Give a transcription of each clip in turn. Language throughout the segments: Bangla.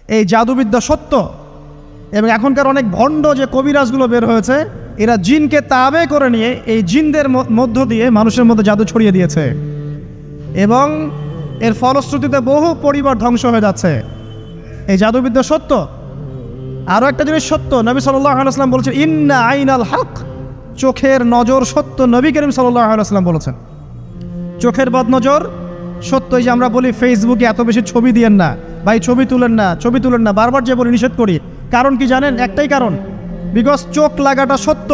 এই জাদুবিদ্যা সত্য। এবং এখনকার অনেক ভণ্ড যে কবিরাজগুলো বের হয়েছে, এরা জিনকে তাবে করে নিয়ে এই জিনদের মধ্য দিয়ে মানুষের মধ্যে জাদু ছড়িয়ে দিয়েছে, এবং এর ফলশ্রুতিতে বহু পরিবার ধ্বংস হয়ে যাচ্ছে। এই জাদুবিদ্যা সত্য। আরও একটা জিনিস সত্য, নবী সাল্লাল্লাহু আলাইহি ওয়াসাল্লাম বলেছেন ইন্না আইনাল হক, চোখের নজর সত্য। নবী করিম সাল্লাল্লাহু আলাইহি ওয়াসাল্লাম বলেছেন চোখের বদনজর সত্য। এই যে আমরা বলি ফেসবুকে এত বেশি ছবি দিয়েন না ভাই, ছবি তুলেন না, ছবি তুলেন না, বারবার যে বলি নিষেধ করি, কারণ কি জানেন? একটাই কারণ, বিকজ চোখ লাগাটা সত্য।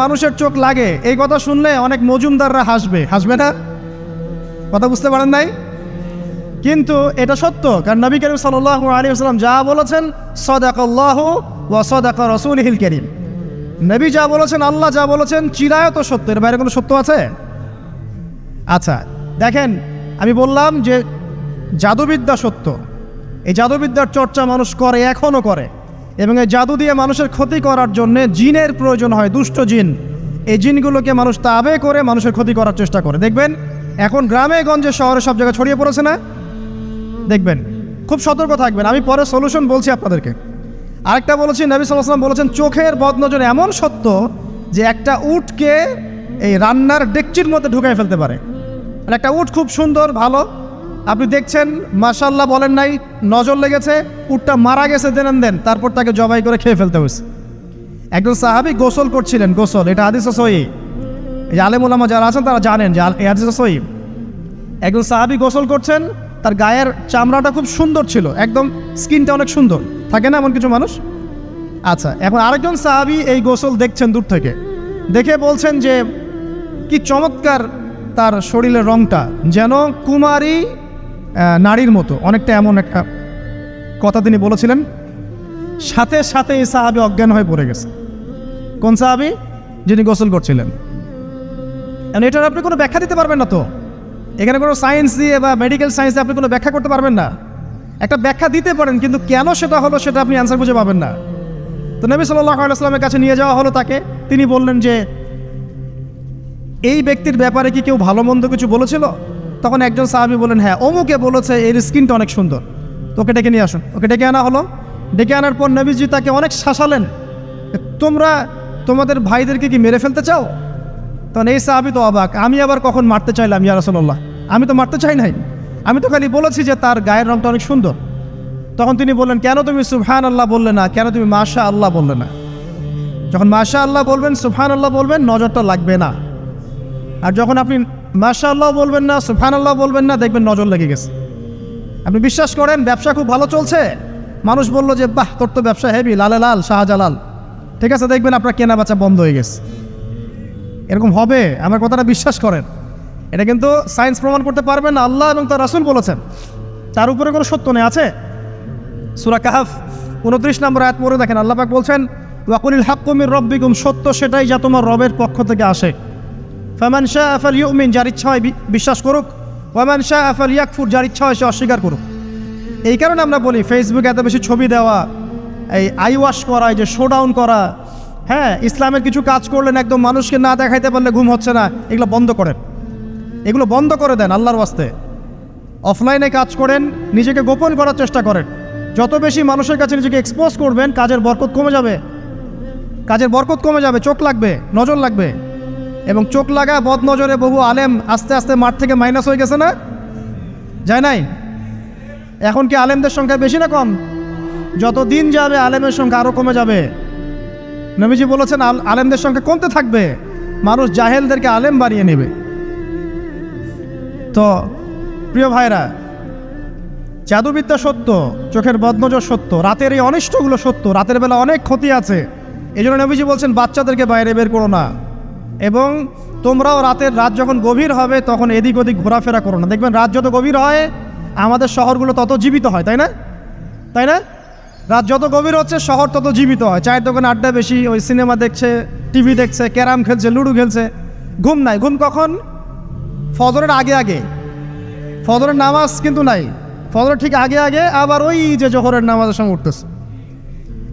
মানুষের চোখ লাগে, এই কথা শুনলে অনেক মজুমদাররা হাসবে না? কথা বুঝতে পারেন নাই? কিন্তু এটা সত্য, কারণ নবী করিম সাল্লাল্লাহু আলাইহি ওয়াসাল্লাম যা বলেছেন সাদাকাল্লাহু ওয়া সাদাকা রাসূলুহুল কারীম, নবী যা বলেছেন, আল্লাহ যা বলেছেন চিরায়ত সত্য, এর বাইরে কোনো সত্য আছে? আচ্ছা দেখেন, আমি বললাম যে জাদুবিদ্যা সত্য। এই জাদুবিদ্যার চর্চা মানুষ করে, এখনও করে, এবং এই জাদু দিয়ে মানুষের ক্ষতি করার জন্য জিনের প্রয়োজন হয়, দুষ্ট জিন। এই জিনগুলোকে মানুষ তাবে করে মানুষের ক্ষতি করার চেষ্টা করে। দেখবেন এখন গ্রামে গঞ্জে শহরে সব জায়গায় ছড়িয়ে পড়েছে না? দেখবেন, খুব সতর্ক থাকবেন। আমি পরে সলিউশন বলছি আপনাদেরকে। আরেকটা বলেছি, নবী সাল্লাল্লাহু আলাইহি ওয়াসাল্লাম বলেছেন চোখের বদনজর এমন সত্য যে একটা উটকে এই রান্নার ডেকচির মধ্যে ঢুকাই ফেলতে পারে। আর একটা উট খুব সুন্দর ভালো, আপনি দেখছেন মাশাআল্লাহ বলেন নাই, নজর লেগেছে, উটটা মারা গেছে দেন, তারপর তাকে জবাই করে খেয়ে ফেলতে হয়েছে। একজন সাহাবী গোসল করছিলেন, গোসল, এটা হাদিস সহিহ, এই যে আলেম ওলামা যারা আছেন তারা জানেন যে এই হাদিস সহিহ। একজন সাহাবী গোসল করছেন, তার গায়ের চামড়াটা খুব সুন্দর ছিল, একদম স্কিনটা অনেক সুন্দর থাকে না এমন কিছু মানুষ? আচ্ছা, এখন আরেকজন সাহাবী এই গোসল দেখছেন দূর থেকে, দেখে বলছেন যে কি চমৎকার তার শরীরের রংটা, যেন কুমারী নারীর মতো, অনেকটা এমন একটা কথা তিনি বলেছিলেন। সাথে সাথে এই সাহাবী অজ্ঞান হয়ে পড়ে গেছে। কোন সাহাবী? যিনি গোসল করছিলেন। এটার আপনি কোনো ব্যাখ্যা দিতে পারবেন না তো, এখানে কোনো সায়েন্স দিয়ে বা মেডিকেল সায়েন্স দিয়ে আপনি কোনো ব্যাখ্যা করতে পারবেন না। একটা ব্যাখ্যা দিতে পারেন, কিন্তু কেন সেটা হলো সেটা আপনি অ্যান্সার খুঁজে পাবেন না। তো নবী সাল্লাল্লাহু আলাইহি ওয়াসাল্লামের কাছে নিয়ে যাওয়া হলো তাকে। তিনি বললেন যে এই ব্যক্তির ব্যাপারে কি কেউ ভালো মন্দ কিছু বলেছিল? তখন একজন সাহাবী বলেন হ্যাঁ, অমুকে বলেছে এর স্কিনটা অনেক সুন্দর, তোকে ডেকে নিয়ে আসুন। ওকে ডেকে আনা হলো। ডেকে আনার পর নবীজি তাকে অনেক শাসালেন, তোমরা তোমাদের ভাইদেরকে কি মেরে ফেলতে চাও? তখন এই সাহাবী তো অবাক, আমি আবার কখন মারতে চাইলাম ইয়া রাসূলুল্লাহ? আমি তো মারতে চাই নাই, আমি তো খালি বলেছি যে তার গায়ের রংটা অনেক সুন্দর। তখন তিনি বললেন, কেন তুমি সুবহানাল্লাহ বললে না, কেন তুমি মাশাআল্লাহ বললে না? যখন মাশাআল্লাহ বলবেন, সুবহানাল্লাহ বলবেন, নজরটা লাগবে না। আর যখন আপনি মাশাআল্লাহ বলবেন না, সুবহানাল্লাহ বলবেন না, দেখবেন নজর লেগে গেছে। আপনি বিশ্বাস করেন ব্যবসা খুব ভালো চলছে, মানুষ বললো যে বাহ তোর তো ব্যবসা হেভি, লালে লাল শাহজালাল, ঠিক আছে, দেখবেন আপনার কেনা বেচা বন্ধ হয়ে গেছে। এরকম হবে, আমার কথাটা বিশ্বাস করেন। এটা কিন্তু সায়েন্স প্রমাণ করতে পারবেন না, আল্লাহ এবং তার রাসূল বলেছেন, তার উপরে কোনো সত্য নেই। আছে সূরা কাহফ 29 নম্বর আয়াত পড়ে দেখেন, আল্লাহ পাক বলছেন ওয়াকুলিল হাক্কু মির রাব্বিকুম, সত্য সেটাই যা তোমার রবের পক্ষ থেকে আসে। ফামান শাআ ফালইউমিন, যার ইচ্ছা হয় বিশ্বাস করুক, ওয়ামান শাআ ফালইয়াকফুর, যার ইচ্ছা হয় সে অস্বীকার করুক। এই কারণে আমরা বলি ফেসবুকে এত বেশি ছবি দেওয়া, এই আই ওয়াশ করা, এই যে শোডাউন করা, হ্যাঁ, ইসলামের কিছু কাজ করলেন একদম মানুষকে না দেখাইতে পারলে ঘুম হচ্ছে না, এগুলো বন্ধ করেন, এগুলো বন্ধ করে দেন আল্লাহর ওয়াস্তে। অফলাইনে কাজ করেন, নিজেকে গোপন করার চেষ্টা করেন। যত বেশি মানুষের কাছে নিজেকে এক্সপোজ করবেন, কাজের বরকত কমে যাবে, কাজের বরকত কমে যাবে, চোখ লাগবে, নজর লাগবে। এবং চোখ লাগা বদ নজরে বহু আলেম আস্তে আস্তে মাঠ থেকে মাইনাস হয়ে গেছে না? যায় নাই? এখন কি আলেমদের সংখ্যা বেশি না কম? যত দিন যাবে আলেমের সংখ্যা আরও কমে যাবে। নবীজি বলেছেন আলেমদের সংখ্যা কমতে থাকবে, মানুষ জাহেলদেরকে আলেম বানিয়ে নেবে। তো প্রিয় ভাইরা, জাদুবিদ্যা সত্য, চোখের বদনজর সত্য, রাতের এই অনিষ্টগুলো সত্য, রাতের বেলা অনেক ক্ষতি আছে। এই জন্য নবীজি বলছেন বাচ্চাদেরকে বাইরে বের করো না, এবং তোমরাও রাত যখন গভীর হবে তখন এদিক ওদিক ঘোরাফেরা করো না। দেখবেন রাত যত গভীর হয় আমাদের শহরগুলো তত জীবিত হয়, তাই না? তাই না? রাত যত গভীর হচ্ছে শহর তত জীবিত হয়। চায়ের দোকানে আড্ডা বেশি, ওই সিনেমা দেখছে, টিভি দেখছে, ক্যারাম খেলছে, লুডো খেলছে, ঘুম নাই। ঘুম কখন? ফজরের আগে আগে। ফজরের নামাজ কিন্তু নাই, ফজরের ঠিক আগে আগে, আবার ওই যে জোহরের নামাজের সঙ্গে উঠতেছে।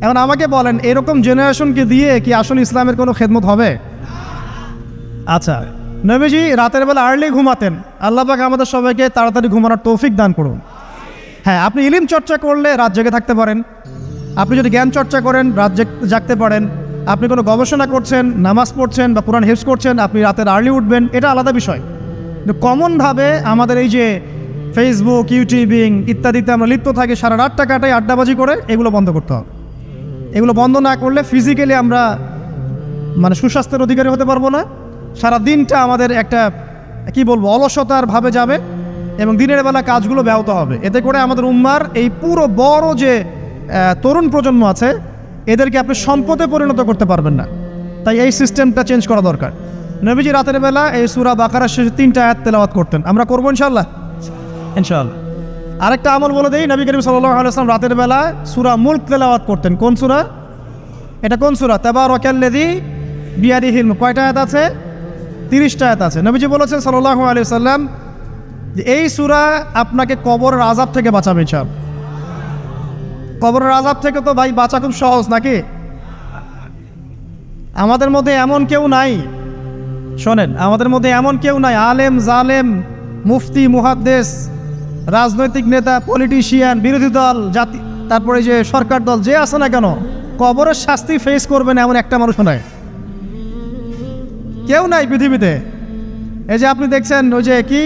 এখন আমাকে বলেন, এরকম জেনারেশনকে দিয়ে কি আসলে ইসলামের কোনো খেদমত হবে? আচ্ছা, নবীজি রাতের বেলা আর্লি ঘুমাতেন, আল্লাহ পাক আমাদের সবাইকে তাড়াতাড়ি ঘুমানোর তৌফিক দান করুন। হ্যাঁ, আপনি ইলম চর্চা করলে রাত জেগে থাকতে পারেন, আপনি যদি জ্ঞান চর্চা করেন রাত জাগতে পারেন, আপনি কোনো গবেষণা করছেন, নামাজ পড়ছেন বা কোরআন হিফজ করছেন, আপনি রাতের আর্লি উঠবেন, এটা আলাদা বিষয়। কিন্তু কমনভাবে আমাদের এই যে ফেসবুক, ইউটিউবিং ইত্যাদিতে আমরা লিপ্ত থাকি, সারা রাতটা কাটাই আড্ডাবাজি করে, এগুলো বন্ধ করতে হবে। এগুলো বন্ধ না করলে ফিজিক্যালি আমরা মানে সুস্বাস্থ্যের অধিকারী হতে পারবো না। সারা দিনটা আমাদের একটা কি বলবো অলসতার ভাবে যাবে এবং দিনের বেলা কাজগুলো ব্যাহত হবে। এতে করে আমাদের উম্মার এই পুরো বড় যে তরুণ প্রজন্ম আছে এদেরকে আপনি সম্পদে পরিণত করতে পারবেন না। তাই এই সিস্টেমটা চেঞ্জ করা দরকার। নবীজি রাতের বেলা এই সূরা বাকারার শেষে 3টা আয়াত তেলাওয়াত করতেন, আমরা করবো ইনশাআল্লাহ। ইনশাআল্লাহ। আরেকটা আমল বলে দেই, নবী করিম সাল্লাল্লাহু আলাইহি ওয়াসাল্লাম রাতের বেলা সূরা মুলক তেলাওয়াত করতেন। কোন সূরা এটা? কোন সূরা? তাবারাকাল্লাযী বিয়াদিহিল মুলক। কয়টা আয়াত আছে? 30টা আয়াত আছে। নবীজি বলেছেন সাল্লাল্লাহু আলাইহি ওয়াসাল্লাম যে এই সূরা আপনাকে কবরের আযাব থেকে বাঁচাবে ইনশাআল্লাহ। কবরের আযাব থেকে তো ভাই বাঁচা খুব সহজ নাকি? আমাদের মধ্যে এমন কেউ নাই, শোনেন, আমাদের মধ্যে এমন কেউ নাই আলেম জালেম মুফতি মুহাদ্দিস রাজনৈতিক নেতা পলিটিশিয়ান বিরোধী দল জাতি তারপরে যে সরকার দল যে আছে না কেন কবরের শাস্তি ফেস করবে না এমন একটা মানুষ নাই, কেউ নাই পৃথিবীতে। এই যে আপনি দেখছেন ওই যে কি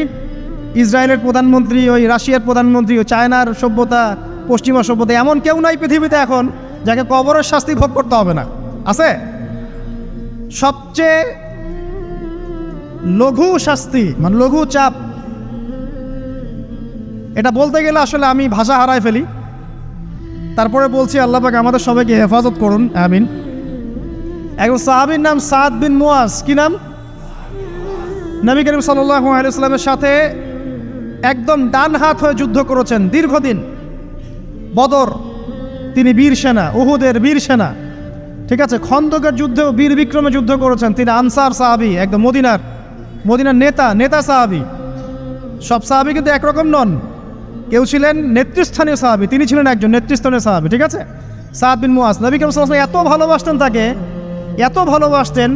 ইসরায়েলের প্রধানমন্ত্রী, ওই রাশিয়ার প্রধানমন্ত্রী, ওই চায়নার সভ্যতা, পশ্চিমা সভ্যতা, এমন কেউ নাই পৃথিবীতে এখন যাকে কবরের শাস্তি ভোগ করতে হবে না। আছে? সবচেয়ে লঘু শাস্তি মানে লঘু চাপ, এটা বলতে গেলে আসলে আমি ভাষা হারায় ফেলি। তারপরে বলছি আল্লাহ পাক আমাদের সবাইকে হেফাজত করুন, আমিন। একজন সাহাবীর নাম সাদ বিন মুয়াজ। কি নাম? নবী করিম সাল্লাল্লাহু আলাইহি ওয়াসাল্লামের সাথে একদম ডান হাত হয়ে যুদ্ধ করেছেন দীর্ঘদিন। বদর তিনি বীর সেনা, উহুদের বীর সেনা, ঠিক আছে। খন্দকের যুদ্ধেও বীর বিক্রমে যুদ্ধ করেছেন। তিনি আনসার সাহাবী, একদম মদিনার নেতা সাহাবী। সব সাহাবী কিন্তু একরকম নন, কেউ ছিলেন নেতৃস্থানীয় সাহাবী, তিনি ছিলেন একজন নেতৃস্থানীয় সাহাবী, ঠিক আছে। সাদ বিন মুয়াজ নবী করিম সাল্লাল্লাহু আলাইহি ওয়াসাল্লাম এত ভালোবাসতেন তাকে, এত ভালোবাসতেন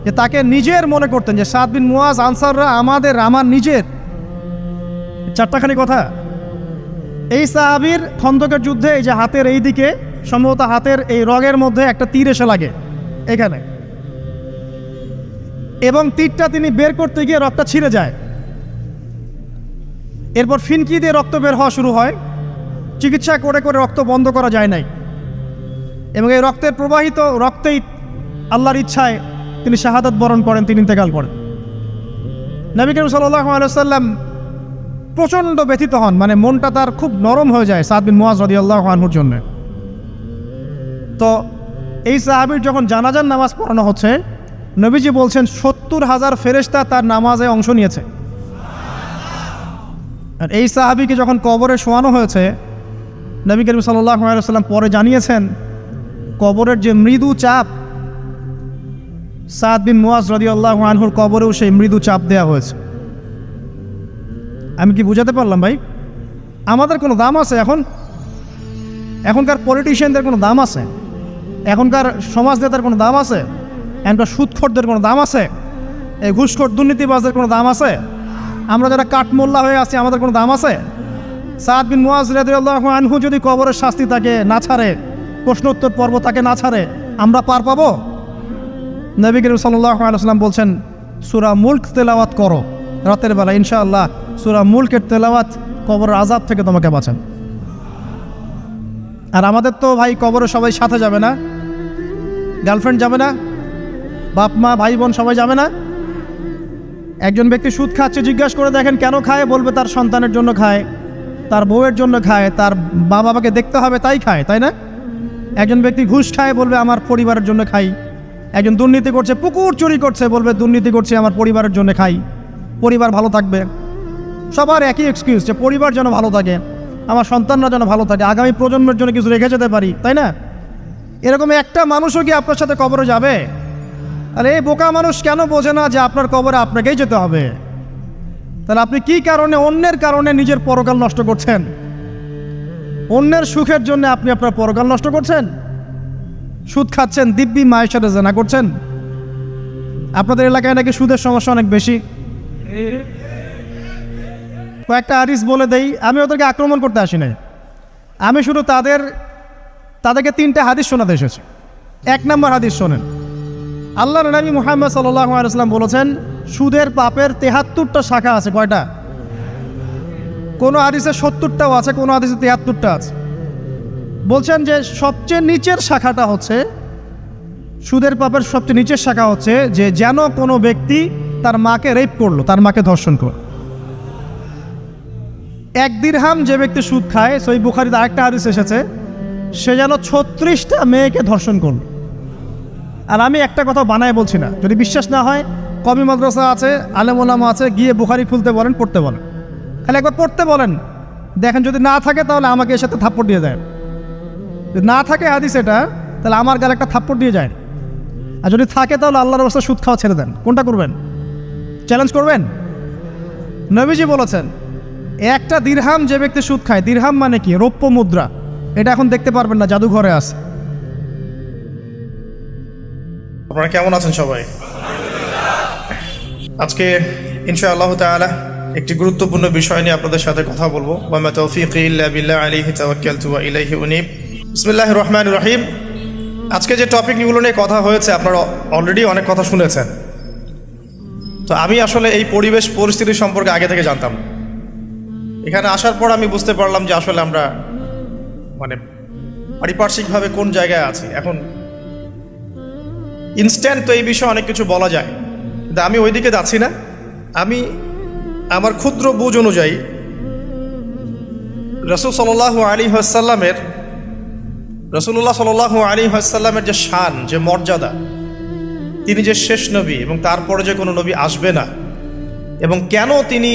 যে তাকে নিজের মনে করতেন যে সাদ বিন মুয়াজ আনসাররা আমার নিজের। চারটাখানি কথা। এই সাহাবীর খন্দকের যুদ্ধে এই যে হাতের এই দিকে সম্ভবত হাতের এই রগের মধ্যে একটা তীর এসে লাগে এখানে, এবং তীরটা তিনি বের করতে গিয়ে রক্তটা ছিঁড়ে যায়। এরপর ফিনকি দিয়ে রক্ত বের হওয়া শুরু হয়। চিকিৎসা করে করে রক্ত বন্ধ করা যায় নাই, এবং এই রক্তের প্রবাহিত রক্তেই আল্লাহর ইচ্ছায় তিনি শাহাদাত বরণ করেন, তিনি ইন্তেকাল করেন। নবী করিম সাল্লাল্লাহু আলাইহি ওয়াসাল্লাম প্রচণ্ড ব্যথিত হন, মানে মনটা তার খুব নরম হয়ে যায় সাদ বিন মুয়াজ রাদিয়াল্লাহু আনহুর জন্য। তো এই সাহাবীর যখন জানাজার নামাজ পড়ানো হচ্ছে, নবীজি বলছেন 70,000 ফেরেশতা তার নামাজে অংশ নিয়েছে। আর এই সাহাবীকে যখন কবরে শোয়ানো হয়েছে, নবী করিম সাল্লাল্লাহু আলাইহি ওয়াসাল্লাম পরে জানিয়েছেন কবরের যে মৃদু চাপ, সাদ বিন মুয়াজ রাদিয়াল্লাহু আনহুর কবরেও সেই মৃদু চাপ দেওয়া হয়েছে। আমি কি বুঝাতে পারলাম ভাই? আমাদের কোনো দাম আছে এখনকার পলিটিশিয়ানদের কোনো দাম আছে? এখনকার সমাজ নেতার কোনো দাম আছে? এখনকার সুদখোরদের কোনো দাম আছে? এই ঘুষখোর দুর্নীতিবাজদের কোনো দাম আছে? আমরা যারা কাঠমোল্লা হয়ে আছি আমাদের কোনো দাম আছে? সাদ বিন মুয়াজ রাদিয়াল্লাহু আনহু যদি কবরের শাস্তি তাকে না ছাড়ে, প্রশ্নোত্তর পর্ব তাকে না ছাড়ে, আমরা পার পাবো? নবী করিম সাল্লাল্লাহু আলাইহি ওয়াসাল্লাম বলছেন সূরা মুলক তেলাওয়াত করো রাতের বেলা, ইনশাআল্লাহ সূরা মুলকের তেলাওয়াত কবরের আযাব থেকে তোমাকে বাঁচান। আর আমাদের তো ভাই কবরে সবাই সাথে যাবে না, গার্লফ্রেন্ড যাবে না, বাপ মা ভাই বোন সবাই যাবে না। একজন ব্যক্তি সুদ খাচ্ছে, জিজ্ঞাসা করে দেখেন কেন খায়, বলবে তার সন্তানের জন্য খায়, তার বউয়ের জন্য খায়, তার মা বাবাকে দেখতে হবে তাই খায়, তাই না? একজন ব্যক্তি ঘুষ খায়, বলবে আমার পরিবারের জন্য খাই। একজন দুর্নীতি করছে, পুকুর চুরি করছে, বলবে দুর্নীতি করছে আমার পরিবারের জন্য খাই, পরিবার ভালো থাকবে। সবার একই এক্সকিউজ যে পরিবার যেন ভালো থাকে, আমার সন্তানরা যেন ভালো থাকে, আগামী প্রজন্মের জন্য কিছু রেখে যেতে পারি, তাই না? এরকম একটা মানুষও কি আপনার সাথে কবরে যাবে? আর এই বোকা মানুষ কেন বোঝে না যে আপনার কবরে আপনাকেই যেতে হবে? তাহলে আপনি কি কারণে অন্যের কারণে নিজের পরকাল নষ্ট করছেন? অন্যের সুখের জন্য আপনি আপনার পরকাল নষ্ট করছেন। সুদ খাচ্ছেন, দিব্যি মায়ের সাথে জেনা করছেন। আপনাদের এলাকায় নাকি সুদের সমস্যা অনেক বেশি। কয়েকটা হাদিস বলে দেই, আমি ওদেরকে আক্রমণ করতে আসি না, আমি শুধু তাদেরকে 3টে হাদিস শোনাতে এসেছি। 1 নম্বর হাদিস শোনেন। আল্লাহর নবী মুহাম্মদ সাল্লাল্লাহু আলাইহি ওয়াসাল্লাম বলেছেন, সুদের পাপের 73টা শাখা আছে। কয়টা? কোনো হাদিসে 70টাও আছে, কোনো হাদিসে 73টা আছে। বলছেন যে সবচেয়ে নিচের শাখাটা হচ্ছে, সুদের পাপের সবচেয়ে নিচের শাখা হচ্ছে যে যেন কোনো ব্যক্তি তার মাকে রেপ করলো, তার মাকে ধর্ষণ করলো। 1 দিরহাম যে ব্যক্তি সুদ খায়, সহিহ বুখারীতে আরেকটা হাদিস এসেছে, সে যেন 36টা মেয়েকে ধর্ষণ করলো। আর আমি একটা কথা বানায় বলছি না, যদি বিশ্বাস না হয় কওমি মাদ্রাসা আছে, আলেম ওলামা আছে, গিয়ে বুখারী খুলতে বলেন, পড়তে বলেন, খালি একবার পড়তে বলেন, দেখেন যদি না থাকে তাহলে আমাকে এর সাথে থাপ্পড় দিয়ে যায়। যদি না থাকে হাদিস এটা, তাহলে আমার গালে একটা থাপ্পড় দিয়ে যায়। আর যদি থাকে তাহলে আল্লাহর রাস্তায় সুদ খাওয়া ছেড়ে দেন। কোনটা করবেন? চ্যালেঞ্জ করবেন? নবীজি বলেছেন, 1টা দিরহাম যে ব্যক্তি সুদ খায়, দিরহাম মানে কি? রৌপ্য মুদ্রা। এটা এখন দেখতে পারবেন না, জাদুঘরে আছে। আপনারা কেমন আছেন সবাই? আজকে ইনশাআল্লাহ তাআলা একটি গুরুত্বপূর্ণ বিষয় নিয়ে আপনাদের সাথে কথা বলবো। ওয়া মা তাওফীকি ইল্লা বিল্লাহ আলাইহি তাওয়াক্কালতু ওয়া ইলাইহি উনীব। বিসমিল্লাহির রহমানির রহিম। আজকে যে টপিকগুলো নিয়ে কথা হয়েছে, আপনারা অলরেডি অনেক কথা শুনেছেন। তো আমি আসলে এই পরিবেশ পরিস্থিতি সম্পর্কে আগে থেকে জানতাম। এখানে আসার পর আমি বুঝতে পারলাম যে আসলে আমরা পারিপার্শ্বিকভাবে কোন জায়গায় আছি। এখন ইনস্ট্যান্ট তো এই বিষয়ে অনেক কিছু বলা যায়, কিন্তু আমি ওইদিকে যাচ্ছি না। আমি আমার ক্ষুদ্র বুঝ অনুযায়ী রাসূলুল্লাহ সাল্লাল্লাহু আলাইহি ওয়াসাল্লামের যে শান, যে মর্যাদা, তিনি যে শেষ নবী এবং তারপরে যে কোনো নবী আসবে না, এবং কেন তিনি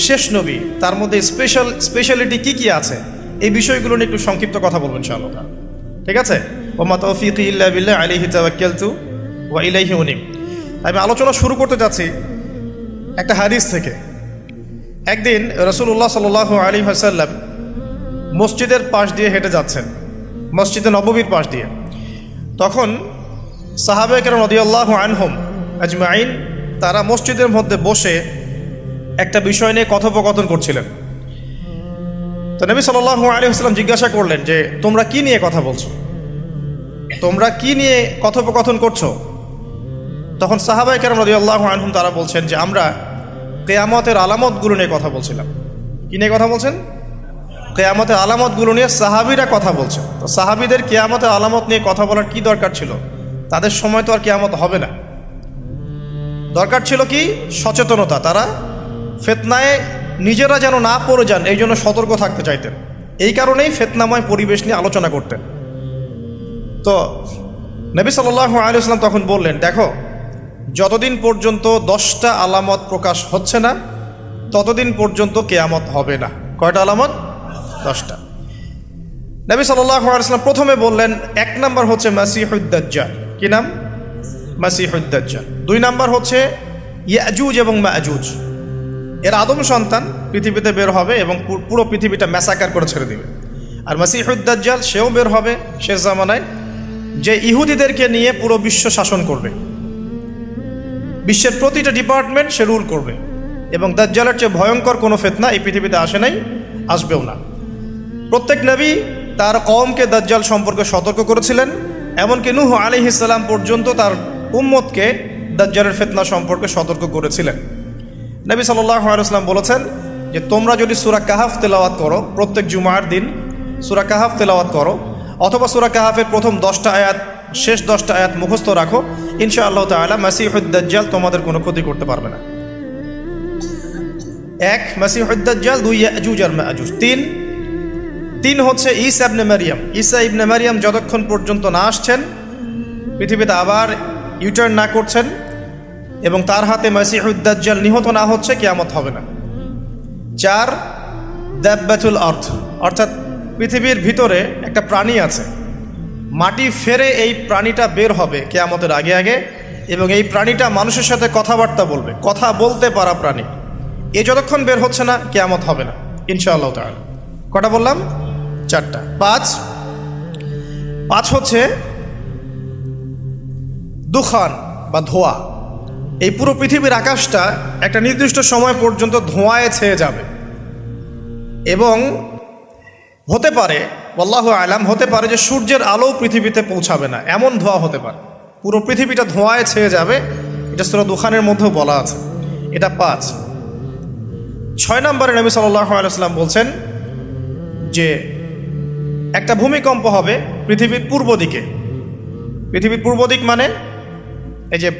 শেষ নবী, তার মধ্যে স্পেশালিটি কি আছে, এই বিষয়গুলো নিয়ে একটু সংক্ষিপ্ত কথা বলবেন ইনশাআল্লাহ। ঠিক আছে? ওয়া মা তাওফীকি ইল্লা বিল্লাহ আলাইহি তাওয়াক্কালতু ওয়া ইলাইহি উনীব। আমি আলোচনা শুরু করতে যাচ্ছি একটা হাদিস থেকে। একদিন রাসূলুল্লাহ সাল্লাল্লাহু আলাইহি ওয়াসাল্লাম মসজিদের পাশ দিয়ে হেঁটে যাচ্ছেন, মসজিদে নববীর পাশ দিয়ে। তখন সাহাবায়ে কেরাম রাদিয়াল্লাহু আনহুম আজমাইন, তারা মসজিদের মধ্যে বসে একটা বিষয় নিয়ে কথোপকথন করছিলেন। তো নবী সাল্লাল্লাহু আলাইহি ওয়াসাল্লাম জিজ্ঞাসা করলেন যে, তোমরা কি নিয়ে কথা বলছো? তোমরা কি নিয়ে কথোপকথন করছো? তখন সাহাবায়ে কেরাম রাদিয়াল্লাহু আনহুম তারা বলছেন যে, আমরা কিয়ামতের আলামতগুলো নিয়ে কথা বলছিলাম। কি নিয়ে কথা বলছেন? কিয়ামতের আলামতগুলো নিয়ে সাহাবীরা কথা বলছেন। তো সাহাবীদের কিয়ামতের আলামত নিয়ে কথা বলার কি দরকার ছিল? তাদের সময় তো আর কিয়ামত হবে না। দরকার ছিল কি? সচেতনতা। তারা ফিতনায় নিজেরা যেন না পড়ে যান, এই জন্য সতর্ক থাকতে চাইতেন। এই কারণেই ফিতনাময় পরিবেশ নিয়ে আলোচনা করতেন। তো নবী সাল্লাল্লাহু আলাইহি ওয়াসাল্লাম তখন বললেন, দেখো, যতদিন পর্যন্ত 10টা আলামত প্রকাশ হচ্ছে না, ততদিন পর্যন্ত কিয়ামত হবে না। কয়টা আলামত? 10টা। নবী সাল্লাল্লাহু আলাইহি ওয়াসাল্লাম প্রথমে বললেন, 1 নাম্বার হচ্ছে মাসিহুদ দাজ্জাল। কি নাম? মাসিহুদ দাজ্জাল। 2 নাম্বার হচ্ছে ইয়াজুজ এবং মাজুজ। এর আদম সন্তান পৃথিবীতে বের হবে এবং পুরো পৃথিবীটা ম্যাসাকার করে ছেড়ে দিবে। আর মাসিহুদ দাজ্জাল, সেও বের হবে শেষ জামানায়, যে ইহুদিদেরকে নিয়ে পুরো বিশ্ব শাসন করবে। বিশ্বের প্রতিটা ডিপার্টমেন্ট সে রুল করবে। এবং দাজ্জালের চেয়ে ভয়ঙ্কর কোনো ফিতনা এই পৃথিবীতে আসে নাই, আসবেও না। প্রত্যেক নবী তার কওমকে দাজ্জাল সম্পর্কে সতর্ক করেছিলেন। এমনকি নূহ আলাইহিস সালাম পর্যন্ত তার উম্মতকে দাজ্জালের ফিতনা সম্পর্কে সতর্ক করেছিলেন। নবী সাল্লাল্লাহু আলাইহি ওয়াসাল্লাম বলেছেন যে, তোমরা যদি সূরা কাহাফ তেলাওয়াত করো, প্রত্যেক জুমার দিন সূরা কাহাফ তেলাওয়াত করো, অথবা সূরা কাহাফের প্রথম 10টা আয়াত, শেষ 10টা আয়াত মুখস্থ রাখো, ইনশাআল্লাহ তাআলা মাসিহুদ দাজ্জাল তোমাদের কোনো ক্ষতি করতে পারবে না। 1 মাসিহুদ দাজ্জাল, 2 ইয়াজুজ আর মাজুজ, 3 হচ্ছে ঈসা ইবনে মারইয়াম। ঈসা ইবনে মারইয়াম যতক্ষণ পর্যন্ত না আসছেন, পৃথিবীতে আবার ইউটার্ন না করছেন এবং তার হাতে মাসিহুদ দাজ্জাল নিহত না হচ্ছে, কিয়ামত হবে না। 4 দাব্বাতুল আরদ, অর্থাৎ পৃথিবীর ভিতরে একটা প্রাণী আছে, মাটি ফেরে এই প্রাণীটা বের হবে কিয়ামতের আগে আগে, এবং এই প্রাণীটা মানুষের সাথে কথাবার্তা বলবে, কথা বলতে পারা প্রাণী। এ যতক্ষণ বের হচ্ছে না, কিয়ামত হবে না ইনশাআল্লাহ তাআলা। কটা বললাম? 4টা। 5 হচ্ছে দুখান বা ধোঁয়া। এই পুরো পৃথিবীর আকাশটা একটা নির্দিষ্ট সময় পর্যন্ত ধোঁয়ায় ছেয়ে যাবে এবং হতে পারে, আল্লাহু আলাম, হতে পারে যে সূর্যের আলো পৃথিবীতে পৌঁছাবে না, এমন ধোঁয়া হতে পারে, পুরো পৃথিবীটা ধোঁয়ায় ছেয়ে যাবে। এটা সূরা দুখানের মধ্যেও বলা আছে। এটা 5। 6 নম্বরে নবী সাল্লাল্লাহু আলাইহি ওয়াসাল্লাম বলছেন যে একটা ভূমিকম্প হবে পৃথিবীর পূর্ব দিকে। পৃথিবীর পূর্ব দিক মানে এই যে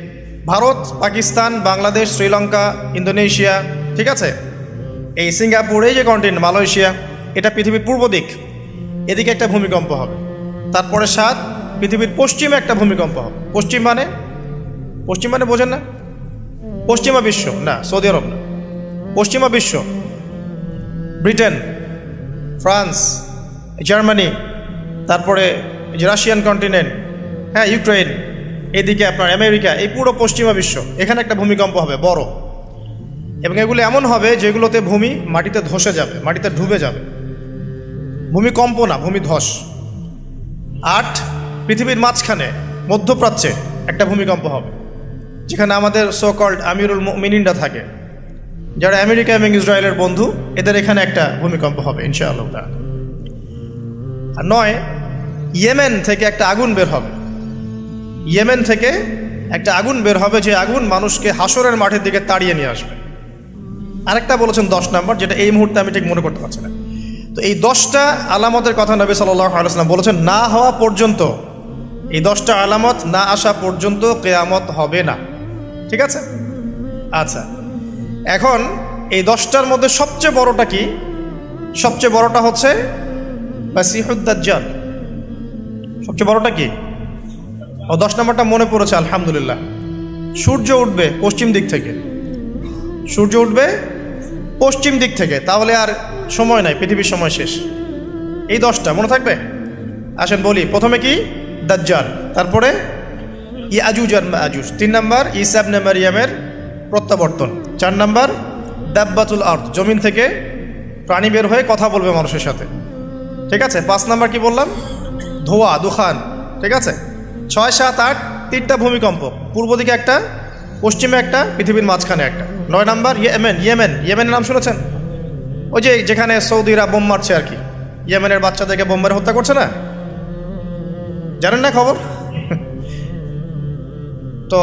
ভারত, পাকিস্তান, বাংলাদেশ, শ্রীলঙ্কা, ইন্দোনেশিয়া, ঠিক আছে, এই সিঙ্গাপুর, এই যে কন্টিনেন্ট, মালয়েশিয়া, এটা পৃথিবীর পূর্ব দিক। এদিকে একটা ভূমিকম্প হবে। তারপরে 7, পৃথিবীর পশ্চিমে একটা ভূমিকম্প হবে। পশ্চিম মানে বোঝেন না? পশ্চিমা বিশ্ব না, সৌদি আরব না, পশ্চিমা বিশ্ব, ব্রিটেন, ফ্রান্স, জার্মানি, তারপরে যে রাশিয়ান কন্টিনেন্ট, হ্যাঁ, ইউক্রেন, এদিকে আপনার আমেরিকা, এই পুরো পশ্চিমা বিশ্ব, এখানে একটা ভূমিকম্প হবে বড়। এবং এগুলো এমন হবে যেগুলোতে ভূমি মাটিতে ধসে যাবে, মাটিতে ডুবে যাবে। ভূমিকম্প না, ভূমিধস। 8, পৃথিবীর মাঝখানে মধ্যপ্রাচ্যে একটা ভূমিকম্প হবে, যেখানে আমাদের সো কল্ড আমিরুল মুমিনিনরা থাকে, যারা আমেরিকা এবং ইসরায়েলের বন্ধু, এদের এখানে একটা ভূমিকম্প হবে ইনশাআল্লাহ। আর 9, ইয়েমেন থেকে একটা আগুন বের হবে। ইয়েমেন থেকে একটা আগুন বের হবে, যে আগুন মানুষকে হাসরের মাঠের দিকে তাড়িয়ে নিয়ে আসবে। আরেকটা বলেছেন 10 নম্বর, যেটা এই মুহূর্তে আমি ঠিক মনে করতে পারছি না। তো এই 10টা আলামতের কথা নবী সাল্লাল্লাহু আলাইহি ওয়াসাল্লাম বলেছেন, না হওয়া পর্যন্ত, এই 10টা আলামত না আসা পর্যন্ত কিয়ামত হবে না। ঠিক আছে? আচ্ছা, এখন এই 10টার মধ্যে সবচেয়ে বড়টা কি? সবচেয়ে বড়টা হচ্ছে মাসিহুদ দাজ্জাল। সবচেয়ে বড়টা কি? 10 নম্বরটা মনে পড়েছে, আলহামদুলিল্লাহ। সূর্য উঠবে পশ্চিম দিক থেকে। সূর্য উঠবে পশ্চিম দিক থেকে, তাহলে আর সময় নাই, পৃথিবীর সময় শেষ। এই 10টা মনে থাকবে? আসেন বলি। প্রথমে কি? দাজ্জাল। তারপরে ইয়াজুজ আর মাজুজ। 3 নম্বর ঈসা ইবনে মারইয়ামের প্রত্যাবর্তন। 4 নম্বর দাব্বাতুল আরদ, জমিন থেকে প্রাণী বের হয়ে কথা বলবে মানুষের সাথে। ঠিক আছে? 5 নম্বর কি বললাম? ধোঁয়া, দুখান। ঠিক আছে? 6, 7, 8, 3টা ভূমিকম্প, পূর্ব দিকে একটা, পশ্চিমে একটা, পৃথিবীর মাঝখানে একটা। 9 নম্বর ইয়েমেনের নাম শুনেছেন? ওই যে যেখানে সৌদিরা বোম মারছে আর কি, ইয়েমেনের বাচ্চাদেরকে বোম মেরে হত্যা করছে না, জানেন না খবর? তো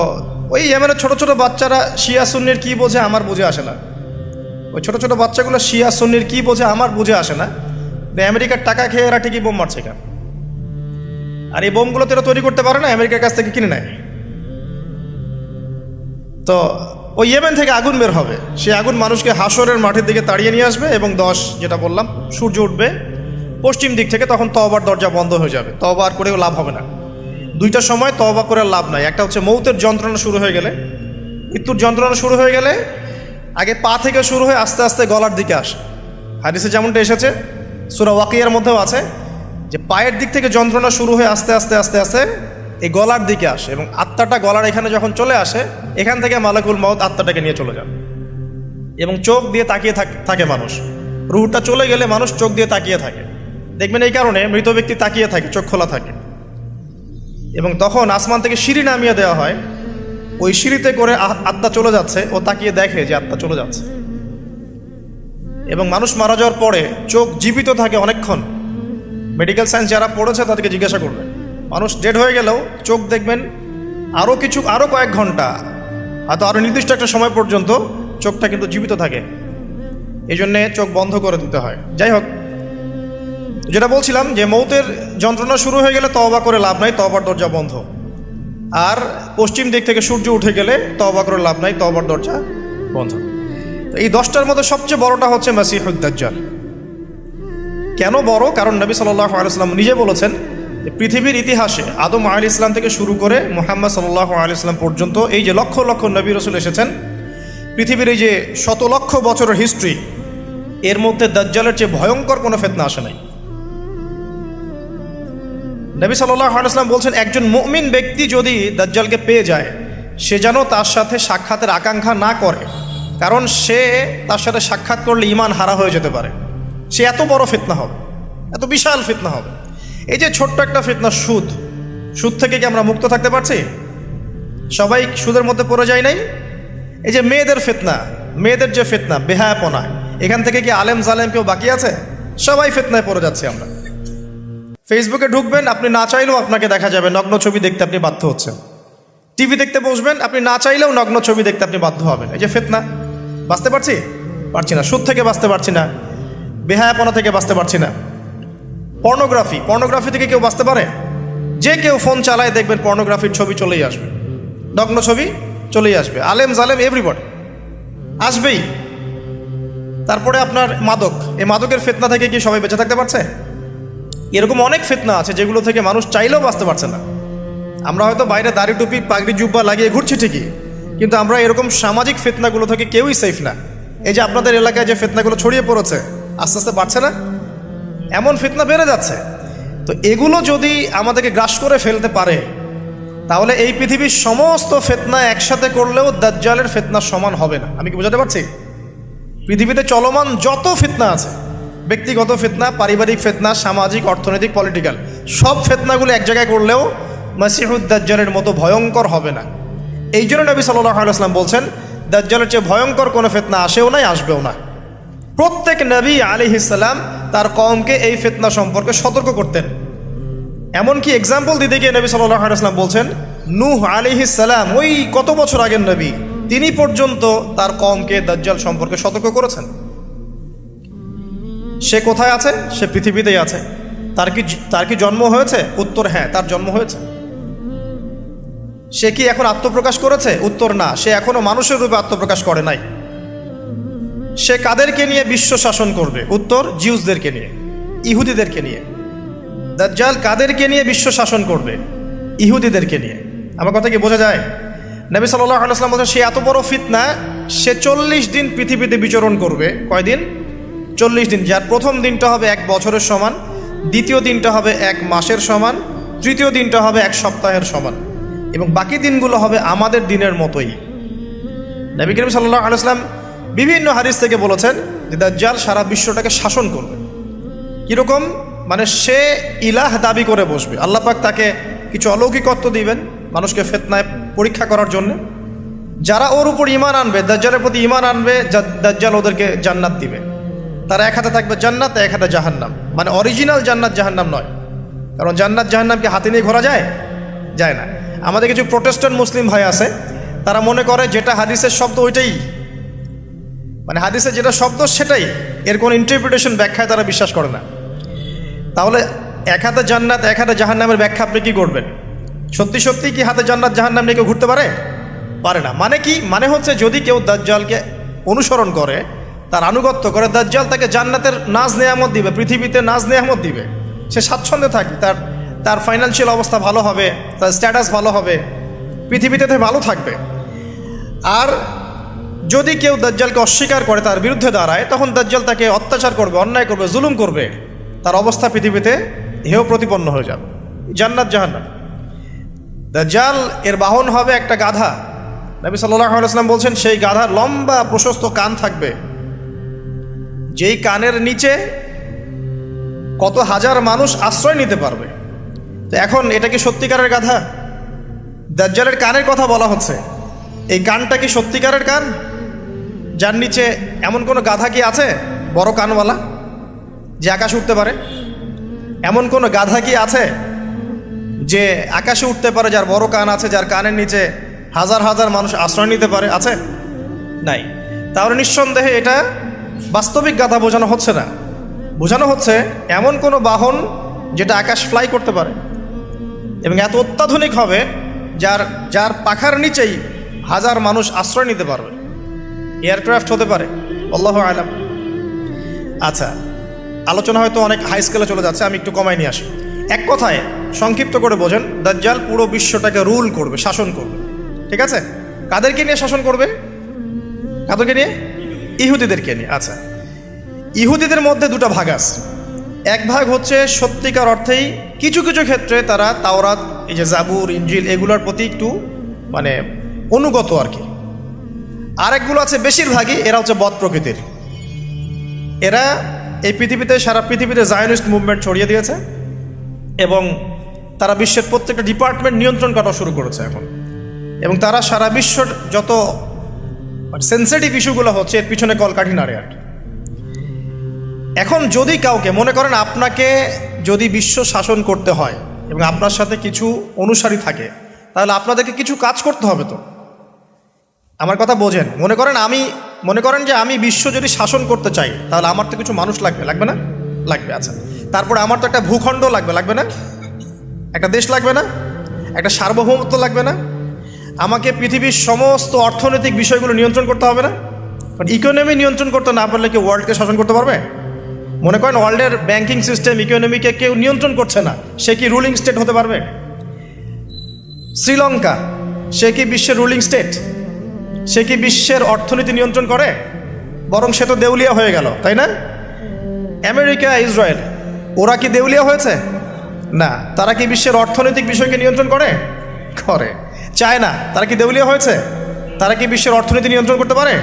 ওই ইয়েমেনের ছোট ছোট বাচ্চারা শিয়া সুন্নির কি বোঝে আমার বুঝে আসে না। ওই ছোট ছোট বাচ্চাগুলো শিয়া সুন্নির কি বোঝে আমার বুঝে আসে না। আমেরিকার টাকা খেয়ে এরা ঠিকই বোম মারছে কেন? আর এই বোমগুলো তো এরা তৈরি করতে পারে না, আমেরিকার কাছ থেকে কিনে নেয়। তো ওই ইয়েমেন থেকে আগুন বের হবে, সেই আগুন মানুষকে হাসরের মাঠের দিকে তাড়িয়ে নিয়ে আসবে। এবং 10, যেটা বললাম, সূর্য উঠবে পশ্চিম দিক থেকে, তখন তওবার দরজা বন্ধ হয়ে যাবে, তওবা আর করেও লাভ হবে না। 2টা সময় তওবা করে লাভ নাই। একটা হচ্ছে মৌতের যন্ত্রণা শুরু হয়ে গেলে, মৃত্যুর যন্ত্রণা শুরু হয়ে গেলে, আগে পা থেকে শুরু হয়ে আস্তে আস্তে গলার দিকে আসে। হাদিসে যেমনটা এসেছে, সূরা ওয়াকিয়ার মধ্যেও আছে, যে পায়ের দিক থেকে যন্ত্রণা শুরু হয়ে আস্তে আস্তে আস্তে আস্তে এই গলার দিকে আসে, এবং আত্মাটা গলার এখানে যখন চলে আসে, এখান থেকে মালাকুল মউত আত্মাটাকে নিয়ে চলে যান। এবং চোখ দিয়ে তাকিয়ে থাকে মানুষ। রুহটা চলে গেলে মানুষ চোখ দিয়ে তাকিয়ে থাকে, দেখবেন এই কারণে মৃত ব্যক্তি তাকিয়ে থাকে, চোখ খোলা থাকে। এবং তখন আসমান থেকে সিঁড়ি নামিয়ে দেওয়া হয়, ওই সিঁড়িতে করে আত্মা চলে যাচ্ছে, ও তাকিয়ে দেখে যে আত্মা চলে যাচ্ছে। এবং মানুষ মারা যাওয়ার পরে চোখ জীবিত থাকে অনেকক্ষণ। মেডিকেল সায়েন্স যারা পড়েছে তাদেরকে জিজ্ঞাসা করবে, মানুষ ডেড হয়ে গেলেও চোখ দেখবেন আরও কয়েক ঘন্টা, হয়তো আরও নির্দিষ্ট একটা সময় পর্যন্ত চোখটা কিন্তু জীবিত থাকে। এই জন্যে চোখ বন্ধ করে দিতে হয়। যাই হোক, যেটা বলছিলাম, যে মৌতের যন্ত্রণা শুরু হয়ে গেলে তওবা করে লাভ নাই, তওবার দরজা বন্ধ। আর পশ্চিম দিক থেকে সূর্য উঠে গেলে তওবা করে লাভ নাই, তওবার দরজা বন্ধ। তো এই 10টার মধ্যে সবচেয়ে বড়টা হচ্ছে মাসিহুদ দাজ্জাল। কেন বড়? কারণ নবী সাল্লাল্লাহু আলাইহি ওয়াসাল্লাম নিজে বলেছেন যে পৃথিবীর ইতিহাসে আদম আলাইহিস সালাম থেকে শুরু করে মুহাম্মদ সাল্লাল্লাহু আলাইহি ওয়াসাল্লাম পর্যন্ত এই যে লক্ষ লক্ষ নবী রাসূল এসেছেন, পৃথিবীর এই যে শত লক্ষ বছরের হিস্ট্রি, এর মধ্যে দাজ্জালের চেয়ে ভয়ঙ্কর কোনো ফিতনা আসে নাই। নবী সাল্লাল্লাহু আলাইহি ওয়াসাল্লাম বলছেন, একজন মুমিন ব্যক্তি যদি দাজ্জালকে পেয়ে যায়, সে যেন তার সাথে সাক্ষাতের আকাঙ্ক্ষা না করে, কারণ সে তার সাথে সাক্ষাৎ করলে ঈমান হারা হয়ে যেতে পারে। সে এত বড় ফিতনা হবে, এত বিশাল ফিতনা হবে। এই যে ছোট্ট একটা ফিতনা, সুদ থেকে কি আমরা মুক্ত থাকতে পারছি? সবাই সুদের মধ্যে পড়ে যায় নাই? এই যে মেয়েদের ফিতনা, মেয়েদের যে ফিতনা, বেহায়াপনা, এখান থেকে কি আলেম জালেম কেউ বাকি আছে? সবাই ফিতনায় পড়ে যাচ্ছি আমরা। ফেসবুকে ঢুকবেন, আপনি না চাইলেও আপনাকে দেখা যাবে নগ্ন ছবি দেখতে আপনি বাধ্য হচ্ছেন। টিভি দেখতে বসবেন, আপনি না চাইলেও নগ্ন ছবি দেখতে আপনি বাধ্য হবেন। এই যে ফিতনা, বাঁচতে পারছি না, সুদ থেকে বাঁচতে পারছি না, বেহায়াপনা থেকে বাঁচতে পারছি না। পর্নোগ্রাফি থেকে কেউ বাঁচতে পারে? যে কেউ ফোন চালায় দেখবেন পর্নোগ্রাফির ছবি চলেই আসবে, নগ্ন ছবি চলেই আসবে। আলেম জালেম এভরিবডি আসবেই। তারপরে আপনার মাদক, এই মাদকের ফিতনা থেকে কি সবাই বেঁচে থাকতে পারছে? এরকম অনেক ফিতনা আছে যেগুলো থেকে মানুষ চাইলেও বাঁচতে পারছে না। আমরা হয়তো বাইরে দাড়ি টুপি পাগড়ি জুব্বা লাগিয়ে ঘুরছি ঠিকই, কিন্তু আমরা এরকম সামাজিক ফিতনাগুলো থেকে কেউই সেফ না। এই যে আপনাদের এলাকায় যে ফিতনাগুলো ছড়িয়ে পড়েছে, আস্তে আস্তে বাড়ছে না? এমন ফিতনা বেড়ে যাচ্ছে। তো এগুলো যদি আমাদেরকে গ্রাস করে ফেলতে পারে, তাহলে এই পৃথিবীর সমস্ত ফিতনা একসাথে করলেও দাজ্জালের ফিতনা সমান হবে না। আমি কি বোঝাতে পারছি? পৃথিবীতে চলমান যত ফিতনা আছে, ব্যক্তিগত ফিতনা, পারিবারিক ফিতনা, সামাজিক, অর্থনৈতিক, পলিটিক্যাল, সব ফিতনাগুলো এক জায়গায় করলেও মাসিহুদ দাজ্জালের মতো ভয়ঙ্কর হবে না। এই জন্য নবী সাল্লাল্লাহু আলাইহি ওয়াসাল্লাম বলছেন, দাজ্জালের চেয়ে ভয়ঙ্কর কোনো ফিতনা আসেও নাই, আসবেও না। প্রত্যেক নবী আলাইহিস সালাম তার কওমকে এই ফিতনা সম্পর্কে সতর্ক করতেন। এমনকি এক্সাম্পল দিতে গিয়ে নবী সাল্লাল্লাহু আলাইহি ওয়াসাল্লাম বলছেন, নূহ আলাইহিস সালাম, ওই কত বছর আগের নবী, তিনি পর্যন্ত তার কওমকে দাজ্জাল সম্পর্কে সতর্ক করেছেন। সে কোথায় আছে? সে পৃথিবীতেই আছে। তার কি জন্ম হয়েছে? উত্তর হ্যাঁ, তার জন্ম হয়েছে। সে কি এখন আত্মপ্রকাশ করেছে? উত্তর না, সে এখনো মানুষের রূপে আত্মপ্রকাশ করে নাই। সে কাদেরকে নিয়ে বিশ্ব শাসন করবে? উত্তর, জিউসদেরকে নিয়ে, ইহুদিদেরকে নিয়ে। দাজ্জাল কাদেরকে নিয়ে বিশ্ব শাসন করবে? ইহুদিদেরকে নিয়ে। আমার কথা কি বোঝা যায়? নবী সাল্লাল্লাহু আলাইহি ওয়াসাল্লাম বলেন, সে এত বড় ফিতনা, সে 40 দিন পৃথিবীতে বিচরণ করবে। কয়দিন? 40 দিন। যার প্রথম দিনটা হবে 1 বছরের সমান, দ্বিতীয় দিনটা হবে 1 মাসের সমান, তৃতীয় দিনটা হবে 1 সপ্তাহের সমান, এবং বাকি দিনগুলো হবে আমাদের দিনের মতোই। নবী করিম সাল্লাল্লাহু আলাইহি ওয়াসাল্লাম বিভিন্ন হাদিস থেকে বলেছেন যে দাজ্জাল সারা বিশ্বটাকে শাসন করবে। কীরকম? মানে সে ইলাহ দাবি করে বসবে। আল্লাহ পাক তাকে কিছু অলৌকিকত্ব দিবেন মানুষকে ফিতনায় পরীক্ষা করার জন্য। যারা ওর উপর ঈমান আনবে, দাজ্জালের প্রতি ঈমান আনবে, দাজ্জাল ওদেরকে জান্নাত দিবে। তার এক হাতে থাকবে জান্নাত, এক হাতে জাহান্নাম। মানে অরিজিনাল জান্নাত জাহান্নাম নয়, কারণ জান্নাত জাহান্নামকে হাতে নিয়ে ঘোরা যায়? যায় না। আমাদের কিছু প্রোটেস্ট্যান্ট মুসলিম ভাই আছে, তারা মনে করে যেটা হাদিসের শব্দ ওইটাই, মানে হাদিসে যেটা শব্দ সেটাই, এর কোনো ইন্টারপ্রিটেশন, ব্যাখ্যায় তারা বিশ্বাস করে না। তাহলে এক হাতে জান্নাত এক হাতে জাহান্নামের ব্যাখ্যা আপনি কি করবেন? সত্যি সত্যি কি হাতে জান্নাত জাহান্নাম নিয়ে কেউ ঘুরতে পারে না। মানে কি? মানে হচ্ছে যদি কেউ দাজ্জালকে অনুসরণ করে, তার আনুগত্য করে, দাজ্জাল তাকে জান্নাতের নাজ নেয়ামত দিবে, পৃথিবীতে নাজ নেয়ামত দিবে। সে স্বাচ্ছন্দ্যে থাকবে, তার ফাইন্যান্সিয়াল অবস্থা ভালো হবে, তার স্ট্যাটাস ভালো হবে, পৃথিবীতে ভালো থাকবে। আর যদি কেউ দাজ্জালকে অস্বীকার করে, তার বিরুদ্ধে দাঁড়ায়, তখন দাজ্জাল তাকে অত্যাচার করবে, অন্যায় করবে, জুলুম করবে, তার অবস্থা পৃথিবীতে হেয় প্রতিপন্ন হয়ে যাবে। জান্নাত জাহান্নাম। দাজ্জাল এর বাহন হবে একটা গাধা। নবী সাল্লাল্লাহু আলাইহি ওয়াসাল্লাম বলছেন, সেই গাধার লম্বা প্রশস্ত কান থাকবে, যেই কানের নিচে কত হাজার মানুষ আশ্রয় নিতে পারবে। তো এখন এটা কি সত্যিকারের গাধা? দাজ্জালের কানের কথা বলা হচ্ছে, এই কানটা কি সত্যিকারের কান? যার নিচে এমন কোনো গাধা কি আছে বড় কানওয়ালা যে আকাশে উঠতে পারে? এমন কোনো গাধা কি আছে যে আকাশে উঠতে পারে, যার বড় কান আছে, যার কানের নিচে হাজার হাজার মানুষ আশ্রয় নিতে পারে? আছে? নাই। তাহলে নিঃসন্দেহে এটা বাস্তবিক গাধা বোঝানো হচ্ছে না, বোঝানো হচ্ছে এমন কোনো বাহন যেটা আকাশ ফ্লাই করতে পারে এবং এত অত্যাধুনিক হবে যার পাখার নিচেই হাজার মানুষ আশ্রয় নিতে পারবে। এয়ারক্রাফট হতে পারে, আল্লাহু আলাম। আচ্ছা, আলোচনা হয়তো অনেক হাই স্কেলে চলে যাচ্ছে, আমি একটু কমাই নিয়ে আসি। এক কথায় সংক্ষিপ্ত করে বোঝেন, দাজ্জাল পুরো বিশ্বটাকে রুল করবে, শাসন করবে। ঠিক আছে? কাদেরকে নিয়ে শাসন করবে? কাদেরকে নিয়ে? ইহুদিদেরকে নিয়ে। আচ্ছা, ইহুদিদের মধ্যে দুটো ভাগ আছে। এক ভাগ হচ্ছে সত্যিকার অর্থেই কিছু কিছু ক্ষেত্রে তারা তাওরাত, এই যে জাবুর, ইনজিল, এগুলোর প্রতি একটু মানে অনুগত আর কি। আরেকগুলো আছে বেশিরভাগই এরা হচ্ছে বদ প্রকৃতির। এরা এই পৃথিবীতে, সারা পৃথিবীতে জায়নিস্ট মুভমেন্ট ছড়িয়ে দিয়েছে এবং তারা বিশ্বের প্রত্যেকটা ডিপার্টমেন্ট নিয়ন্ত্রণ করা শুরু করেছে এখন। এবং তারা সারা বিশ্বর যত সেন্সিটিভ ইস্যুগুলো হচ্ছে এর পিছনে কলকাঠি নাড়ে আর। এখন যদি কাউকে মনে করেন আপনাকে যদি বিশ্ব শাসন করতে হয় এবং আপনার সাথে কিছু অনুসারী থাকে, তাহলে আপনাদেরকে কিছু কাজ করতে হবে তো। আমার কথা বোঝেন। মনে করেন যে আমি বিশ্ব যদি শাসন করতে চাই, তাহলে আমার তো কিছু মানুষ লাগবে, লাগবে না? লাগবে। আচ্ছা, তারপরে আমার তো একটা ভূখণ্ড লাগবে, লাগবে না? একটা দেশ লাগবে না? একটা সার্বভৌমত্ব লাগবে না? আমাকে পৃথিবীর সমস্ত অর্থনৈতিক বিষয়গুলো নিয়ন্ত্রণ করতে হবে না? কারণ ইকোনমি নিয়ন্ত্রণ করতে না পারলে কি ওয়ার্ল্ডকে শাসন করতে পারবে? মনে করেন ওয়ার্ল্ডের ব্যাংকিং সিস্টেম, ইকোনমিকে কেউ নিয়ন্ত্রণ করছে না, সে কি রুলিং স্টেট হতে পারবে? শ্রীলঙ্কা, সে কি বিশ্বের রুলিং স্টেট? সে কি বিশ্বের অর্থনীতি নিয়ন্ত্রণ করে? বরং সে তো দেউলিয়া হয়ে গেল, তাই না? আমেরিকা, ইসরায়েল, ওরা কি দেউলিয়া হয়েছে? না। তারা কি বিশ্বের অর্থনৈতিক বিষয়কে নিয়ন্ত্রণ করে? করে। চায়না, তারা কি দেউলিয়া হয়েছে? তারা কি বিশ্বের অর্থনীতি নিয়ন্ত্রণ করতে পারে?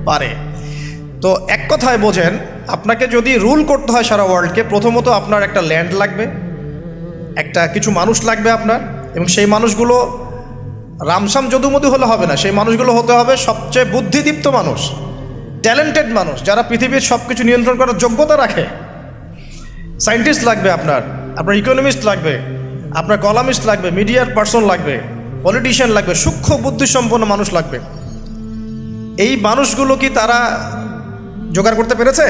পারে। তো এক কথায় বোঝেন, আপনাকে যদি রুল করতে হয় সারা ওয়ার্ল্ডকে, প্রথমত আপনার একটা ল্যান্ড লাগবে, একটা কিছু মানুষ লাগবে আপনার, এবং সেই মানুষগুলো রামসাম যদুমধু হলে হবে না, সেই মানুষগুলো হতে হবে সবচেয়ে বুদ্ধিদীপ্ত মানুষ, ট্যালেন্টেড মানুষ, যারা পৃথিবীর সব কিছু নিয়ন্ত্রণ করার যোগ্যতা রাখে। সায়েন্টিস্ট লাগবে আপনার ইকোনমিস্ট লাগবে, আপনার কলামিস্ট লাগবে, মিডিয়ার পার্সন লাগবে, পলিটিশিয়ান লাগবে, সূক্ষ্ম বুদ্ধিসম্পন্ন মানুষ লাগবে। এই মানুষগুলো কি তারা জোগাড় করতে পেরেছে?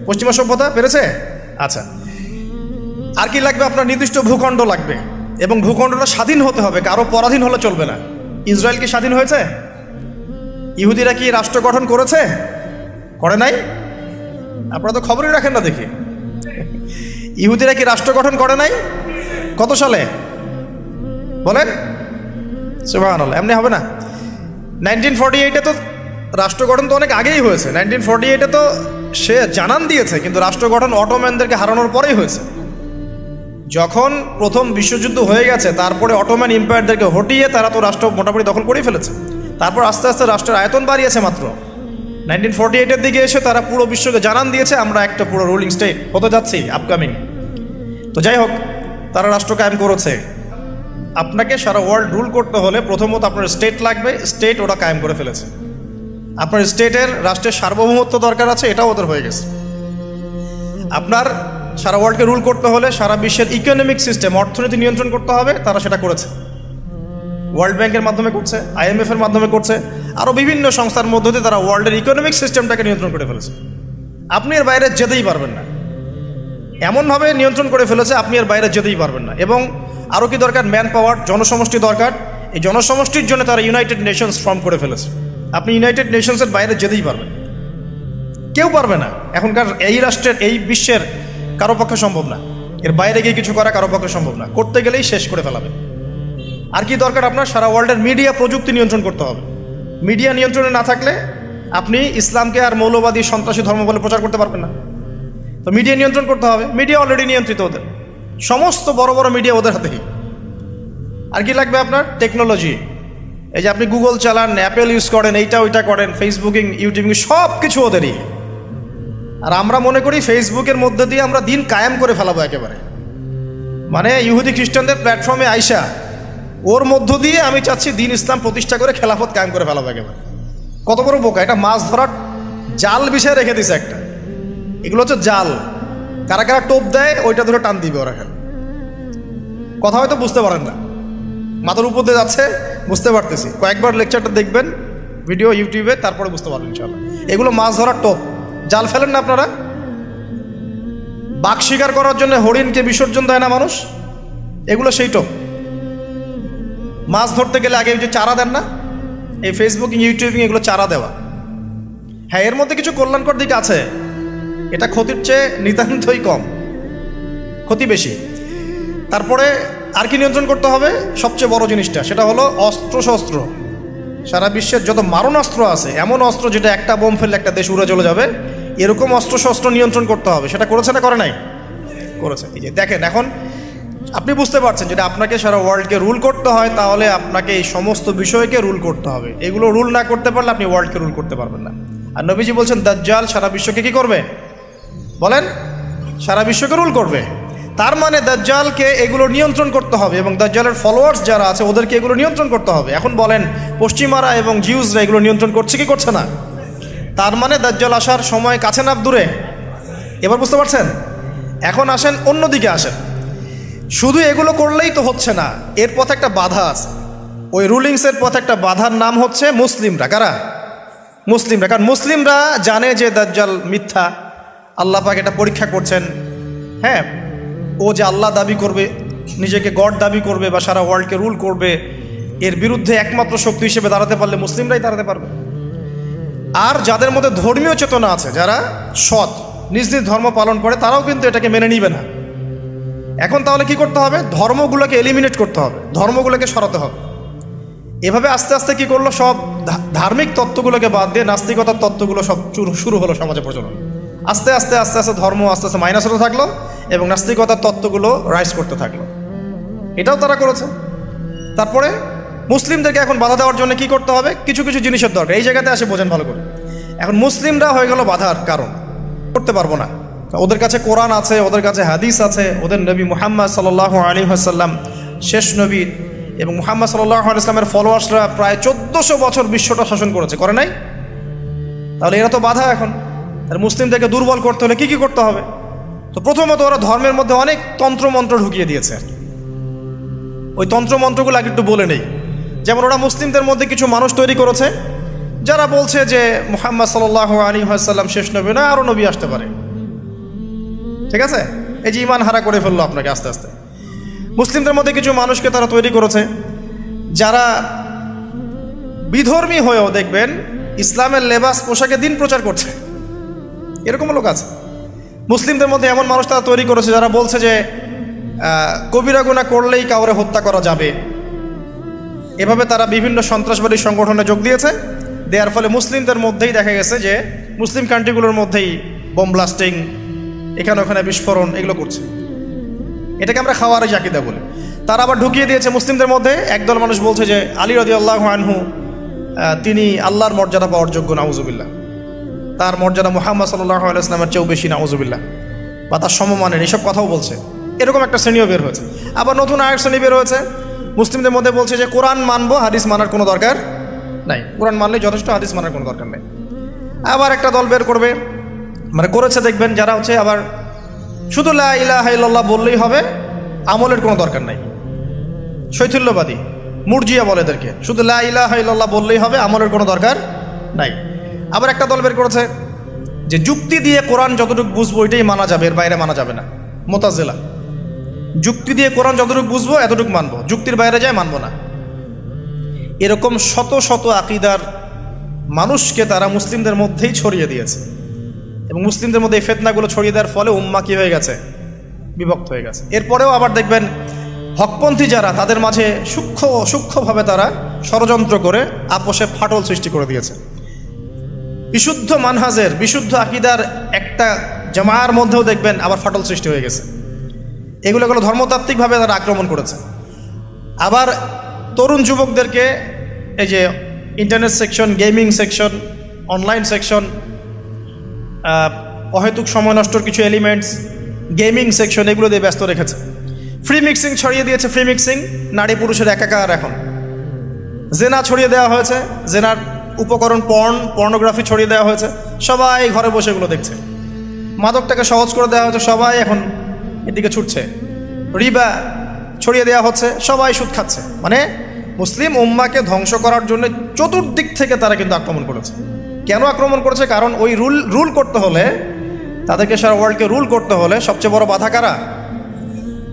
পশ্চিমা সভ্যতা পেরেছে? আচ্ছা, আর কি লাগবে? আপনার নির্দিষ্ট ভূখণ্ড লাগবে, এবং ভূখণ্ডটা স্বাধীন হতে হবে, কারো পরাধীন হলে চলবে না। ইসরায়েল কি স্বাধীন হয়েছে? ইহুদিরা কি রাষ্ট্র গঠন করেছে? করে নাই? আপনারা তো খবরই রাখেন না দেখি। ইহুদিরা কি রাষ্ট্র গঠন করে নাই? কত সালে বলেন? সুবহানাল্লাহ, এমনি হবে না। 1948-এ তো রাষ্ট্র গঠন তো অনেক আগেই হয়েছে। 1948-এ তো সে জানান দিয়েছে, কিন্তু রাষ্ট্র গঠন অটোম্যানদেরকে হারানোর পরেই হয়েছে। যখন প্রথম বিশ্বযুদ্ধ হয়ে গেছে, তারপরে অটোম্যান এম্পায়ারদেরকে হটিয়ে তারা তো রাষ্ট্র মোটামুটি দখল করেই ফেলেছে। তারপর আস্তে আস্তে রাষ্ট্রের আয়তন বাড়িয়েছে। মাত্র 1948-এর দিকে এসে তারা পুরো বিশ্বকে জানান দিয়েছে আমরা একটা পুরো রুলিং স্টেট হতে যাচ্ছি আপকামিং। তো যাই হোক, তারা রাষ্ট্র কায়েম করেছে। আপনাকে সারা ওয়ার্ল্ড রুল করতে হলে প্রথমত আপনার স্টেট লাগবে, স্টেট ওরা কায়েম করে ফেলেছে। আপনার স্টেটের রাষ্ট্রের সার্বভৌমত্ব দরকার আছে, এটাও ওদের হয়ে গেছে। আপনার সারা ওয়ার্ল্ডকে রুল করতে হলে সারা বিশ্বের ইকোনমিক সিস্টেম, অর্থনীতি নিয়ন্ত্রণ করতে হবে, তারা সেটা করেছে। ওয়ার্ল্ড ব্যাংকের মাধ্যমে করছে, IMF এর মাধ্যমে করছে, আরও বিভিন্ন সংস্থার মধ্য দিয়ে তারা ওয়ার্ল্ডের ইকোনমিক সিস্টেমটাকে নিয়ন্ত্রণ করে ফেলেছে। আপনি এর বাইরে যেতেই পারবেন না, এমনভাবে নিয়ন্ত্রণ করে ফেলেছে আপনি এর বাইরে যেতেই পারবেন না। এবং আরও কি দরকার? ম্যান পাওয়ার, জনসমষ্টি দরকার। এই জনসমষ্টির জন্য তারা ইউনাইটেড নেশনস ফর্ম করে ফেলেছে। আপনি ইউনাইটেড নেশনসের বাইরে যেতেই পারবেন, কেউ পারবে না। এখনকার এই রাষ্ট্রের, এই বিশ্বের কারো পক্ষে সম্ভব না। এর বাইরে গিয়ে কিছু করা কারো পক্ষে সম্ভব না, করতে গেলেই শেষ করে ফেলাবে। আর কি দরকার? আপনার সারা ওয়ার্ল্ডের মিডিয়া, প্রযুক্তি নিয়ন্ত্রণ করতে হবে। মিডিয়া নিয়ন্ত্রণে না থাকলে আপনি ইসলামকে আর মৌলবাদী, সন্ত্রাসী ধর্ম বলে প্রচার করতে পারবেন না। তো মিডিয়া নিয়ন্ত্রণ করতে হবে। মিডিয়া অলরেডি নিয়ন্ত্রিত ওদের, সমস্ত বড় বড় মিডিয়া ওদের হাতেই। আর কি লাগবে আপনার? টেকনোলজি। এই যে আপনি গুগল চালান, অ্যাপেল ইউজ করেন, এইটা ওইটা করেন, ফেসবুকিং, ইউটিউবিং, সব কিছু ওদেরই। আর আমরা মনে করি ফেসবুকের মধ্যে দিয়ে আমরা দিন কায়েম করে ফেলাবো একেবারে। মানে ইহুদি খ্রিস্টানদের প্ল্যাটফর্মে আইসা ওর মধ্য দিয়ে আমি চাচ্ছি দিন ইসলাম প্রতিষ্ঠা করে খেলাফত কায়েম করে ফেলাবো একেবারে। কত বড় বোকা! এটা মাছ ধরার জাল বিষয় রেখে দিছে একটা। এগুলো হচ্ছে জাল, কারা কারা টোপ দেয় ওইটা ধরে টান দিবে ওরা। খেলে কথা হয়তো বুঝতে পারেন না, মাথার উপর দিয়ে যাচ্ছে, বুঝতে পারতেছি। কয়েকবার লেকচারটা দেখবেন ভিডিও ইউটিউবে, তারপরে বুঝতে পারবেন ইনশাআল্লাহ। এগুলো মাছ ধরার টোপ। জাল ফেলেন না আপনারা? বাঘ শিকার করার জন্য হরিণকে বিসর্জন দেয় না মানুষ, এগুলো সেই টোপ। মাছ ধরতে গেলে আগে যে চারা দেন না, এই ফেসবুকিং, ইউটিউবিং, এগুলো চারা দেওয়া। হ্যাঁ, এর মধ্যে কিছু কল্যাণকর দিক আছে, এটা ক্ষতির চেয়ে নিতান্তই কম, ক্ষতি বেশি। তারপরে আর কি নিয়ন্ত্রণ করতে হবে? সবচেয়ে বড় জিনিসটা, সেটা হলো অস্ত্রশস্ত্র। সারা বিশ্বের যত মারণাস্ত্র আছে, এমন অস্ত্র যেটা একটা বোম ফেললে একটা দেশ উড়ে চলে যাবে, এরকম অস্ত্রশস্ত্র নিয়ন্ত্রণ করতে হবে। সেটা করেছে না করে নাই? করেছে। এই যে দেখেন, এখন আপনি বুঝতে পারছেন যেটা আপনাকে সারা ওয়ার্ল্ডকে রুল করতে হয়, তাহলে আপনাকে এই সমস্ত বিষয়কে রুল করতে হবে। এগুলো রুল না করতে পারলে আপনি ওয়ার্ল্ডকে রুল করতে পারবেন না। আর নবীজি বলছেন দাজ্জাল সারা বিশ্বকে কি করবে? বলেন, সারা বিশ্বকে রুল করবে। তার মানে দাজ্জালকে এগুলো নিয়ন্ত্রণ করতে হবে, এবং দাজ্জালের ফলোয়ার্স যারা আছে ওদেরকে এগুলো নিয়ন্ত্রণ করতে হবে। এখন বলেন, পশ্চিমারা এবং জিউসরা এগুলো নিয়ন্ত্রণ করছে কি করছে না? তার মানে দাজ্জাল আসার সময় কাছে না দূরে? এবার বুঝতে পারছেন? এখন আসেন অন্যদিকে আসেন। শুধু এগুলো করলেই তো হচ্ছে না, এর পথে একটা বাধা আছে। ওই রুলিংসের পথে একটা বাধার নাম হচ্ছে মুসলিমরা। কারা? মুসলিমরা। কারণ মুসলিমরা জানে যে দাজ্জাল মিথ্যা, আল্লাহ পাক এটা পরীক্ষা করছেন। হ্যাঁ, ও যে আল্লাহ দাবি করবে, নিজেকে গড দাবি করবে বা সারা ওয়ার্ল্ডকে রুল করবে, এর বিরুদ্ধে একমাত্র শক্তি হিসেবে দাঁড়াতে পারলে মুসলিমরাই দাঁড়াতে পারবে। আর যাদের মধ্যে ধর্মীয় চেতনা আছে, যারা সৎ, নিজ নিজ ধর্ম পালন করে, তারাও কিন্তু এটাকে মেনে নিবে না। এখন তাহলে কি করতে হবে? ধর্মগুলোকে এলিমিনেট করতে হবে, ধর্মগুলোকে সরাতে হবে। এভাবে আস্তে আস্তে কি করলো, সব ধার্মিক তত্ত্বগুলোকে বাদ দিয়ে নাস্তিকতার তত্ত্বগুলো সব শুরু হলো সমাজে প্রচলন। আস্তে আস্তে আস্তে আস্তে ধর্ম আস্তে আস্তে মাইনাস হতে থাকলো এবং নাস্তিকতার তত্ত্বগুলো রাইজ করতে থাকলো। এটাও তারা করেছে। তারপরে মুসলিমদেরকে এখন বাধা দেওয়ার জন্য কি করতে হবে? কিছু কিছু জিনিসের দরকার। এই জায়গাতে আসে বোঝেন ভালো করে। এখন মুসলিমরা হয়ে গেল বাধার কারণ, করতে পারবো না। ওদের কাছে কোরআন আছে, ওদের কাছে হাদিস আছে, ওদের নবী মুহাম্মদ সাল্লাল্লাহু আলাইহি ওয়াসাল্লাম শেষ নবী, এবং মুহাম্মদ সাল্লাল্লাহু আলাইহি ওয়াসাল্লামের ফলোয়ার্সরা প্রায় 1400 বছর বিশ্বটা শাসন করেছে, করে নাই? তাহলে এরা তো বাধা। এখন আর মুসলিমদেরকে দুর্বল করতে হলে কি করতে হবে? তো প্রথমত ওরা ধর্মের মধ্যে অনেক তন্ত্রমন্ত্র ঢুকিয়ে দিয়েছে। ওই তন্ত্রমন্ত্রগুলো আগে একটু বলে নেই। যেমন ওরা মুসলিমদের মধ্যে কিছু মানুষ তৈরি করেছে যারা বলছে যে মুহাম্মদ সাল্লাল্লাহু আলাইহি ওয়াসাল্লাম শেষ নবী না, আরও নবী আসতে পারে। ঠিক আছে? এই যে ইমান হারা করে ফেললো আপনাকে আস্তে আস্তে। মুসলিমদের মধ্যে কিছু মানুষকে তারা তৈরি করেছে যারা বিধর্মী হয়েও দেখবেন ইসলামের লেবাস পোশাকে দিন প্রচার করছে, এরকম লোক আছে। মুসলিমদের মধ্যে এমন মানুষ তারা তৈরি করেছে যারা বলছে যে কবিরা গুনাহ করলেই কাউরে হত্যা করা যাবে। এভাবে তারা বিভিন্ন সন্ত্রাসবাদী সংগঠনে যোগ দিয়েছে। দেওয়ার ফলে মুসলিমদের মধ্যেই দেখা গেছে যে মুসলিম কান্ট্রিগুলোর মধ্যেই বোম ব্লাস্টিং, এখানে ওখানে বিস্ফোরণ, এগুলো করছে। এটাকে আমরা খাওয়ারিজ আকীদা বলি। তারা আবার ঢুকিয়ে দিয়েছে মুসলিমদের মধ্যে একদল মানুষ বলছে যে আলী রাদিয়াল্লাহু আনহু তিনি আল্লাহর মর্যাদা পাওয়ার যোগ্য, নাউজুবিল্লাহ। তার মর্যাদা মুহাম্মদ সাল্লাল্লাহু আলাইহি ওয়াসাল্লামের চেয়েও বেশি, নাউজুবিল্লাহ, বা তার সমমানের, এইসব কথাও বলছে। এরকম একটা শ্রেণীও বের হয়েছে। আবার নতুন আরেক শ্রেণী বের হয়েছে মুসলিমদের মধ্যে, বলছে যে কোরআন মানবো, হাদিস মানার কোনো দরকার নাই, কোরআন মানলেই যথেষ্ট, হাদিস মানার কোনো দরকার নেই। আবার একটা দল বের করবে, মানে করেছে দেখবেন, যারা হচ্ছে আবার শুধু লা ইলাহা ইল্লাল্লাহ বললেই হবে, আমলের কোনো দরকার নাই। শৈথিল্যবাদী, মুরজিয়া বলে এদেরকে, শুধু লা ইলাহা ইল্লাল্লাহ বললেই হবে, আমলের কোনো দরকার নাই। আবার একটা দল বের করেছে যে যুক্তি দিয়ে কোরআন যতটুকু বুঝবো এটাই মানা যাবে, এর বাইরে মানা যাবে না, মুতাজিলা। যুক্তি দিয়ে কোরআন যতটুকু বুঝবো এতটুকু মানবো, যুক্তির বাইরে যায় মানবো না। এরকম শত শত আকীদার মানুষকে তারা মুসলিমদের মধ্যেই ছড়িয়ে দিয়েছে, এবং মুসলিমদের মধ্যে এই ফিতনাগুলো ছড়িয়ে দেওয়ার ফলে উম্মাহ কি হয়ে গেছে? বিভক্ত হয়ে গেছে। এরপরেও আবার দেখবেন হকপন্থী যারা, তাদের মাঝে সূক্ষ্মভাবে তারা ষড়যন্ত্র করে আপোষে ফাটল সৃষ্টি করে দিয়েছে। বিশুদ্ধ মানহাজের, বিশুদ্ধ আকীদার একটা জামায়ার মধ্যেও দেখবেন আবার ফাটল সৃষ্টি হয়ে গেছে। এগুলো ধর্মতাত্ত্বিকভাবে তারা আক্রমণ করেছে। আবার তরুণ যুবকদেরকে এই যে internet section, gaming section, online section, অহেতুক সময় নষ্টর কিছু এলিমেন্টস, গেমিং সেকশন, এগুলো দিয়ে ব্যস্ত রেখেছে। ফ্রি মিক্সিং ছড়িয়ে দিয়েছে, ফ্রি মিক্সিং, নারী পুরুষের একাকার। এখন জেনা ছড়িয়ে দেওয়া হয়েছে, জেনার উপকরণ পর্নোগ্রাফি ছড়িয়ে দেওয়া হয়েছে, সবাই ঘরে বসে এগুলো দেখছে। মাদকটাকে সহজ করে দেওয়া হয়েছে, সবাই এখন এদিকে ছুটছে। রিবা ছড়িয়ে দেওয়া হচ্ছে, সবাই সুদ খাচ্ছে। মানে মুসলিম উম্মাকে ধ্বংস করার জন্য চতুর্দিক থেকে তারা কিন্তু আক্রমণ করেছে। কেন আক্রমণ করেছে? কারণ ওই রুল করতে হলে, তাদেরকে সারা ওয়ার্ল্ডকে রুল করতে হলে সবচেয়ে বড় বাধা কারা?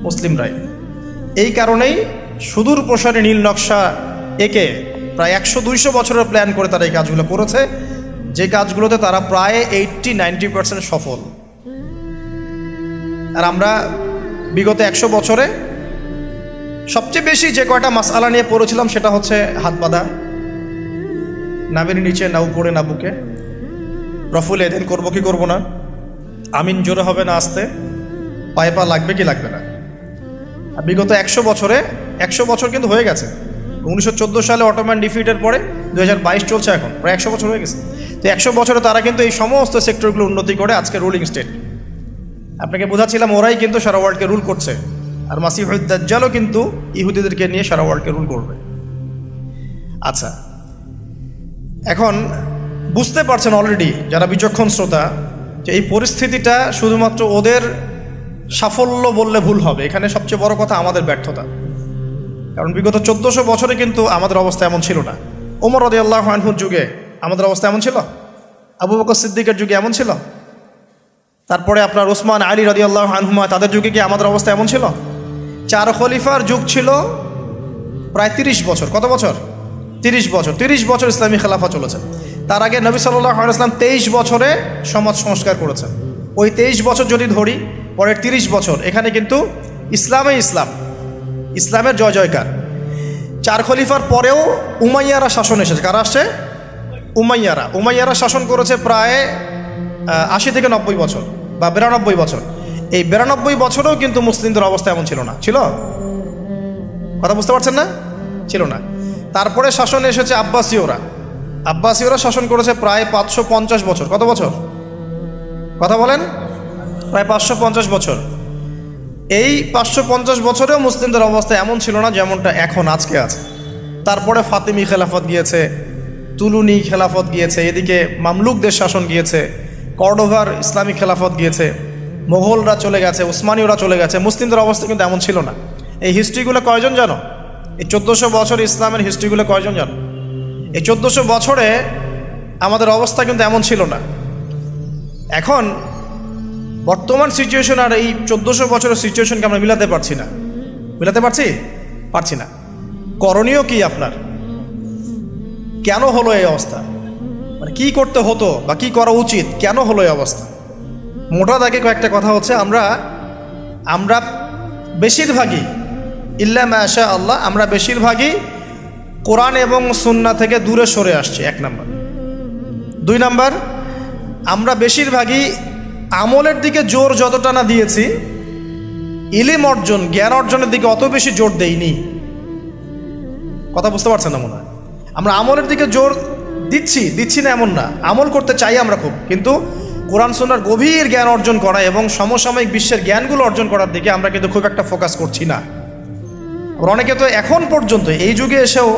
মুসলিমরাই। এই কারণেই সুদূর প্রসারী নীল নকশা একে প্রায় 100-200 বছরের প্ল্যান করে তারা এই কাজগুলো করেছে, যে কাজগুলোতে তারা প্রায় 80-90% সফল। আর আমরা বিগত 100 বছরে সবচেয়ে বেশি যে কয়টা মাসআলা নিয়ে পড়েছিলাম সেটা হচ্ছে হাত বাঁধা, নাভির নিচে না উপরে না বুকে, রফুল এদেন করবো কি করবো না, আমিন জোরে হবে না আসতে, পায়ে পা লাগবে কি লাগবে না। আর বিগত 100 বছরে 100 বছর কিন্তু হয়ে গেছে। 1914 সালে অটোম্যান ডিফিটের পরে 2022 চলছে, এখন প্রায় 100 বছর হয়ে গেছে। তো 100 বছরে তারা কিন্তু এই সমস্ত সেক্টরগুলো উন্নতি করে আজকে রুলিং স্টেট। আপনাকে বোঝাচ্ছিলাম ওরাই কিন্তু সারা ওয়ার্ল্ডকে রুল করছে। আর মাসিহুদ দাজ্জালও কিন্তু ইহুদিদেরকে নিয়ে সারা ওয়ার্ল্ডকে রুল করবে। আচ্ছা, এখন বুঝতে পারছেন অলরেডি যারা বিচক্ষণ শ্রোতা যে এই পরিস্থিতিটা শুধুমাত্র ওদের সাফল্য বললে ভুল হবে, এখানে সবচেয়ে বড় কথা আমাদের ব্যর্থতা। কারণ বিগত 1400 বছরে কিন্তু আমাদের অবস্থা এমন ছিল না। ওমর রাদিয়াল্লাহু আনহুর যুগে আমাদের অবস্থা এমন ছিল, আবু বকর সিদ্দিকের যুগে এমন ছিল, তারপরে আপনার উসমান আলী রাদিয়াল্লাহু আনহুমা তাদের যুগে কি আমাদের অবস্থা এমন ছিল? 4 খলিফার যুগ ছিল প্রায় 30 বছর। কত বছর? 30 বছর। 30 বছর ইসলামী খেলাফা চলেছে। তার আগে নবী সাল্লাল্লাহু আলাইহি ওয়াসাল্লাম 23 বছরে সমাজ সংস্কার করেছেন। ওই 23 বছর যদি ধরি, পরের 30 বছর এখানে কিন্তু ইসলামের জয় জয়কার। 4 খলিফার পরেও উমাইয়ারা শাসন এসেছে। কারা আসছে? উমাইয়ারা শাসন করেছে প্রায় 80 থেকে 90 বছর বা 92 বছর। এই 92 বছরেও কিন্তু মুসলিমদের অবস্থা এমন ছিল না। ছিল? কথা বুঝতে পারছেন না? ছিল না। তারপরে শাসন এসেছে আব্বাসীয়রা শাসন করেছে প্রায় 550 বছর। কত বছর? কথা বলেন। প্রায় 550 বছর। এই 550 বছরেও মুসলিমদের অবস্থা এমন ছিল না যেমনটা এখন আজকে আছে। তারপরে ফাতিমি খেলাফত গিয়েছে, তুলুনি খেলাফত গিয়েছে, এদিকে মামলুকদের শাসন গিয়েছে, কর্ডোভার ইসলামিক খেলাফত গিয়েছে, মোগলরা চলে গেছে, উসমানীয়রা চলে গেছে। মুসলিমদের অবস্থা কিন্তু এমন ছিল না। এই হিস্ট্রিগুলো কয়জন জানো? এই 1400 বছর ইসলামের হিস্ট্রিগুলো কয়জন জানো? এই 1400 বছরে আমাদের অবস্থা কিন্তু এমন ছিল না। এখন বর্তমান সিচুয়েশন আর এই 1400 বছরের সিচুয়েশনকে আমরা মিলাতে পারছি না। করণীয় কি আপনার? কেন হলো এই অবস্থা? মানে কি করতে হতো বা কি করা উচিত? কেন হলো এই অবস্থা? মোটা দাগে কয়েকটা কথা হচ্ছে, আমরা বেশিরভাগই ইল্লা মাশা আল্লাহ, আমরা বেশিরভাগই কোরআন এবং সুন্নাহ থেকে দূরে সরে আসছি, 1 নাম্বার। 2 নাম্বার, আমরা বেশিরভাগই আমলের দিকে জোর যতটা না দিয়েছি, ইলম অর্জন, জ্ঞান অর্জনের দিকে অত বেশি জোর দেইনি। কথা বুঝতে পারছেন না মনে হয়? আমরা আমলের দিকে জোর দিচ্ছি না এমন না, আমল করতে চাই আমরা খুব, কিন্তু কোরআন সুন্নাহর গভীর জ্ঞান অর্জন করা এবং সমসাময়িক বিশ্বের জ্ঞানগুলো অর্জন করার দিকে আমরা কিন্তু খুব একটা ফোকাস করছি না। আবার অনেকে তো এখন পর্যন্ত এই যুগে এসেও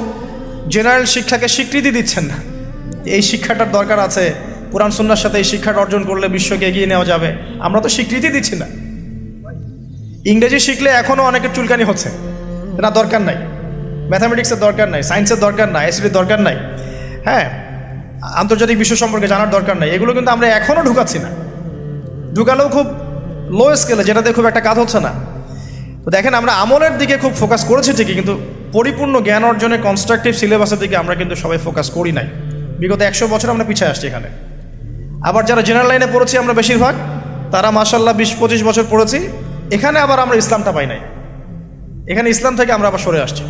জেনারেল শিক্ষাকে স্বীকৃতি দিচ্ছেন না। এই শিক্ষাটার দরকার আছে, কোরআন সুন্নাহর সাথে এই শিক্ষাটা অর্জন করলে বিশ্বকে এগিয়ে নেওয়া যাবে, আমরা তো স্বীকৃতি দিচ্ছি না। ইংরেজি শিখলে এখনও অনেকের চুলকানি হচ্ছে, না দরকার নাই, ম্যাথামেটিক্সের দরকার নাই, সায়েন্সের দরকার নাই, আইসিটির দরকার নাই, হ্যাঁ, আন্তর্জাতিক বিশ্ব সম্পর্কে জানার দরকার নাই, এগুলো কিন্তু আমরা এখনও ঢুকাচ্ছি না। ঢুকালেও খুব লো স্কেলে, যেটাতে খুব একটা কাজ হচ্ছে না। তো দেখেন, আমরা আমলের দিকে খুব ফোকাস করেছি ঠিকই, কিন্তু পরিপূর্ণ জ্ঞান অর্জনের কনস্ট্রাকটিভ সিলেবাসের দিকে আমরা কিন্তু সবাই ফোকাস করি নাই। বিগত 100 বছর আমরা পিছিয়ে আসছি এখানে। আবার যারা জেনারেল লাইনে পড়েছি আমরা বেশিরভাগ, তারা মাশাআল্লাহ 20-25 বছর পড়েছি, এখানে আবার আমরা ইসলামটা পাই নাই। এখানে ইসলাম থেকে আমরা আবার সরে আসছি।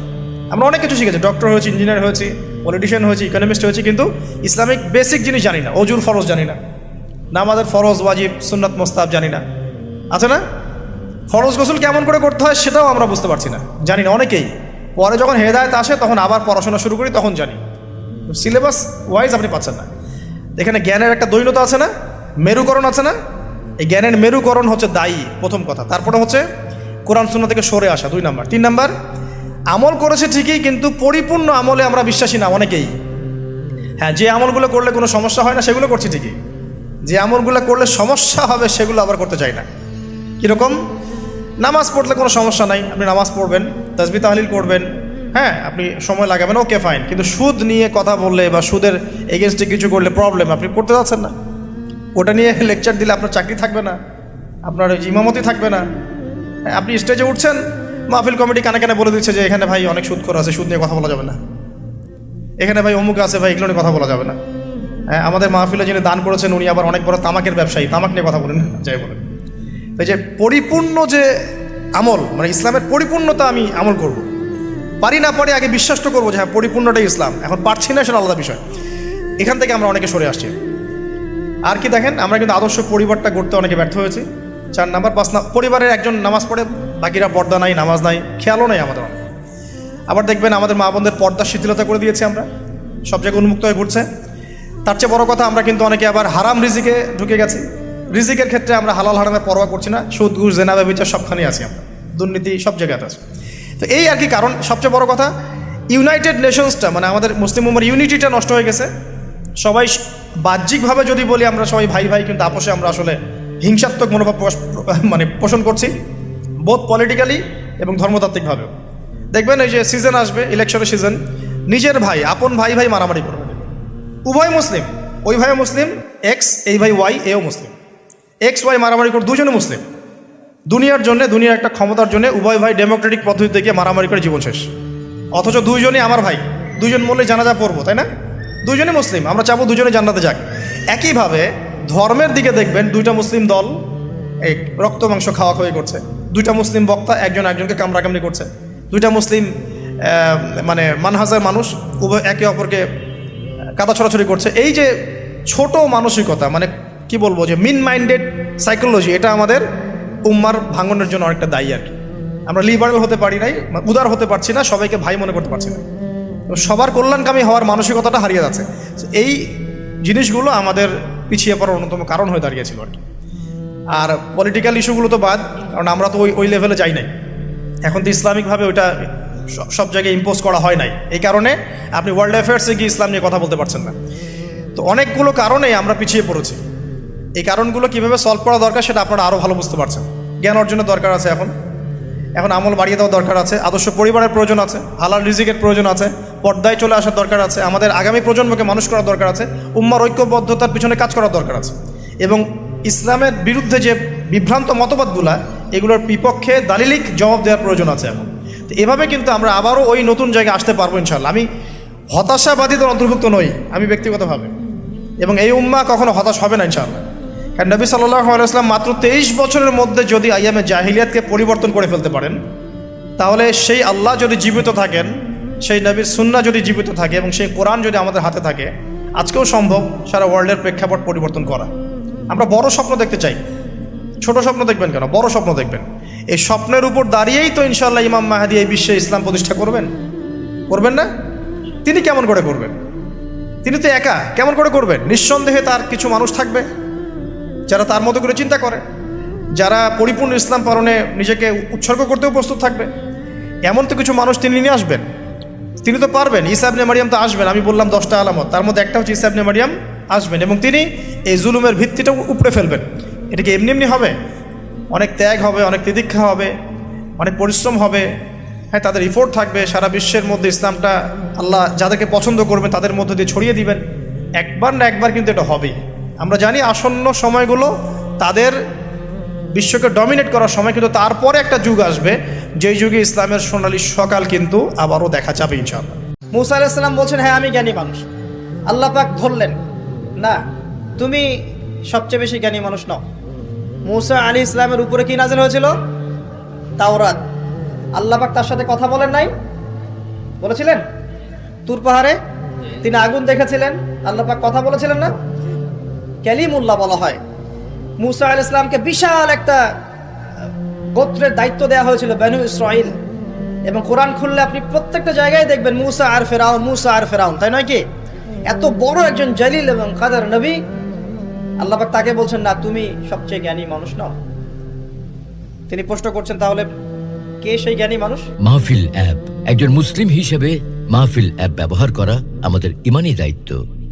আমরা অনেক কিছু শিখেছি, ডক্টর হয়েছি, ইঞ্জিনিয়ার হয়েছি, পলিটিশিয়ান হয়েছি, ইকোনমিস্ট হয়েছি, কিন্তু ইসলামিক বেসিক জিনিস জানি না। অজুর ফরজ জানি না, নামাজের ফরজ, ওয়াজিব, সুন্নাত, মোস্তাহাব জানি না, আছে না? ফরজ গোসল কেমন করে করতে হয় সেটাও আমরা বুঝতে পারছি না, জানি না অনেকেই। পরে যখন হেদায়েত আসে তখন আবার পড়াশোনা শুরু করি, তখন জানি। সিলেবাস ওয়াইজ আপনি পাচ্ছেন না। এখানে জ্ঞানের একটা দৈন্যতা আছে না, মেরুকরণ আছে না? এই জ্ঞানের মেরুকরণ হচ্ছে দায়ী, প্রথম কথা। তারপরে হচ্ছে কোরআন সুন্নাহ থেকে সরে আসা, 2 নাম্বার। 3 নাম্বার, আমল করেছে ঠিকই, কিন্তু পরিপূর্ণ আমলে আমরা বিশ্বাসী না অনেকেই। হ্যাঁ, যে আমলগুলো করলে কোনো সমস্যা হয় না সেগুলো করছি ঠিকই, যে আমলগুলো করলে সমস্যা হবে সেগুলো আবার করতে চাই না। কীরকম? নামাজ পড়লে কোনো সমস্যা নাই, আপনি নামাজ পড়বেন, তাসবিহ তাহলিল করবেন, হ্যাঁ, আপনি সময় লাগাবেন, ওকে ফাইন। কিন্তু সুদ নিয়ে কথা বললে বা সুদের এগেনস্টে কিছু করলে প্রবলেম, আপনি করতে যাচ্ছেন না। ওটা নিয়ে লেকচার দিলে আপনার চাকরি থাকবে না, আপনার ইমামতি থাকবে না। আপনি স্টেজে উঠছেন, মাহফিল কমিটি কানে কানে বলে দিচ্ছে যে এখানে ভাই অনেক সুদ করা আছে, সুদ নিয়ে কথা বলা যাবে না, এখানে ভাই অমুক আছে ভাই, এগুলো নিয়ে কথা বলা যাবে না। হ্যাঁ, আমাদের মাহফিলে যিনি দান করেছেন উনি আবার অনেক বড় তামাকের ব্যবসায়ী, তামাক নিয়ে কথা বলেন, যাই বলেন। এই যে পরিপূর্ণ যে আমল, মানে ইসলামের পরিপূর্ণতা, আমি আমল করব, পারি না পারি আগে বিশ্বাস তো করবো যে হ্যাঁ পরিপূর্ণটাই ইসলাম, এখন পারছি না সেটা আলাদা বিষয়। এখান থেকে আমরা অনেকে সরে আসছি। আর কি দেখেন, আমরা কিন্তু আদর্শ পরিবারটা গড়তে অনেকে ব্যর্থ হয়েছি। 4 নাম্বার, 5 পরিবারের একজন নামাজ পড়ে, বাকিরা পর্দা নাই, নামাজ নাই, খেয়ালও নাই আমাদের। আবার দেখবেন আমাদের মা বোনদের পর্দা শিথিলতা করে দিয়েছি আমরা, সব জায়গায় উন্মুক্ত হয়ে ঘুরছে। তার চেয়ে বড় কথা, আমরা কিন্তু অনেকে আবার হারাম রিজিকে ঢুকে গেছি। রিজিকের ক্ষেত্রে আমরা হালাল হারামের পরোয়া করছি না, সুদ ঘুষ জেনা ব্যভিচার সবখানেই আছি আমরা, দুর্নীতি সব জায়গায় আছে। তো এই আর কি কারণ। সবচেয়ে বড় কথা, ইউনাইটেড নেশনসটা, মানে আমাদের মুসলিম উম্মার ইউনিটিটা নষ্ট হয়ে গেছে। সবাই বাহ্যিকভাবে যদি বলি আমরা সবাই ভাই ভাই, কিন্তু আপোষে আমরা আসলে হিংসাত্মক মনোভাব পোষণ করছি, বোধ পলিটিক্যালি এবং ধর্মতাত্ত্বিকভাবেও। দেখবেন এই যে সিজন আসবে, ইলেকশনের সিজন, নিজের ভাই, আপন ভাই ভাই মারামারি করবে। উভয় মুসলিম, ওই ভাই মুসলিম এক্স, এই ভাই ওয়াই, এও মুসলিম, এক্স ওয়াই মারামারি করে, দুজনে মুসলিম। দুনিয়ার জন্য, দুনিয়ার একটা ক্ষমতার জন্য উভয় ভাই ডেমোক্রেটিক পদ্ধতি থেকে মারামারি করে জীবন শেষ। অথচ দুইজনই আমার ভাই, দুইজন মরলে জানাজা পড়বো, তাই না? দুইজনই মুসলিম, আমরা চাবো দুজনে জান্নাতে যাক। একইভাবে ধর্মের দিকে দেখবেন, দুইটা মুসলিম দল এই রক্ত মাংস খাওয়াখাওয়ি করছে, দুইটা মুসলিম বক্তা একজন একজনকে কামড়াকামড়ি করছে, দুইটা মুসলিম মানে মানহাজার মানুষ উভয় একে অপরকে কাদা ছড়াছড়ি করছে। এই যে ছোট মানসিকতা, মানে কি বলবো, যে মিন মাইন্ডেড সাইকোলজি, এটা আমাদের উম্মার ভাঙনের জন্য অনেকটা দায়ী আর কি। আমরা লিবারাল হতে পারি নাই, উদার হতে পারছি না, সবাইকে ভাই মনে করতে পারছি না, সবার কল্যাণকামী হওয়ার মানসিকতাটা হারিয়ে যাচ্ছে। এই জিনিসগুলো আমাদের পিছিয়ে পড়ার অন্যতম কারণ হয়ে দাঁড়িয়েছিল আর কি। আর পলিটিক্যাল ইস্যুগুলো তো বাদ, কারণ আমরা তো ওই লেভেলে যাই নাই। এখন তো ইসলামিকভাবে ওইটা সব জায়গায় ইম্পোজ করা হয় নাই, এই কারণে আপনি ওয়ার্ল্ড অ্যাফেয়ার্সে গিয়ে ইসলাম নিয়ে কথা বলতে পারছেন না। তো অনেকগুলো কারণেই আমরা পিছিয়ে পড়েছি। এই কারণগুলো কীভাবে সলভ করা দরকার সেটা আপনারা আরও ভালো বুঝতে পারছেন। জ্ঞান অর্জনের দরকার আছে, এখন আমল বাড়িয়ে দেওয়ার দরকার আছে, আদর্শ পরিবারের প্রয়োজন আছে, হালাল রিজিকের প্রয়োজন আছে, পর্দায় চলে আসার দরকার আছে, আমাদের আগামী প্রজন্মকে মানুষ করার দরকার আছে, উম্মার ঐক্যবদ্ধতার পিছনে কাজ করার দরকার আছে, এবং ইসলামের বিরুদ্ধে যে বিভ্রান্ত মতবাদগুলা, এগুলোর বিপক্ষে দালিলিক জবাব দেওয়ার প্রয়োজন আছে এখন। তো এভাবে কিন্তু আমরা আবারও ওই নতুন জায়গায় আসতে পারবো ইনশাল্লাহ। আমি হতাশাবাদীদের অন্তর্ভুক্ত নই, আমি ব্যক্তিগতভাবে, এবং এই উম্মা কখনো হতাশ হবে না ইনশাআল্লাহ। কারণ নবী সাল্লাল্লাহু আলাইহি ওয়াসাল্লাম মাত্র 23 বছরের মধ্যে যদি আইয়ামে জাহিলিয়াতকে পরিবর্তন করে ফেলতে পারেন, তাহলে সেই আল্লাহ যদি জীবিত থাকেন, সেই নবীর সুন্নাহ যদি জীবিত থাকে, এবং সেই কোরআন যদি আমাদের হাতে থাকে, আজকেও সম্ভব সারা ওয়ার্ল্ডের প্রেক্ষাপট পরিবর্তন করা। আমরা বড় স্বপ্ন দেখতে চাই, ছোট স্বপ্ন দেখবেন কেন, বড় স্বপ্ন দেখবেন। এই স্বপ্নের উপর দাঁড়িয়েই তো ইনশাআল্লাহ ইমাম মাহদী এই বিশ্বে ইসলাম প্রতিষ্ঠা করবেন না? তিনি কেমন করে করবেন? তিনি তো একা, কেমন করে করবেন? নিঃসন্দেহে তার কিছু মানুষ থাকবে যারা তার মতো করে চিন্তা করে, যারা পরিপূর্ণ ইসলাম পালনে নিজেকে উৎসর্গ করতেও প্রস্তুত থাকবে। এমন তো কিছু মানুষ তিনি নিয়ে আসবেন, তিনি তো পারবেন। ঈসা ইবনে মারিয়াম তো আসবেন, আমি বললাম 10টা আলামত, তার মধ্যে একটা হচ্ছে ঈসা ইবনে মারিয়াম আসবেন, এবং তিনি এই জুলুমের ভিত্তিটা উপড়ে ফেলবেন। এটা কি এমনি এমনি হবে? অনেক ত্যাগ হবে, অনেক তিতিক্ষা হবে, অনেক পরিশ্রম হবে, হ্যাঁ, তাদের ইফোর্ট থাকবে। সারা বিশ্বের মধ্যে ইসলামটা আল্লাহ যাদেরকে পছন্দ করবেন তাদের মধ্যে দিয়ে ছড়িয়ে দিবেন। একবার না একবার কিন্তু এটা হবেই। আমরা জানি আসন্ন সময়গুলো তাদের বিশ্বকে ডমিনেট করার সময়, কিন্তু তারপরে একটা যুগ আসবে যেই যুগে ইসলামের সোনালী সকাল কিন্তু আবারও দেখা যাবে ইনশাআল্লাহ। মুসা আলাইহিস সালাম বলছেন, হ্যাঁ আমি জ্ঞানী মানুষ। আল্লাহ পাক ধরলেন, না তুমি সবচেয়ে বেশি জ্ঞানী মানুষ নও। মুসা আলাইহিস সালামের উপরে কি নাযিল হয়েছিল? তাওরাত। আল্লাহ পাক তার সাথে কথা বলেন নাই? বলেছিলেন? তুর পাহাড়ে তিনি আগুন দেখেছিলেন, আল্লাহ পাক কথা বলেছিলেন না? কালিমুল্লাহ বলা হয়। মুসা আলাইহিস সালামকে বিশাল একটা গোত্রের দায়িত্ব দেওয়া হয়েছিল, বনু ইসরাইল। এবং কোরআন খুললে আপনি প্রত্যেকটা জায়গায় দেখবেন মুসা আর ফেরাউন, মুসা আর ফেরাউন, তাই নয় কি? এত বড় একজন জলিল এবং কাদের নবী, আল্লাহ পাক তাকে বলছেন, না তুমি সবচেয়ে জ্ঞানী মানুষ নও। তিনি প্রশ্ন করছেন, তাহলে কে সেই জ্ঞানী মানুষ? মাহফিল অ্যাপ, একজন মুসলিম হিসেবে মাহফিল অ্যাপ ব্যবহার করা আমাদের ইমানি দায়িত্ব।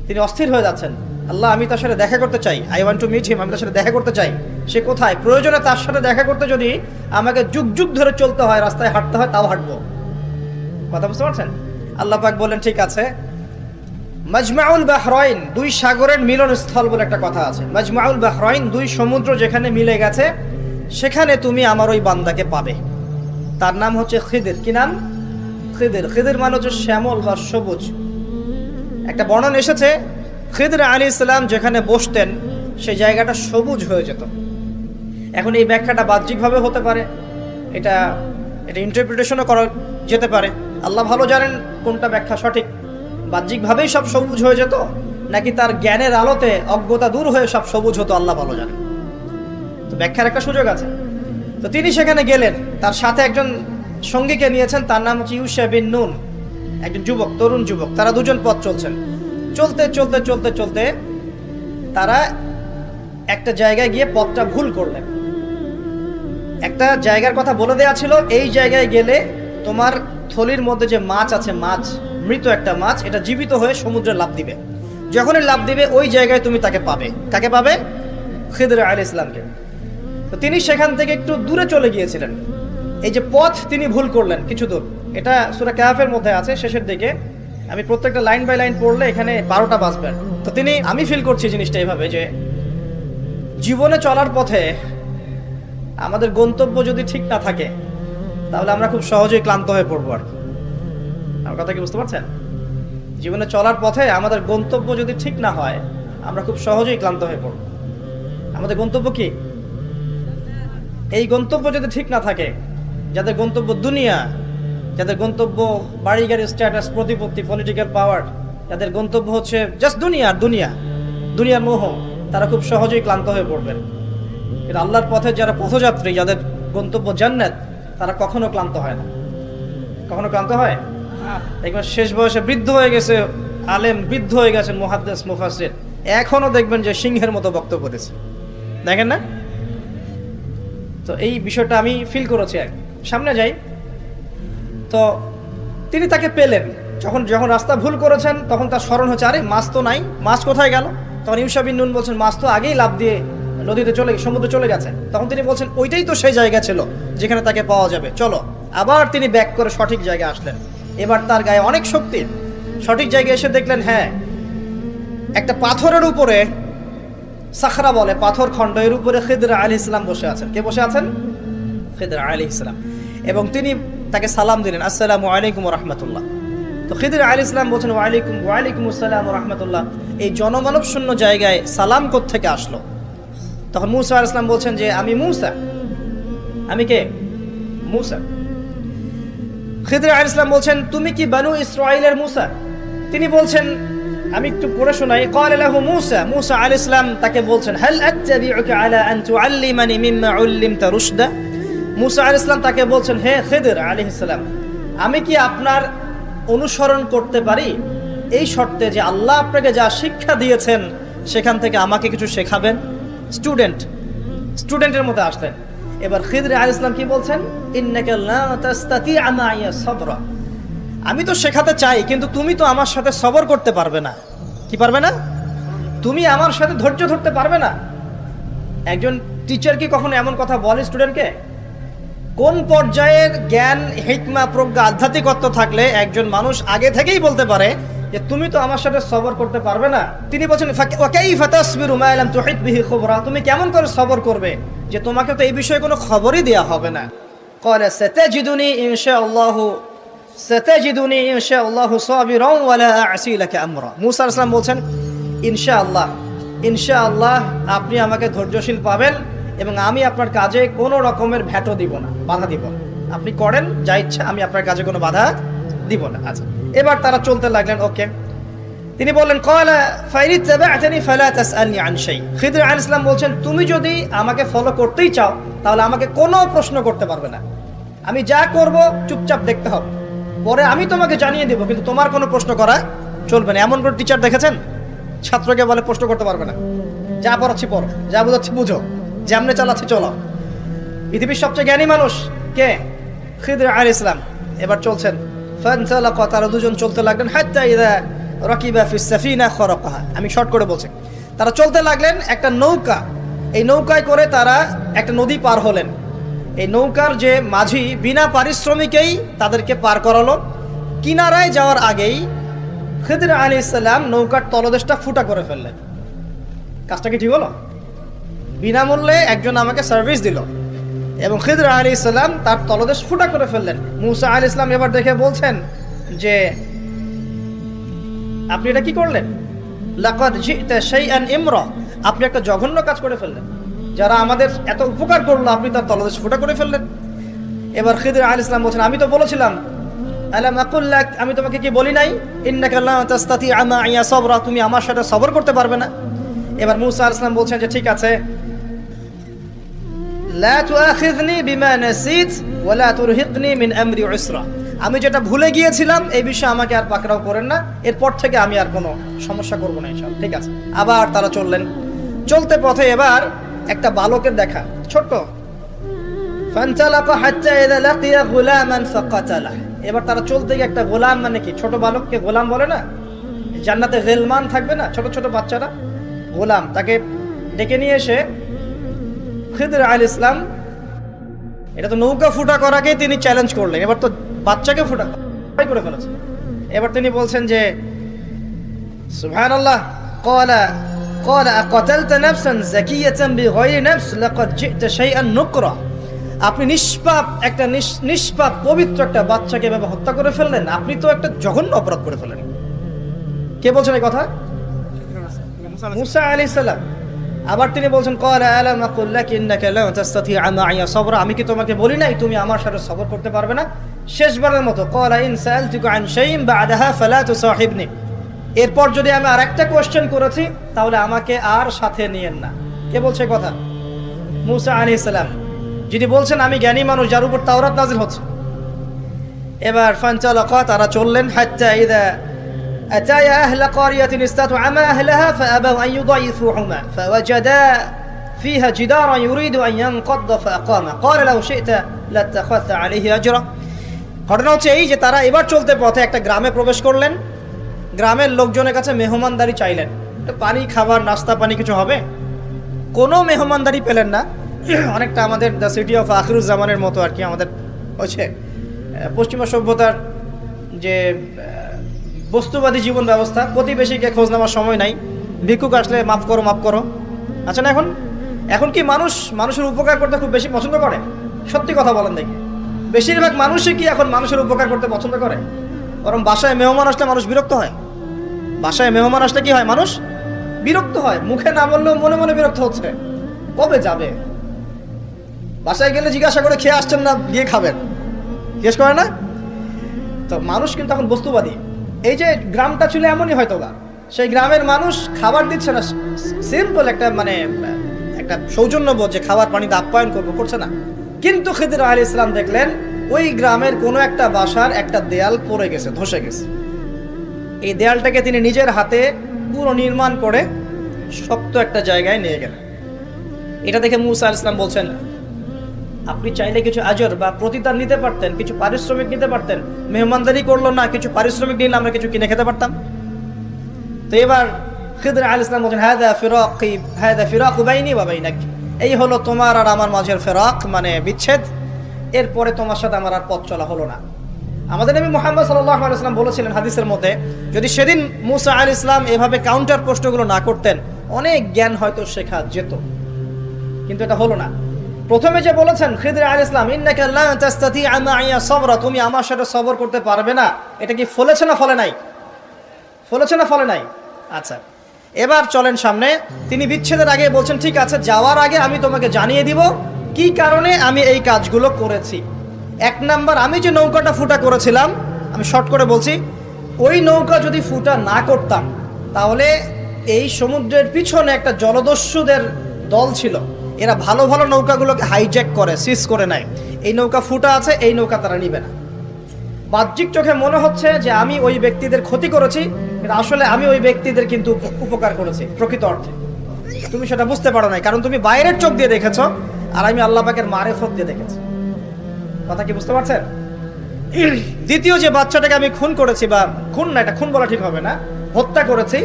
তিনি অস্থির হয়ে যাচ্ছেন, আল্লাহ আমি তার সাথে দেখা করতে চাই, I want to meet him, আমি তার সাথে দেখা করতে চাই। সে কোথায়? প্রয়োজনে তার সাথে দেখা করতে যদি আমাকে যুগ যুগ ধরে চলতে হয়, রাস্তায় হাঁটতে হয়, তাও হাঁটবো। কথা বুঝতে পারছেন? আল্লাহ পাক বললেন, ঠিক আছে, মাজমাউল বাহরাইন, দুই সাগরের মিলনস্থল বলে একটা কথা আছে। মাজমাউল বাহরাইন, দুই সমুদ্র যেখানে মিলে গেছে, সেখানে তুমি আমার ওই বান্দাকে পাবে। তার নাম হচ্ছে খিদির। কি নাম? খিদির। খিদির মানে হচ্ছে শ্যামল বা সবুজ। একটা বর্ণনা এসেছে, খিদির আলাইহিস সালাম যেখানে বসতেন সেই জায়গাটা সবুজ হয়ে যেত। এখন এই ব্যাখ্যাটা বাহ্যিকভাবে হতে পারে, এটা ইন্টারপ্রিটেশনও করা যেতে পারে। আল্লাহ ভালো জানেন কোনটা ব্যাখ্যা সঠিক। বাহ্যিকভাবেই সব সবুজ হয়ে যেত, নাকি তার জ্ঞানের আলোতে অজ্ঞতা দূর হয়ে সব সবুজ হতো, আল্লাহ ভালো জানেন। তো ব্যাখ্যার একটা সুযোগ আছে। তো তিনি সেখানে গেলেন, তার সাথে একজন সঙ্গীকে নিয়েছেন, তার নাম হচ্ছে ইউশা বিন নুন, একজন যুবক, তরুণ যুবক। তারা দুজন পথ চলছেন। চলতে চলতে চলতে চলতে তারা একটা জায়গায় গিয়ে পথটা ভুল করলেন। একটা জায়গার কথা বলে দেওয়া ছিল, এই জায়গায় গেলে তোমার থলির মধ্যে যে মাছ আছে, মাছ, মৃত একটা মাছ, এটা জীবিত হয়ে সমুদ্রে লাফ দিবে। যখনই লাফ দিবে ওই জায়গায় তুমি তাকে পাবে। কাকে পাবে? খিদর আলাইহিস সালামকে। তো তিনি সেখান থেকে একটু দূরে চলে গিয়েছিলেন। এই যে পথ তিনি ভুল করলেন কিছু দূর, এটা সূরা কাহফের মধ্যে আছে শেষের দিকে। আমি প্রত্যেকটা লাইন বাই লাইন পড়লে এখানে 12টা বাজবে। তো আমি ফিল করছি জিনিসটা এইভাবে যে জীবনে চলার পথে আমাদের গন্তব্য যদি ঠিক না থাকে তাহলে আমরা খুব সহজেই ক্লান্ত হয়ে পড়বো। আর আমার কথা কি বুঝতে পারছেন? জীবনে চলার পথে আমাদের গন্তব্য যদি ঠিক না হয় আমরা খুব সহজেই ক্লান্ত হয়ে পড়ব। আমাদের গন্তব্য কি? এই গন্তব্য যদি ঠিক না থাকে, যাদের গন্তব্য দুনিয়া, যাদের গন্তব্য বাড়ি গাড়ি, স্ট্যাটাস, প্রতিপত্তি, পলিটিক্যাল পাওয়ার, যাদের গন্তব্য হচ্ছে জাস্ট দুনিয়ার মোহ, তারা খুব সহজেই ক্লান্ত হয়ে পড়বেন। কিন্তু আল্লাহর পথে যারা পথযাত্রী, যাদের গন্তব্য জান্নাত, তারা কখনো ক্লান্ত হয় না। কখনো ক্লান্ত হয়? একবার শেষ বয়সে বৃদ্ধ হয়ে গেছে আলেম, বৃদ্ধ হয়ে গেছেন মুহাদ্দিস, মুফাসসির, এখনো দেখবেন যে সিংহের মতো বক্তব্য দিচ্ছে, দেখেন না? তো এই বিষয়টা আমি ফিল করেছি। সামনে যাই, তো তিনি তাকে পেলেন। যখন রাস্তা ভুল করেছেন তখন তার স্মরণ হচ্ছে, আরে মাছ তো নাই, মাছ কোথায় গেল? তখন ইউশা বিন নুন বলছেন, মাছ তো আগেই লাফ দিয়ে নদীতে সমুদ্রে চলে গেছে। তখন তিনি বলছেন, ওইটাই তো সেই জায়গা ছিল যেখানে তাকে পাওয়া যাবে, চলো। আবার তিনি ব্যাক করে সঠিক জায়গায় আসলেন। এবার তার গায়ে অনেক শক্তি। সঠিক জায়গায় এসে দেখলেন, হ্যাঁ, একটা পাথরের উপরে, সাখরা বলে, পাথর খণ্ড, এর উপরে খিদর আলাইহিস সালাম বসে আছেন। কে বসে আছেন? খিদর আলাইহিস সালাম। এবং তিনি তাকে সালাম দিলেন, আসসালামু আলাইকুম ওয়া রাহমাতুল্লাহ। তো খিদর আলাইহিস সালাম বলছেন, ওয়ালাইকুম আসসালাম ওয়া রাহমাতুল্লাহ। এই জনমানব শূন্য জায়গায় সালাম কোত্থেকে আসলো? তখন মূসা আলাইহিস সালাম বলছেন যে, আমি মূসা। আমি কে? মূসা। খিদর আলাইহিস সালাম বলছেন, তুমি কি বনু ইসরাঈলের মূসা? তিনি বলছেন, আমি একটু পড়ে শোনাই। ক্বালা লাহু মূসা, মূসা আলাইহিস সালাম তাকে বলছেন, হাল আত্তাবিউকা আলা আন তুআল্লিমানি মিম্মা উল্লিমতা রুশদা। মূসা আলাইহিস সালাম তাকে বলছেন, হে খিদর আলাইহিস সালাম, আমি কি আপনার অনুসরণ করতে পারি এই শর্তে যে আল্লাহ আপনাকে যা শিক্ষা দিয়েছেন সেখান থেকে আমাকে কিছু শেখাবেন? স্টুডেন্টের মতো আসলেন। এবার খিদর আলাইহিস সালাম কি বলছেন? ইন্নাকা লা তাস্তাতিআ মাইয়া সাবরা। আমি তো শেখাতে চাই, কিন্তু তুমি তো আমার সাথে সবর করতে পারবে না। কি পারবে না? তুমি আমার সাথে ধৈর্য ধরতে পারবে না। একজন টিচার কি কখনো এমন কথা বলে স্টুডেন্টকে? কোন পর্যায়ের জ্ঞান, হিকমা, প্রজ্ঞা, আধ্যাত্মিকত্ব থাকলে একজন মানুষ আগে থেকেই বলতে পারে যে তুমি তো আমার সাথে সবর করতে পারবে না? তিনি বলছেন, ওয়া কাইফা তাসবিরু মা লাম তুহিত বিহি খুবরা। তুমি কেমন করে সবর করবে যে তোমাকে তো এই বিষয়ে কোনো খবরই দেয়া হবে না? ক্বালা সাতাজিদুনি ইনশাআল্লাহু সাবিরান ওয়া লা আ'সি লাকা আমরা। মূসা আলাইহিস সালাম বলছেন, ইনশাআল্লাহ আপনি আমাকে ধৈর্যশীল পাবেন এবং আমি আপনার কাজে কোনো রকমের ভ্যাটও দিব না, বাধা দিব না। আপনি করেন যা ইচ্ছা, আমি আপনার কাজে কোনো বাধা দিব না। আচ্ছা, এবার তারা চলতে লাগলেন। ওকে, তিনি বললেন, ক্বালা ফাইনিত্তাবা'তানি ফালা তাসআলনি আন শাই। খিদর আলাইহিস সালাম বলছেন, তুমি যদি আমাকে ফলো করতেই চাও তাহলে আমাকে কোনো প্রশ্ন করতে পারবে না। আমি যা করব চুপচাপ দেখতে হবে, পরে আমি তোমাকে জানিয়ে দেব, কিন্তু তোমার কোনো প্রশ্ন করা চলবে না। এমন করে টিচার দেখেছেন? ছাত্রকে বলে প্রশ্ন করতে পারবে না, যা পড়াচ্ছি পড়ো, যা বোঝাচ্ছি বুঝো, যেমনে চালাচ্ছি চলো। পৃথিবীর সবচেয়ে জ্ঞানী মানুষ কে? খিদর আলাইহিস সালাম। এবার চলছেন, ফানতালাকা, তারা দুজন চলতে লাগলেন, হাত্তা ইযা রাকিবা ফিস সাফিনা খারাকাহা। আমি শর্ট করে বলছি। তারা চলতে লাগলেন একটা নৌকা, এই নৌকায় করে তারা একটা নদী পার হলেন। এই নৌকার যে মাঝি বিনা পারিশ্রমিকেই তাদেরকে পার করালো। কিনারায় যাওয়ার আগেই খিদর আলাইহিস সালাম নৌকার তলদেশটা ফুটা করে ফেললেন। কাজটা কি ঠিক হলো? বিনামূল্যে একজন আমাকে সার্ভিস দিল এবং খিদর আলাইহিস সালাম তার তলদেশ ফুটা করে ফেললেন। মূসা আলাইহিস সালাম এবার দেখে বলছেন যে, আপনি এটা কি করলেন? লাকাদ জি'তা শাইআন ইমরা। আপনি একটা জঘন্য কাজ করে ফেললেন। যারা আমাদের এত উপকার করলো আপনি তার তলদেশ ফুটা করে ফেললেন। এবার খিদর আলাইহিস সালাম বলছেন, আমি তো বলেছিলাম, আলাম আকুল লাক, আমি তোমাকে কি বলি নাই, ইন্নাকা লা তাস্তাতিআ মাইয়া সাবরা, তুমি আমার সাথে সবর করতে পারবে না। এবার মূসা আলাইহিস সালাম বলছেন যে, ঠিক আছে, লা তুআখিযনি বিমা নাসিত ওয়া লা তুরহিকনি মিন আমরি উসরা। আমি যেটা ভুলে গিয়েছিলাম এই বিষয়ে আমাকে আর পাকড়াও করেন না, এরপর থেকে আমি আর কোনো সমস্যা করব না ইনশাআল্লাহ। ঠিক আছে। আবার তারা চললেন। চলতে পথে এবার একটা বালকের দেখা, ছোট। ফানতালাকা হাত্তা ইযা লাকিয়া গুলামান ফাকাতালা। এবার তারা চলতে গিয়ে একটা গোলাম, মানে কি ছোট বালককে গোলাম বলে না, জান্নাতে গেলমান থাকবে না, ছোট ছোট বাচ্চারা, গোলাম, তাকে ডেকে নিয়ে এসে খিদর আলাইহিস সালাম, এটা তো নৌকা ফুটা করাকেই তিনি চ্যালেঞ্জ করলেন, এবার তো বাচ্চাকে ফুটা করে ফেলেছে। এবার তিনি বলছেন যে সুবহানাল্লাহ, ক্বালা ক্বালা আকাতালতা নাফসান যাকিয়াতান বিগাইরি নাফস লাকাদ জি'তা শাইআন নুকরা। আপনি নিষ্পাপ একটা নিষ্পাপ পবিত্র একটা বাচ্চাকে এভাবে হত্যা করে ফেললেন, আপনি তো একটা জঘন্য অপরাধ করে ফেললেন। কে বলছেন এই কথা? মুসা আলাইহিস সালাম। আবার তিনি বলছেন ক্বালা আলাম আকুল লাকা ইন্নাকা লা তাসতাতি'আ মা'ইয়া সাবরা, আমি কি তোমাকে বলি নাই তুমি আমার সাথে সবর করতে পারবে না? শেষবারের মতো ক্বালা ইন সাআলতুকা আন শাইইন বা'দাহা ফালা তুসাহিবনি, এরপর যদি আমি আরেকটা কোশ্চেন করেছি তাহলে আমাকে আর সাথে নিয়েন না। কে বলছে কথা? মুসা আলাইহিস সালাম, যিনি বলছেন আমি জ্ঞানী মানুষ, যার উপর তাওরাত নাযিল হচ্ছে। এবার ফানতালাকা, তারা চললেন, হাত্তা ইযা আতায়া আহলা ক্বারিয়াতিন ইসতাতআমা আহলাহা ফাআবাউ আন ইউদাইফুহুমা ফাওয়াজাদা ফিহা জিদারান ইউরিদু আন ইয়ানকাদ্দা ফাআকামা ক্বালা লাউ শি'তা লাত্তাখাযতা আলাইহি আজরা। ঘটনা হচ্ছে এই যে তারা এবার চলতে পথে একটা গ্রামে প্রবেশ করলেন, গ্রামের লোকজনের কাছে মেহমানদারি চাইলেন, পানি খাবার নাস্তা পানি কিছু হবে, কোনো মেহমানদারি পেলেন না। অনেকটা আমাদের দ্য সিটি অফ আখিরুজ্জামানের মতো আর কি, আমাদের হচ্ছে পশ্চিমা সভ্যতার যে বস্তুবাদী জীবন ব্যবস্থা, প্রতিবেশীকে খোঁজ নেওয়ার সময় নাই, ভিক্ষুক আসলে মাফ করো মাফ করো। আচ্ছা না, এখন কি মানুষের উপকার করতে খুব বেশি পছন্দ করে? সত্যি কথা বলেন দেখি, বেশিরভাগ মানুষই কি এখন মানুষের উপকার করতে পছন্দ করে? বরং বাসায় মেহমান আসলে মানুষ বিরক্ত হয়। বাসায় মেহমান আসলে কি হয়? মানুষ বিরক্ত হয়, মুখে না বললেও মনে মনে বিরক্ত হচ্ছে, কবে যাবে। বাসায় গেলে জিজ্ঞাসা করে খেয়ে আসছেন না, গিয়ে খাবেন, জিজ্ঞেস করে না? তো মানুষ কিন্তু এখন বস্তুবাদী। এই যে গ্রামটা ছিল এমনই হয়তো বা, সেই গ্রামের মানুষ খাবার দিচ্ছে না, সিম্পল একটা একটা সৌজন্যবোধ যে খাবার পানিতে আপ্যায়ন করছে না। কিন্তু খিদির আলাইহিস সালাম দেখলেন ওই গ্রামের কোনো একটা বাসার একটা দেয়াল পড়ে গেছে, ধসে গেছে। এই দেয়ালটাকে তিনি নিজের হাতে পুরো নির্মাণ করে শক্ত একটা জায়গায় নিয়ে গেলেন। এটা দেখে মুসা আলাইহিস সালাম বলছেন, আপনি চাইলে কিছু আজর বা প্রতিদান নিতে পারতেন, কিছু পারিশ্রমিক নিতে পারতেন। মেহমানদারি করলো না, কিছু পারিশ্রমিক নিলে আমরা কিছু কিনে খেতে পারতাম। তো এবার খিদর আলাইহিস সালাম বলছেন, হাদা ফিরাকু বাইনি ওয়া বাইনাক, এই হলো তোমার আর আমার মাঝের ফিরাক, মানে বিচ্ছেদ। এরপরে তোমার সাথে আমার আর পথ চলা হলো না। আমাদের নবী মুহাম্মদ সাল্লাল্লাহু আলাইহি ওয়াসাল্লাম বলেছিলেন হাদিসের মধ্যে, যদি সেদিন মুসা আলাইহিস সালাম এভাবে কাউন্টার প্রশ্নগুলো না করতেন, অনেক জ্ঞান হয়তো শেখা যেত, কিন্তু এটা হলো না। প্রথমে যে বলেছেন খিদর আলাইহিস সালাম, ইন্নাকা লা তাসতাতি'আ মা'ইয়া সাবরা, তুমি আমার সাথে সবর করতে পারবে না, এটা কি ফলেছে না ফলে নাই? ফলেছে না ফলে নাই? আচ্ছা, এবার চলেন সামনে। তিনি বিচ্ছেদের আগে বলছেন, ঠিক আছে, যাওয়ার আগে আমি তোমাকে জানিয়ে দিব কি কারণে আমি এই কাজগুলো করেছি। এক নাম্বার, আমি যে নৌকাটা ফুটা করেছিলাম, আমি শর্ট করে বলছি, ওই নৌকা যদি ফুটা না করতাম তাহলে এই সমুদ্রের পিছনে একটা জলদস্যুদের দল ছিল, এরা ভালো ভালো নৌকাগুলোকে হাইজ্যাক করে, সিজ করে নেয়। এই নৌকা ফুটা আছে, এই নৌকা তারা নিবে না। বাহ্যিক চোখে মনে হচ্ছে যে আমি ওই ব্যক্তিদের ক্ষতি করেছি, কিন্তু আসলে আমি ওই ব্যক্তিদের কিন্তু উপকার করেছি প্রকৃত অর্থে। তুমি সেটা বুঝতে পারো নাই, কারণ তুমি বাইরের চোখ দিয়ে দেখেছ, আর আমি আল্লাহ পাকের মারেফত দিয়ে দেখেছি। কথা কি বুঝতে পারছেন? দ্বিতীয় যে বাচ্চাটাকে আমি খুন করেছি, বা খুন না, এটা খুন বলা ঠিক হবে না, হত্যা করেছি,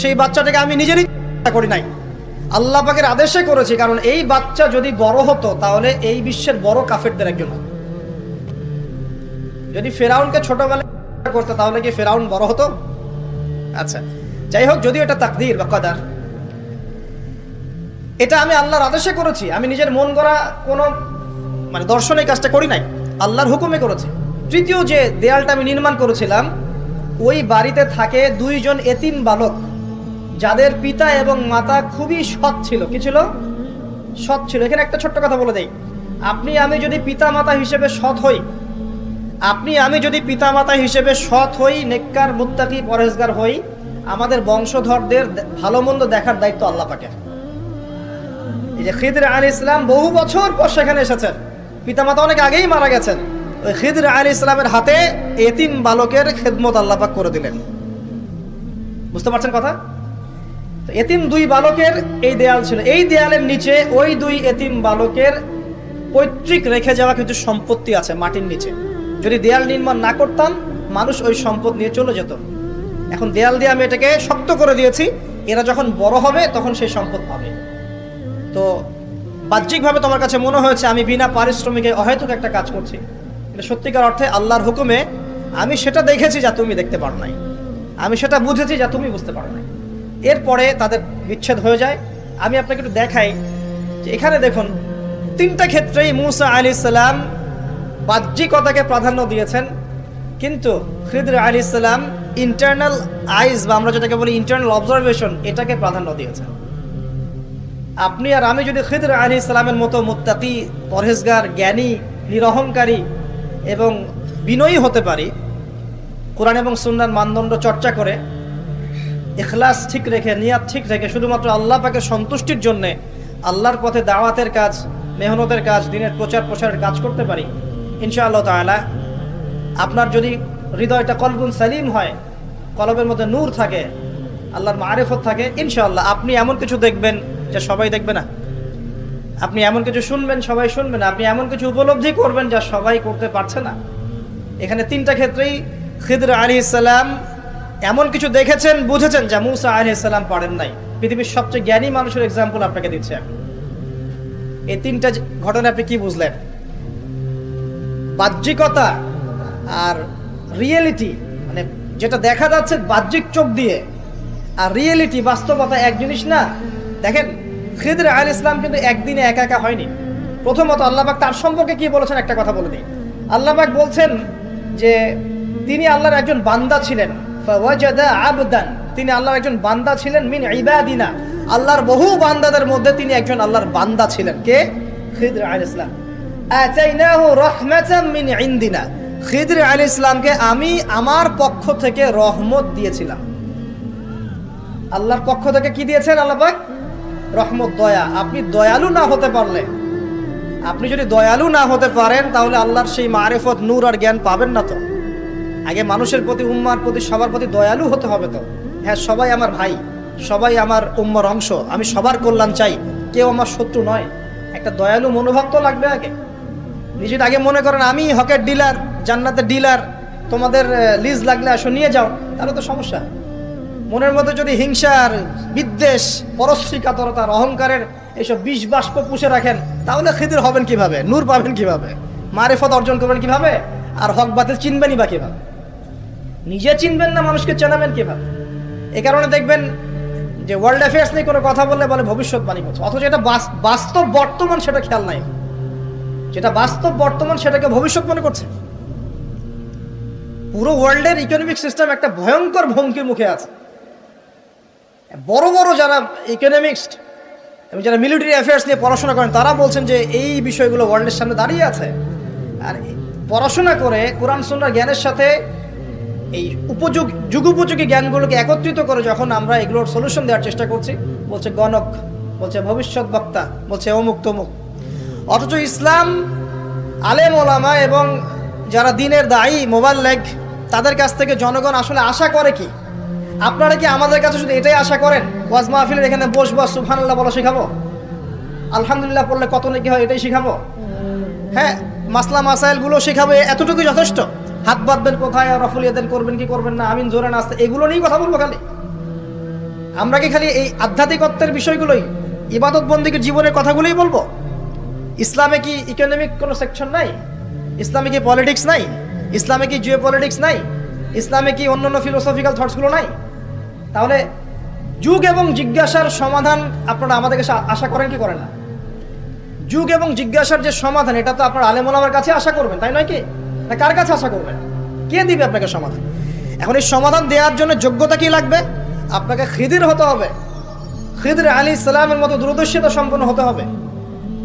সেই বাচ্চাটাকে আমি নিজেরই হত্যা করি নাই, আল্লাহ পাকের আদেশে করেছি। কারণ এই বাচ্চা যদি বড় হতো তাহলে এই বিশ্বের বড় কাফেরদের একজন হতো। যদি ফেরাউনকে ছোটবেলায় করতো তাহলে কি ফেরাউন বড় হতো? আচ্ছা, যাই হোক, যদিও এটা তাকদীর বা কদর, এটা আমি আল্লাহর আদেশে করেছি, আমি নিজের মন গড়া কোনো দর্শনে কাজটা করি নাই, আল্লাহর হুকুমে করেছি। তৃতীয় যে দেয়ালটা আমি নির্মাণ করেছিলাম, ওই বাড়িতে থাকে দুইজন এতিম বালক, যাদের পিতা এবং মাতা খুবই সৎ ছিল। কি ছিল? সৎ ছিল। এখানে একটা ছোট্ট কথা বলে দেই, আমি যদি পিতা মাতা হিসেবে সৎ হই, আমি যদি পিতা মাতা হিসেবে সৎ হই, নেককার, মুত্তাকি, পরহেজগার হই, আমাদের বংশধরদের ভালো মন্দ দেখার দায়িত্ব আল্লাহ পাকের। এই যে খিদর আলাইহিস সালাম বহু বছর পর সেখানে এসেছেন, পিতামাতা অনেক আগেই মারা গেছেন, ওই খিদর আলাইহিস সালামের হাতে এতিম বালকের খেদমত আল্লাহ পাক করে দিলেন। বুঝতে পারছেন কথা? এতিম দুই বালকের এই দেয়াল ছিল, এই দেয়ালের নিচে ওই দুই এতিম বালকের পৈতৃক রেখে যাওয়া কিছু সম্পত্তি আছে মাটির নিচে। যদি দেয়াল নির্মাণ না করতাম, মানুষ ওই সম্পদ নিয়ে চলে যেত। এখন দেয়াল দিয়ে আমি এটাকে শক্ত করে দিয়েছি, এরা যখন বড় হবে তখন সেই সম্পদ পাবে। তো বাহ্যিকভাবে তোমার কাছে মনে হয়েছে আমি বিনা পারিশ্রমিকে অহেতুক একটা কাজ করছি, কিন্তু সত্যিকার অর্থে আল্লাহর হুকুমে আমি সেটা দেখেছি যা তুমি দেখতে পারো নাই, আমি সেটা বুঝেছি যা তুমি বুঝতে পারো নাই। এরপরে তাদের বিচ্ছেদ হয়ে যায়। আমি আপনাকে একটু দেখাই যে এখানে দেখুন 3টা ক্ষেত্রেই মূসা আলাইহিস সালাম বাহ্যিকতাকে প্রাধান্য দিয়েছেন, কিন্তু খিদর আলাইহিস সালাম ইন্টারনাল আইজ বা আমরা যেটাকে বলি ইন্টারনাল অবজারভেশন, এটাকে প্রাধান্য দিয়েছেন। আপনি আর আমি যদি খিদর আলাইহিস সালামের মতো মুত্তাকি, পরহেজগার, জ্ঞানী, নিরহংকারী এবং বিনয়ী হতে পারি, কোরআন এবং সুন্নাহর মানদণ্ড চর্চা করে ইখলাস ঠিক রেখে, নিয়াত ঠিক রেখে শুধুমাত্র আল্লাহ পাকের সন্তুষ্টির জন্যে আল্লাহর পথে দাওয়াতের কাজ, মেহনতের কাজ, দিনের প্রচার প্রসারের কাজ করতে পারি, ইনশাআল্লাহ তাআলা আপনার যদি হৃদয়টা কলবুন সালিম হয়, কলবের মধ্যে নূর থাকে, আল্লাহর মারিফত থাকে, ইনশাআল্লাহ আপনি এমন কিছু দেখবেন যা সবাই দেখবে না, আপনি এমন কিছু শুনবেন সবাই শুনবে না, আপনি এমন কিছু উপলব্ধি করবেন যা সবাই করতে পারছে না। এখানে 3টা ক্ষেত্রেই খিদর আলাইহিস সালাম এমন কিছু দেখেছেন, বুঝেছেন যা মূসা আলাইহিস সালাম পারেন নাই। পৃথিবীর সবচেয়ে জ্ঞানী মানুষের এক্সাম্পল আপনাকে দিচ্ছি আমি। এই 3টা ঘটনা আপনি কি বুঝলেন? বাহ্যিকতা আর রিয়েলিটি, মানে যেটা দেখা যাচ্ছে বাহ্যিক চোখ দিয়ে, আর রিয়েলিটি বাস্তবতা এক জিনিস না। দেখেন খিদর আলাইহিস সালাম কিন্তু একদিনে একা একা হয়নি। প্রথমত আল্লাহ পাক তার সম্পর্কে কি বলেছেন একটা কথা বলে দিই। আল্লাহ পাক বলছেন যে তিনি আল্লাহর একজন বান্দা ছিলেন, ফাওয়াজাদা আবদান, তিনি আল্লাহর একজন বান্দা ছিলেন, মিন ইবাদিনা, আল্লাহর বহু বান্দাদের মধ্যে তিনি একজন আল্লাহর বান্দা ছিলেন। কে? খিদর আলাইহিস সালাম। আতাইনাহু রাহমাতাম মিন ইনদিনা, খিদর আলাইহিস সালামকে আমি আমার পক্ষ থেকে রহমত দিয়েছিলাম। আল্লাহর পক্ষ থেকে কি দিয়েছেন আল্লাহ পাক? রহমত, দয়া। আপনি দয়ালু না হতে পারলে, আপনি যদি দয়ালু না হতে পারেন তাহলে আল্লাহর সেই মারিফত, নূর আর জ্ঞান পাবেন না। তো আগে মানুষের প্রতি, উম্মার প্রতি, সবার প্রতি দয়ালু হতে হবে। তো হ্যাঁ, সবাই আমার ভাই, সবাই আমার উম্মার অংশ, আমি সবার কল্যাণ চাই, কেউ আমার শত্রু নয়। একটা দয়ালু মনোভাব তো লাগবে আগে। নিজের আগে মনে করেন আমি হকের ডিলার, জান্নাতের ডিলার, তোমাদের লিজ লাগলে আসো নিয়ে যাও, তাহলে তো সমস্যা। মনের মধ্যে যদি হিংসার, বিদ্বেষ, পরশ্রী কাতরতার, অহংকারের এইসব বিষ বাষ্প পুষে রাখেন, তাহলে খিদর হবেন কিভাবে? নূর পাবেন কিভাবে? মারিফত অর্জন করবেন কিভাবে? আর হক বাতিল চিনবেনই বা কিভাবে? নিজে চিনবেন না, মানুষকে চেনাবেন কিভাবে? এই কারণে দেখবেন যে ওয়ার্ল্ড অ্যাফেয়ার্স নিয়ে কোনো কথা বললে বলে ভবিষ্যৎবাণী করছে, অথচ এটা বাস্তব বর্তমান, সেটা খেয়াল নাই। যেটা বাস্তব বর্তমান সেটাকে ভবিষ্যৎ মনে করছে। পুরো ওয়ার্ল্ডের ইকোনমিক সিস্টেম একটা ভয়ঙ্কর হুমকির মুখে আছে। বড় বড় যারা ইকোনমিক্সট এবং যারা মিলিটারি অ্যাফেয়ার্স নিয়ে পড়াশোনা করেন, তারা বলছেন যে এই বিষয়গুলো ওয়ার্ল্ডের সামনে দাঁড়িয়ে আছে। আর পড়াশোনা করে কোরআন সুন্নাহর জ্ঞানের সাথে এই যুগোপযোগী জ্ঞানগুলোকে একত্রিত করে যখন আমরা এগুলোর সলিউশন দেওয়ার চেষ্টা করছি, বলছে গণক, বলছে ভবিষ্যৎ বক্তা, বলছে অমুক তমুক। অথচ ইসলাম, আলেম ওলামা এবং যারা দিনের দায়ী, মোবাল্লেগ, তাদের কাছ থেকে জনগণ আসলে আশা করে কি? আপনারা কি আমাদের কাছে শুধু এটাই আশা করেন ওয়াজ মাহফিলের এখানে বসবো, সুবহানাল্লাহ বলা শেখাবো, আলহামদুলিল্লাহ পড়লে কত নাকি হয় এটাই শেখাবো, হ্যাঁ মাসলা মাসাইলগুলো শেখাবো, এতটুকুই যথেষ্ট? হাত বাঁধবেন কোথায়, রফুল ইয়াদান করবেন কি করবেন না, আমিন জোরে নাচতে, এগুলো নিয়েই কথা বলবো খালি? আমরা কি খালি এই আধ্যাত্মিকত্বের বিষয়গুলোই, ইবাদত বন্দেগীর জীবনের কথাগুলোই বলবো? ইসলামে কি ইকোনমিক কোনো সেকশন নাই? ইসলামে কি পলিটিক্স নাই? ইসলামে কি জিও পলিটিক্স নাই? ইসলামে কি অন্যান্য ফিলোসফিক্যাল থটসগুলো নাই? তাহলে যুগ এবং জিজ্ঞাসার সমাধান আপনারা আমাদের কাছে আশা করেন কি করেন না? যুগ এবং জিজ্ঞাসার যে সমাধান, এটা তো আপনার আলেম ওলামার কাছে আশা করবেন, তাই নয় কি? না কার কাছে আশা করবেন? কে দিবে আপনাকে সমাধান? এখন এই সমাধান দেওয়ার জন্য যোগ্যতা কি লাগবে? আপনাকে খিদির হতে হবে, খিদর আলাইহিস সালামের মতো দূরদর্শিতা সম্পন্ন হতে হবে।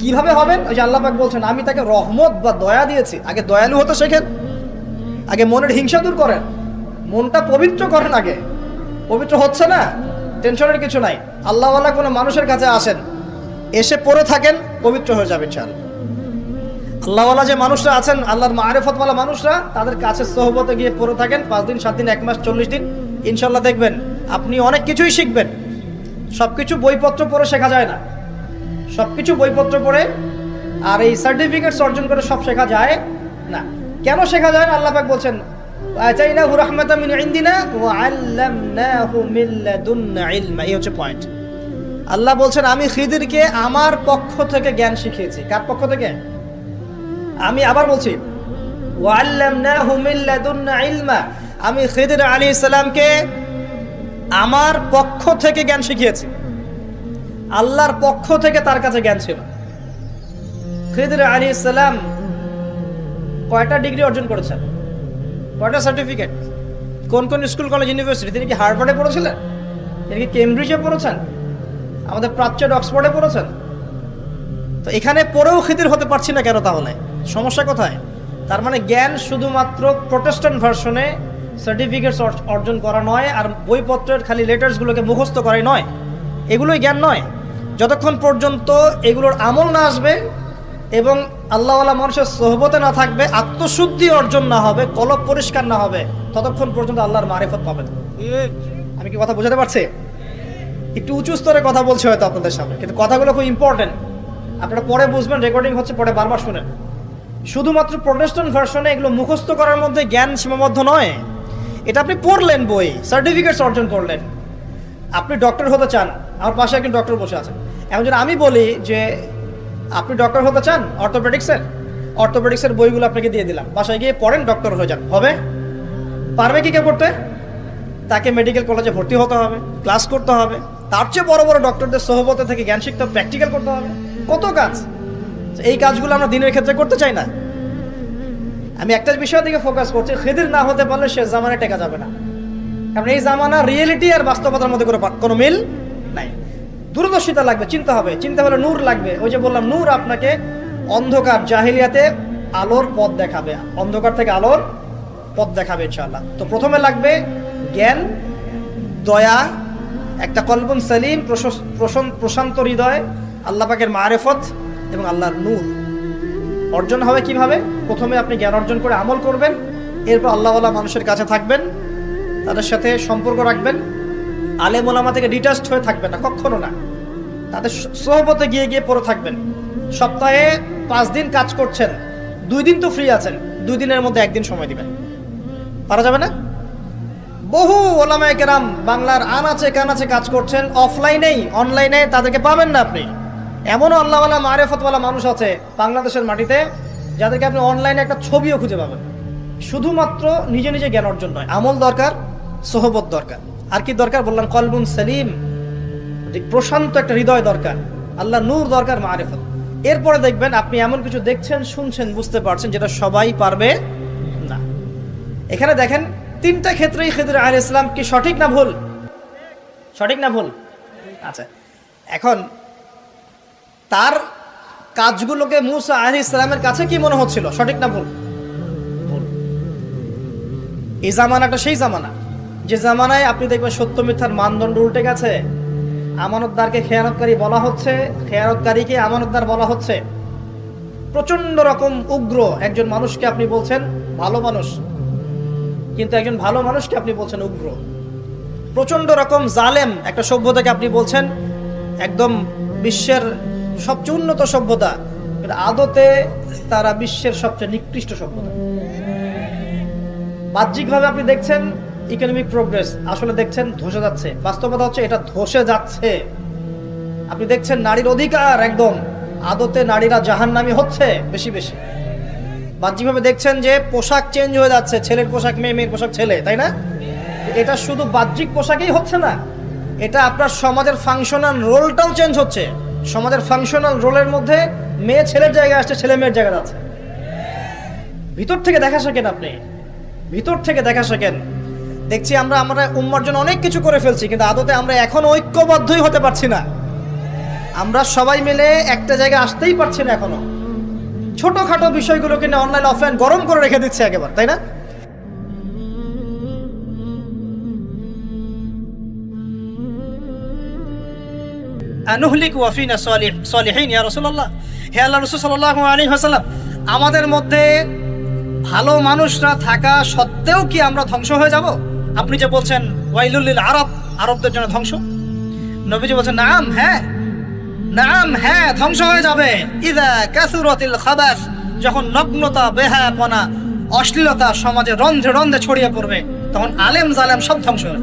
কিভাবে হবেন? ওই যে আল্লাহ পাক বলছেন আমি তাকে রহমত বা দয়া দিয়েছি। আগে দয়ালু হতে শেখেন, আগে মনের হিংসা দূর করেন, মনটা পবিত্র করেন। আগে পবিত্র হচ্ছে না, টেনশনের কিছু নাই। আল্লাহওয়ালা কোনো মানুষের কাছে আসেন, এসে পড়ে থাকেন, পবিত্র হয়ে যাবে ইনশাআল্লাহ। আল্লাহওয়ালা যে মানুষরা আছেন, আল্লাহর মারিফতওয়ালা মানুষরা, তাদের কাছে সোহবতে গিয়ে পড়ে থাকেন 5 দিন 7 দিন 1 মাস 40 দিন, ইনশাআল্লাহ দেখবেন আপনি অনেক কিছুই শিখবেন। সবকিছু বইপত্র পড়ে শেখা যায় না, সবকিছু বইপত্র পড়ে আর এই সার্টিফিকেটস অর্জন করে সব শেখা যায় না। কেন শেখা যায় না? আল্লাহ পাক বলছেন আতাইনাহু রাহমাতাম মিন ইনদিনা ওয়া আল্লামনাহু মিন লাদুন্না ইলমা। এই হচ্ছে পয়েন্ট। আল্লাহ বলছেন আমি খিদিরকে আমার পক্ষ থেকে জ্ঞান শিখিয়েছি। কার পক্ষ থেকে? আমি আবার বলছি ওয়া আল্লামনাহু মিন লাদুন্না ইলমা, আমি খিদির আলাইহিস সালামকে আমার পক্ষ থেকে জ্ঞান শিখিয়েছি। আল্লাহর পক্ষ থেকে তার কাছে জ্ঞান ছিল। খিদির আলাইহিস সালাম কয়টা ডিগ্রি অর্জন করেছেন? কয়টা সার্টিফিকেট? কোন কোন স্কুল কলেজ ইউনিভার্সিটি? তিনি কি হার্ভার্ডে পড়েছিলেন? তিনি কি কেমব্রিজে পড়েছেন? আমাদের প্রাচ্যের অক্সফোর্ডে পড়েছেন? তো এখানে পড়েও খিদির হতে পারছি না কেন? তাহলে সমস্যা কোথায়? তার মানে জ্ঞান শুধুমাত্র প্রোটেস্ট্যান্ট ভার্সনে সার্টিফিকেটস অর্জন করা নয়, আর বইপত্রের খালি লেটার্সগুলোকে মুখস্থ করাই নয়, এগুলোই জ্ঞান নয়। যতক্ষণ পর্যন্ত এগুলোর আমল না আসবে এবং আল্লাহওয়ালা মানুষের সোহবতে না থাকবে, আত্মশুদ্ধি অর্জন না হবে, কলব পরিষ্কার না হবে, ততক্ষণ পর্যন্ত আল্লাহর মারিফত পাবেন। আমি কি কথা বোঝাতে পারছি? একটু উঁচু স্তরে কথা বলছি হয়তো আপনাদের সামনে, কিন্তু কথাগুলো খুব ইম্পর্টেন্ট। আপনারা পরে বুঝবেন, রেকর্ডিং হচ্ছে, পরে বারবার শুনেন। শুধুমাত্র প্রোটেস্ট্যান্ট ভার্সনে এগুলো মুখস্থ করার মধ্যে জ্ঞান সীমাবদ্ধ নয়। এটা আপনি পড়লেন বই, সার্টিফিকেটস অর্জন করলেন। আপনি ডক্টর হতে চান, আমার পাশে একজন ডক্টর বসে আছেন। এখন যদি আমি বলি যে আপনি ডক্টর হতে চান অর্থোপেডিক্সের বইগুলো আপনাকে দিয়ে দিলাম, বাসায় গিয়ে পড়েন, ডক্টর হয়ে যান, হবে? পারবে কি কেউ করতে? তাকে মেডিকেল কলেজে ভর্তি হতে হবে, ক্লাস করতে হবে, তার চেয়ে বড় বড় ডক্টরদের সোহবতে থেকে জ্ঞান শিখতে হবে, প্র্যাকটিক্যাল করতে হবে, কত কাজ। এই কাজগুলো আমরা দিনের ক্ষেত্রে করতে চাই না। আমি একটা বিষয়ের দিকে ফোকাস করছি, খিদির না হতে পারলে সে জামানায় টেকা যাবে না। কারণ এই জামানা রিয়েলিটি আর বাস্তবতার মধ্যে কোনো মিল নাই। দূরদর্শিতা লাগবে, চিন্তা হবে, চিন্তা হলে নূর লাগবে। ওই যে বললাম, নূর আপনাকে অন্ধকার জাহিলিয়াতে আলোর পথ দেখাবে, অন্ধকার থেকে আলোর পথ দেখাবে ইনশাআল্লাহ। তো প্রথমে লাগবে জ্ঞান, দয়া, একটা কলবুন সালিম, প্রশান্ত হৃদয়, আল্লাহ পাকের মারিফত এবং আল্লাহর নূর। অর্জন হবে কিভাবে? প্রথমে আপনি জ্ঞান অর্জন করে আমল করবেন, এরপর আল্লাহওয়ালা মানুষের কাছে থাকবেন, তাদের সাথে সম্পর্ক রাখবেন। আলেম ওলামা থেকে ডিটাচড হয়ে থাকবেন না, কখনো না। তাদের সোহবতে গিয়ে গিয়ে পড়ে থাকবেন। সপ্তাহে 5 দিন কাজ করছেন, 2 দিন তো ফ্রি আছেন, 2 দিনের মধ্যে 1 দিন সময় দিবেন। পারা যাবে না? বহু ওলামায়ে কেরাম বাংলার আনাচে কানাচে কাজ করছেন, অফলাইনেই, অনলাইনে তাদেরকে পাবেন না আপনি। এমনও আল্লাহওয়ালা মারিফতওয়ালা মানুষ আছে বাংলাদেশের মাটিতে, যাদেরকে আপনি অনলাইনে একটা ছবিও খুঁজে পাবেন। শুধুমাত্র নিজে নিজে জ্ঞান অর্জন নয়, আমল দরকার, সোহবত দরকার। আর কি দরকার? বললাম কলবুন সালিম, প্রশান্ত একটা হৃদয় দরকার, আল্লাহ নূর দরকার, মারিফত। এরপরে দেখবেন আপনি এমন কিছু দেখছেন, শুনছেন, বুঝতে পারছেন যেটা সবাই পারবে না। এখানে দেখেন 3টা ক্ষেত্রেই খিদির আলাইহিস সালাম কি সঠিক না ভুল? সঠিক না ভুল? আচ্ছা, এখন তার কাজগুলোকে মূসা আলাইহিস সালামের কাছে কি মনে হচ্ছিল? সঠিক না ভুল? ভুল। এই জামানাটা সেই জামানা যে জামানায় আপনি দেখবেন সত্য মিথ্যার মানদণ্ড উল্টে গেছে। আমানতদারকে খেয়ানতকারী বলা হচ্ছে, খেয়ানতকারীকে আমানতদার বলা হচ্ছে। প্রচন্ড রকম উগ্র একজন মানুষকে আপনি বলছেন ভালো মানুষ, কিন্তু একজন ভালো মানুষকে আপনি বলছেন উগ্র। প্রচন্ড রকম জালেম একটা সভ্যতাকে আপনি বলছেন একদম বিশ্বের সবচেয়ে উন্নত সভ্যতা, আদতে তারা বিশ্বের সবচেয়ে নিকৃষ্ট সভ্যতা। বাহ্যিকভাবে আপনি দেখছেন ইকোনমিক প্রোগ্রেস, আসলে দেখছেন ধসে যাচ্ছে। বাস্তবতা হচ্ছে এটা ধসে যাচ্ছে। আপনি দেখছেন নারীর অধিকার একদম, আদতে নারীরা জাহান্নামী হচ্ছে বেশি বেশি। বাহ্যিকভাবে দেখছেন যে পোশাক চেঞ্জ হয়ে যাচ্ছে, ছেলের পোশাক মেয়ে, মেয়ের পোশাক ছেলে, তাই না? এটা শুধু বাহ্যিক পোশাকেই হচ্ছে না, এটা আপনার সমাজের ফাংশনাল রোলটাও চেঞ্জ হচ্ছে। সমাজের ফাংশনাল রোলের মধ্যে মেয়ে ছেলের জায়গায় আসছে, ছেলে মেয়ের জায়গায় আছে। ভিতর থেকে দেখা শেখেন, আপনি ভিতর থেকে দেখা শেখেন। দেখছি আমরা উম্মার জন্য অনেক কিছু করে ফেলছি, কিন্তু আদতে আমরা এখন ঐক্যবদ্ধই হতে পারছি না। আমরা সবাই মিলে একটা জায়গায় আসতেই পারছি না এখনো। ছোটখাটো বিষয়গুলোকে নিয়ে অনলাইন অফলাইন গরম করে রেখে দিচ্ছে একেবারে, তাই না? আনুহলিক ওয়াফিনা সালিহিন ইয়া রাসূলুল্লাহ, হে আল্লাহর রাসূল সাল্লাল্লাহু আলাইহি ওয়াসাল্লাম, আমাদের মধ্যে ভালো মানুষরা থাকা সত্ত্বেও কি আমরা ধ্বংস হয়ে যাব? আপনি যে বলছেন ওয়াইলুল লিল আরব, আরবদের জন্য ধ্বংস। নবীজি বলছেন নাম, হ্যাঁ নাম, হ্যাঁ ধ্বংস হয়ে যাবে। ইযা কাসুরাতিল খাবাস, যখন নগ্নতা, বেহায়াপনা, অশ্লীলতা সমাজে রন্ধ্রে রন্ধ্রে ছড়িয়ে পড়বে, তখন আলেম জালেম সব ধ্বংস হবে।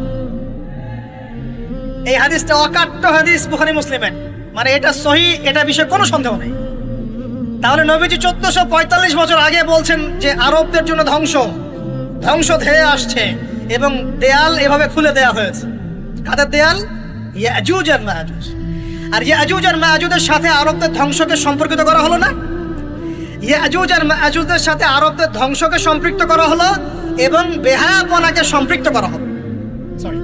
এই হাদিসটা অকাট্য হাদিস বুখারী মুসলিমের, মানে এটা সহি, এটা বিষয়ে কোনো সন্দেহ নেই। তাহলে নবীজি 1445 বছর আগে বলছেন যে আরবদের জন্য ধ্বংস ধেয়ে আসছে, এবং দেয়াল এভাবে খুলে দেয়া হয়েছে। কাদের দেয়াল? ইয়াজুজ আর মাজুজ। আর ইয়াজুজ আর মাজুজের সাথে আরবদের ধ্বংসকে সম্পর্কিত করা হলো না? ইয়াজুজ আর মাজুজের সাথে আরবদের ধ্বংসকে সম্পৃক্ত করা হলো এবং বেহায়াপনাকে সম্পৃক্ত করা হলো। সরি,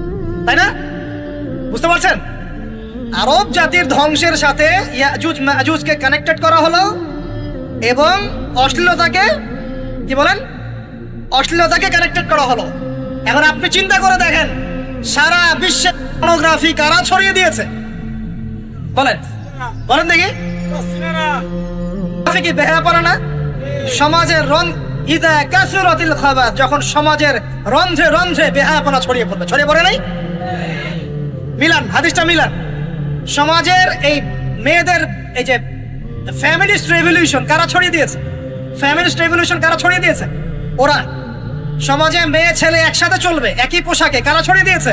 তাই না? বুঝতে পারছেন? আরব জাতির ধ্বংসের সাথে ইয়াজুজ মাজুজকে কানেক্টেড করা হলো এবং অশ্লীলতাকে, কি বলেন, অশ্লীলতাকে কানেক্টেড করা হলো। এখন আপনি চিন্তা করে দেখেন, সারা বিশ্বে পর্নোগ্রাফি কারা ছড়িয়ে দিয়েছে? বলেন বলেন দেখি। কি বেহায়াপনা না? সমাজের যখন সমাজের রন্ধ্রে রন্ধ্রে বেহায়াপনা ছড়িয়ে পড়বে, ছড়িয়ে পড়ে নাই? মিলান, হাদিসটা মিলান। সমাজের এই মেয়েদের এই যে ফ্যামিলিস্ট রেভলিউশন কারা ছড়িয়ে দিয়েছে? ফ্যামিলিস্ট রেভলিউশন কারা ছড়িয়ে দিয়েছে? ওরা। সমাজে মেয়ে ছেলে একসাথে চলবে একই পোশাকে কারা ছড়িয়ে দিয়েছে?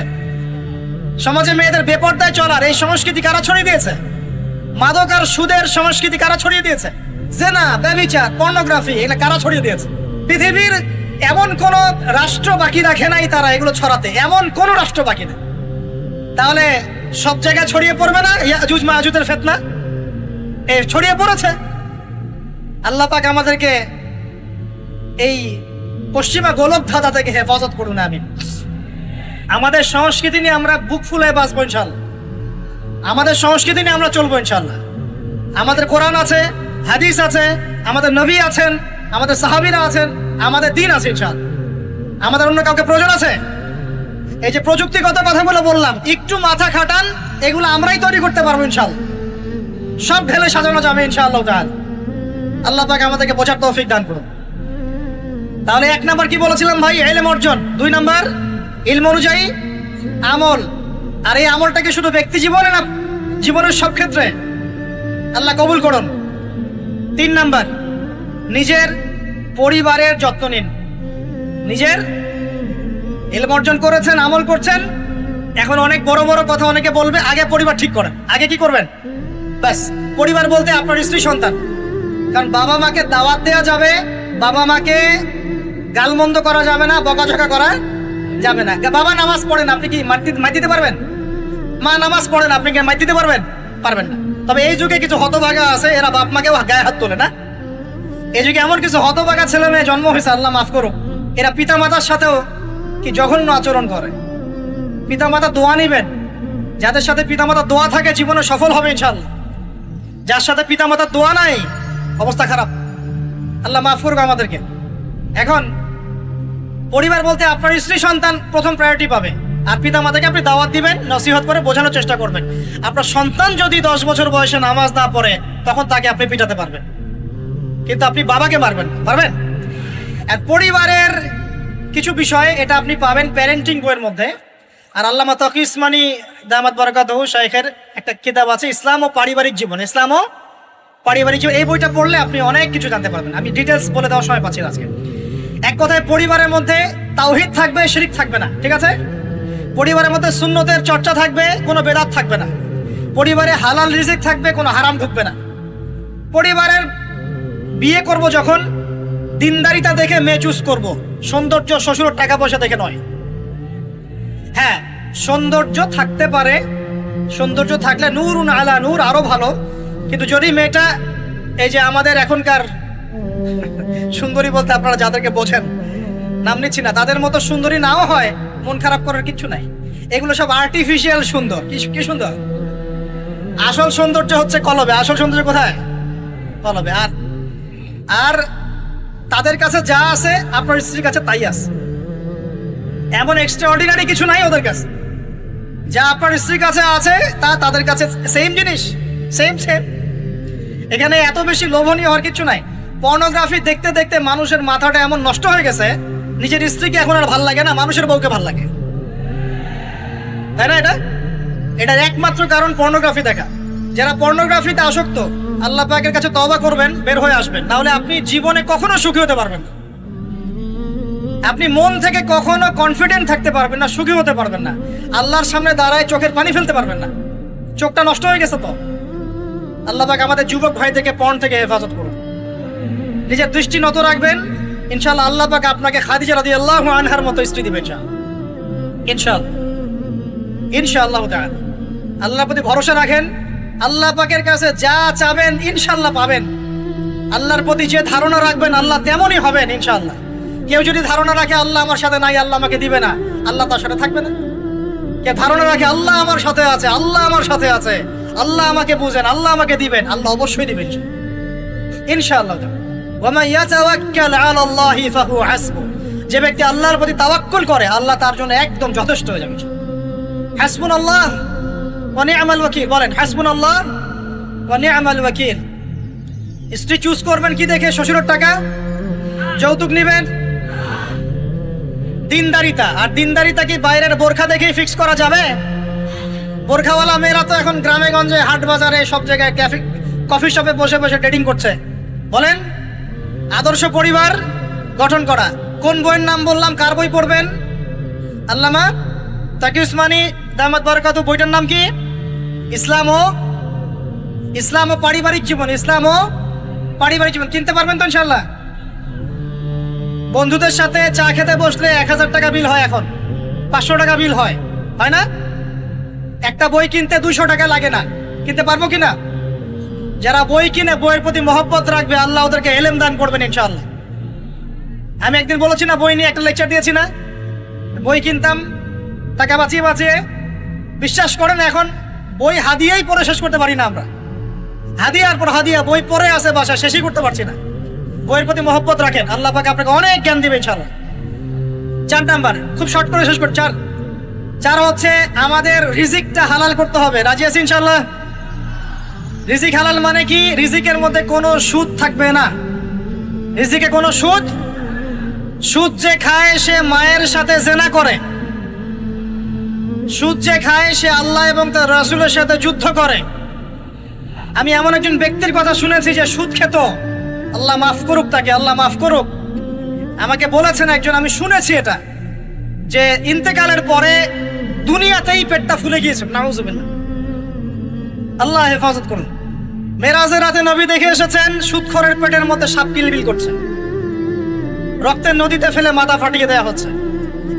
সমাজে মেয়েদের বেপর্দায় চলার এই সংস্কৃতি কারা ছড়িয়ে দিয়েছে? মাদক আর সুদের সংস্কৃতি কারা ছড়িয়ে দিয়েছে? জেনা, ব্যভিচার, পর্নোগ্রাফি, এগুলো কারা ছড়িয়ে দিয়েছে? পৃথিবীর এমন কোন রাষ্ট্র বাকি রাখে নাই তারা এগুলো ছড়াতে, এমন কোন রাষ্ট্র বাকি নেই। তাহলে সব জায়গায় ছড়িয়ে পড়বে না ইয়াজুজ মাজুজের ফিতনা? ছড়িয়ে পড়েছে। আল্লাহ পাক আমাদেরকে এই পশ্চিমা গোলক ধাঁধা থেকে হেফাজত করুন, আমিন। আমাদের সংস্কৃতি নিয়ে আমরা বুক ফুলায় বাঁচবো ইনশাল্লাহ, আমাদের সংস্কৃতি নিয়ে আমরা চলবো ইনশাল্লাহ। আমাদের কোরআন আছে, হাদিস আছে, আমাদের নবী আছেন, আমাদের সাহাবীরা আছেন, আমাদের দিন আছে ইনশাল্লাহ। আমাদের অন্য কাউকে প্রয়োজন আছে? এই যে প্রযুক্তিগত কথাগুলো বললাম, একটু মাথা খাটান, এগুলো আমরাই তৈরি করতে পারবো ইনশাল্লাহ। সব ঢেলে সাজানো যাবে ইনশাআল্লাহ তাআলা। আল্লাহ পাক আমাদেরকে বোঝার তৌফিক দান করুন। তাহলে 1 নাম্বার কি বলেছিলাম ভাই? ইলম অর্জন। 2 নাম্বার ইলম অনুযায়ী আমল। আর এই আমলটাকে শুধু ব্যক্তি জীবনে না, জীবনের সব ক্ষেত্রে আল্লাহ কবুল করুন। 3 নাম্বার নিজের পরিবারের যত্ন নিন। নিজের ইলম অর্জন করেছেন, আমল করছেন, এখন অনেক বড় বড় কথা অনেকে বলবে, আগে পরিবার ঠিক করেন। আগে কি করবেন? ব্যাস, পরিবার বলতে আপনার স্ত্রী সন্তান। কারণ বাবা মাকে দাওয়াত দেওয়া যাবে, বাবা মাকে গালমন্দ করা যাবে না, বকাঝকা করা যাবে না। বাবা নামাজ পড়েন, আপনি কি মাইর দিতে পারবেন? মা নামাজ পড়েন, আপনি কি মাইর দিতে পারবেন? পারবেন না। তবে এই যুগে কিছু হতভাগা আছে, এরা বাপ মাকে গায়ে হাত তোলে না। এই যুগে এমন কিছু হতভাগা ছেলে মেয়ে জন্ম হয়েছে, আল্লাহ মাফ করুক, এরা পিতা মাতার সাথেও কি জঘন্য আচরণ করে। পিতা মাতা দোয়া নিবেন, যাদের সাথে পিতা মাতার দোয়া থাকে জীবনে সফল হবে ইনশাআল্লাহ। যার সাথে পিতা মাতার দোয়া নাই, অবস্থা খারাপ। আল্লাহ মাফ করুক আমাদেরকে। এখন পরিবার বলতে আপনার স্ত্রী সন্তান প্রথম প্রায়োরিটি পাবে, আর পিতা মাতাকে আপনি দাওয়াত দিবেন, নসিহত করে বোঝানোর চেষ্টা করবেন। আপনার সন্তান যদি 10 বছর বয়সে নামাজ না পড়ে, তখন তাকে আপনি পিটাতে পারবেন, কিন্তু আপনি বাবাকে মারবেন পারবেন? আর পরিবারের কিছু বিষয় এটা আপনি পাবেন প্যারেন্টিং বইয়ের মধ্যে। আর আল্লামা তকি উসমানী দামাত বারাকাতুহু শাইখের একটা কিতাব আছে, ইসলাম ও পারিবারিক জীবন। ইসলাম ও পারিবারিক জীবন, এই বইটা পড়লে আপনি অনেক কিছু জানতে পারবেন। আমি ডিটেলস বলে দেওয়ার সময় পাচ্ছি না আজকে। এক কথায়, পরিবারের মধ্যে তাওহীদ থাকবে, শিরক থাকবে না, ঠিক আছে? পরিবারের মধ্যে সুন্নতের চর্চা থাকবে, কোনো বেদাত থাকবে না। পরিবারে হালাল রিজিক থাকবে, কোনো হারাম ঢুকবে না। পরিবারের বিয়ে করব যখন, দিনদারিতা দেখে মেয়ে চুজ করব, সৌন্দর্য শ্বশুরের টাকা পয়সা দেখে নয়। হ্যাঁ, সৌন্দর্য থাকতে পারে, সৌন্দর্য থাকলে নূরুন আলা নূর, আরো ভালো। কিন্তু যদি মেয়েটা এই যে আমাদের এখনকার সুন্দরী বলতে আপনারা যাদেরকে বোঝেন, নাম নিচ্ছি না, তাদের মতো সুন্দরী নাও হয়, মন খারাপ করার কিচ্ছু নাই। এগুলো সব আর্টিফিশিয়াল সুন্দর। কি সুন্দর? আসল সৌন্দর্য হচ্ছে কলবে। আসল সৌন্দর্য কোথায়? কলবে। আর তাদের কাছে যা আছে আপনার স্ত্রীর কাছে তাই আছে। এমন এক্সট্রা অর্ডিনারি কিছু নাই ওদের কাছে। যা আপনার স্ত্রীর কাছে আছে তা তাদের কাছে সেম জিনিস, সেম। এখানে এত বেশি লোভনীয় হওয়ার কিছু নাই। পর্নোগ্রাফি দেখতে দেখতে মানুষের মাথাটা এমন নষ্ট হয়ে গেছে, নিজের স্ত্রীকে এখন আর ভাল লাগে না, মানুষের বউকে ভাল লাগে, তাই না? এটার একমাত্র কারণ পর্নোগ্রাফি দেখা। যারা পর্নোগ্রাফিতে আসক্ত, আল্লাহ পাকের কাছে তওবা করবেন, বের হয়ে আসবেন, নাহলে আপনি জীবনে কখনো সুখী হতে পারবেন না। আপনি মন থেকে কখনো কনফিডেন্ট থাকতে পারবেন না, সুখী হতে পারবেন না। আল্লাহর সামনে দাঁড়ায় চোখের পানি ফেলতে পারবেন না, চোখটা নষ্ট হয়ে গেছে তো। আল্লাহ পাক আমাদের যুবক ভাই থেকে পণ থেকে হেফাজত করুন। নিজের দৃষ্টি নত রাখবেন, ইনশাআল্লাহ আল্লাহ পাক আপনাকে খাদিজা রাদিয়াল্লাহু আনহার মতো স্ত্রী দিবেন ইনশাআল্লাহ, ইনশাআল্লাহ তাআলা। আল্লাহর প্রতি ভরসা রাখেন, আল্লাহ পাকের কাছে যা চাবেন ইনশাআল্লাহ পাবেন। আল্লাহর প্রতি যে ধারণা রাখবেন আল্লাহ তেমনই হবেন ইনশাআল্লাহ। কেউ যদি ধারণা রাখে আল্লাহ আমার সাথে নাই, আল্লাহ আমাকে দিবে না, আল্লাহ তার সাথে থাকবে না। কে ধারণা রাখে আল্লাহ আমার সাথে আছে, আল্লাহ আমার সাথে আছে, আল্লাহ আমাকে বুঝেন, আল্লাহ আমাকে দিবেন, আল্লাহ অবশ্যই দিবেন ইনশাআল্লাহ। ওয়া মান ইয়াতাওয়াক্কাল আলাল্লাহি ফাহুয়া হাসবুহ, যে ব্যক্তি আল্লাহর প্রতি তাওয়াক্কুল করে আল্লাহ তার জন্য একদম যথেষ্ট হয়ে যাবে। হাসবুনাল্লাহ ওয়া নি'মাল ওয়াকিল, বলেন হাসবুনাল্লাহ ওয়া নি'মাল ওয়াকিল। স্ত্রী চুজ করবেন কি দেখে? শ্বশুরের টাকা, যৌতুক নেবেন, দিনদারিতা। আর দিনদারিতা কি বাইরের বোরখা দেখেই ফিক্স করা যাবে? বোরখাওয়ালা মেয়েরা তো এখন গ্রামে গঞ্জে হাট বাজারে সব জায়গায় কফি শপে বসে বসে ডেটিং করছে। বলেন আদর্শ পরিবার গঠন করা। কোন বইয়ের নাম বললাম? কার বই পড়বেন? আল্লামা তাকি উসমানী দামাত বারাকাতু, বইটার নাম কি? ইসলাম ও পারিবারিক জীবন। ইসলাম ও পারিবারিক জীবন কিনতে পারবেন তো ইনশাআল্লাহ? বন্ধুদের সাথে চা খেতে বসলে 1000 টাকা বিল হয়, এখন 500 টাকা বিল হয়, হয় না? একটা বই কিনতে 200 টাকা লাগে না। কিনতে পারবো কিনা? যারা বই কিনে বইয়ের প্রতি মহব্বত রাখবে আল্লাহ ওদেরকে এলেম দান করবেন ইনশাআল্লাহ। আমি একদিন বলেছি না, বই নিয়ে একটা লেকচার দিয়েছি না, বই কিনতাম টাকা বাঁচিয়ে বাঁচিয়ে। বিশ্বাস করেন এখন বই হাদিয়াই পড়ে শেষ করতে পারি না আমরা। হাদিয়ার পর হাদিয়া বই পড়ে আছে বাসা, শেষই করতে পারছি না। বইয়ের প্রতি মহব্বত রাখেন, আল্লাহ পাক আপনাকে অনেক জ্ঞান দিবে ইনশাআল্লাহ। 4 নাম্বার, খুব শর্ট করে শেষ করি। 4 হচ্ছে আমাদের রিজিকটা হালাল করতে হবে। রাজি আছি ইনশাআল্লাহ? রিজিক হালাল মানে কি? রিজিকের মধ্যে কোনো সুদ থাকবে না। রিজিকে কোনো সুদ যে খায় সে মায়ের সাথে জেনা করে, সুদ যে খায় সে আল্লাহ এবং তার রাসূলের সাথে যুদ্ধ করে। আমি এমন একজন ব্যক্তির কথা শুনেছি যে সুদ খেত, আল্লাহ মাফ করুক তাকে, আল্লাহ মাফ করুক। আমাকে বলেছেন একজন, আমি শুনেছি এটা, যে ইন্তেকালের পরে দুনিয়াতেই পেটটা ফুলে গিয়েছে। নাউজুবিল্লাহ, আল্লাহ হেফাজত করুন। মেরাজের রাতে নবী দেখে এসেছেন সুদখোরের পেটের মধ্যে সাপ কিলবিল করছে, রক্তের নদীতে ফেলে মাথা ফাটিয়ে দেওয়া হচ্ছে।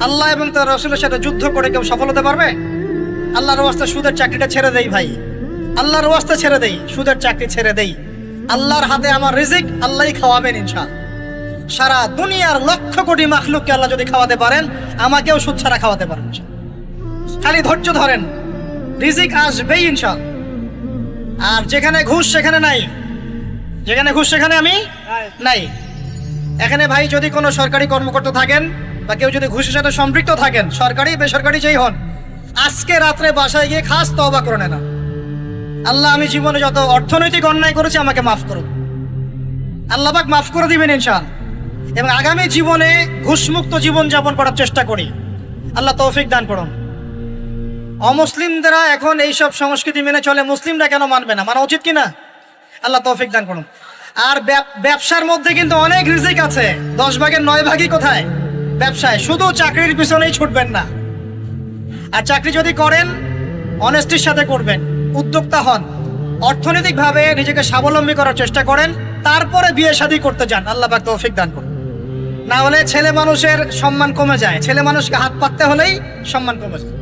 আল্লাহ এবং তার রাসূলের সাথে যুদ্ধ করে কেউ সফল হতে পারবে? আল্লাহর ওয়াস্তে সুদের চাকরিটা ছেড়ে দেই ভাই, আল্লাহর ওয়াস্তে ছেড়ে দেই, সুদের চাকরি ছেড়ে দেই। আল্লাহর হাতে আমার রিজিক, আল্লাহই খাওয়াবেন ইনশাআল্লাহ। সারা দুনিয়ার লক্ষ কোটি মাখলুককে আল্লাহ যদি খাওয়াতে পারেন, আমাকেও সুদ ছাড়া খাওয়াতে পারেন। খালি ধৈর্য ধরেন, রিজিক আসবেই ইনশাআল্লাহ। আর যেখানে ঘুষ সেখানে নাই, যেখানে ঘুষ সেখানে আমি নাই। এখানে ভাই যদি কোনো সরকারি কর্মকর্তা থাকেন বা কেউ যদি ঘুষের সাথে সম্পৃক্ত থাকেন, সরকারি বেসরকারি যেই হন, আজকে রাত্রে বাসায় গিয়ে খাস তওবা করে নেন। আল্লাহ আমি জীবনে যত অর্থনৈতিক অন্যায় করেছি আমাকে মাফ করুন, আল্লাহ পাক মাফ করে দিবেন ইনশাআল্লাহ। এবং আগামী জীবনে ঘুষমুক্ত জীবন যাপন করার চেষ্টা করি, আল্লাহ তৌফিক দান করুন। অমুসলিমরা এখন এইসব সংস্কৃতি মেনে চলে, মুসলিমরা কেন মানবে না? মানা উচিত কিনা? আল্লাহ তৌফিক দান করুন। আর ব্যবসার মধ্যে কিন্তু অনেক রিজিক আছে, 10 ভাগের 9 ভাগই কোথায়? ব্যবসায়। শুধু চাকরির পিছনেই ছুটবেন না। আর চাকরি যদি করেন অনেস্টির সাথে করবেন, উদ্যোক্তা হন, অর্থনৈতিকভাবে নিজেকে স্বাবলম্বী করার চেষ্টা করেন, তারপরে বিয়ে শাদী করতে যান। আল্লাহ পাক তৌফিক দান করুন। না হলে ছেলে মানুষের সম্মান কমে যায়, ছেলে মানুষকে হাত পাততে হলেই সম্মান কমে যায়।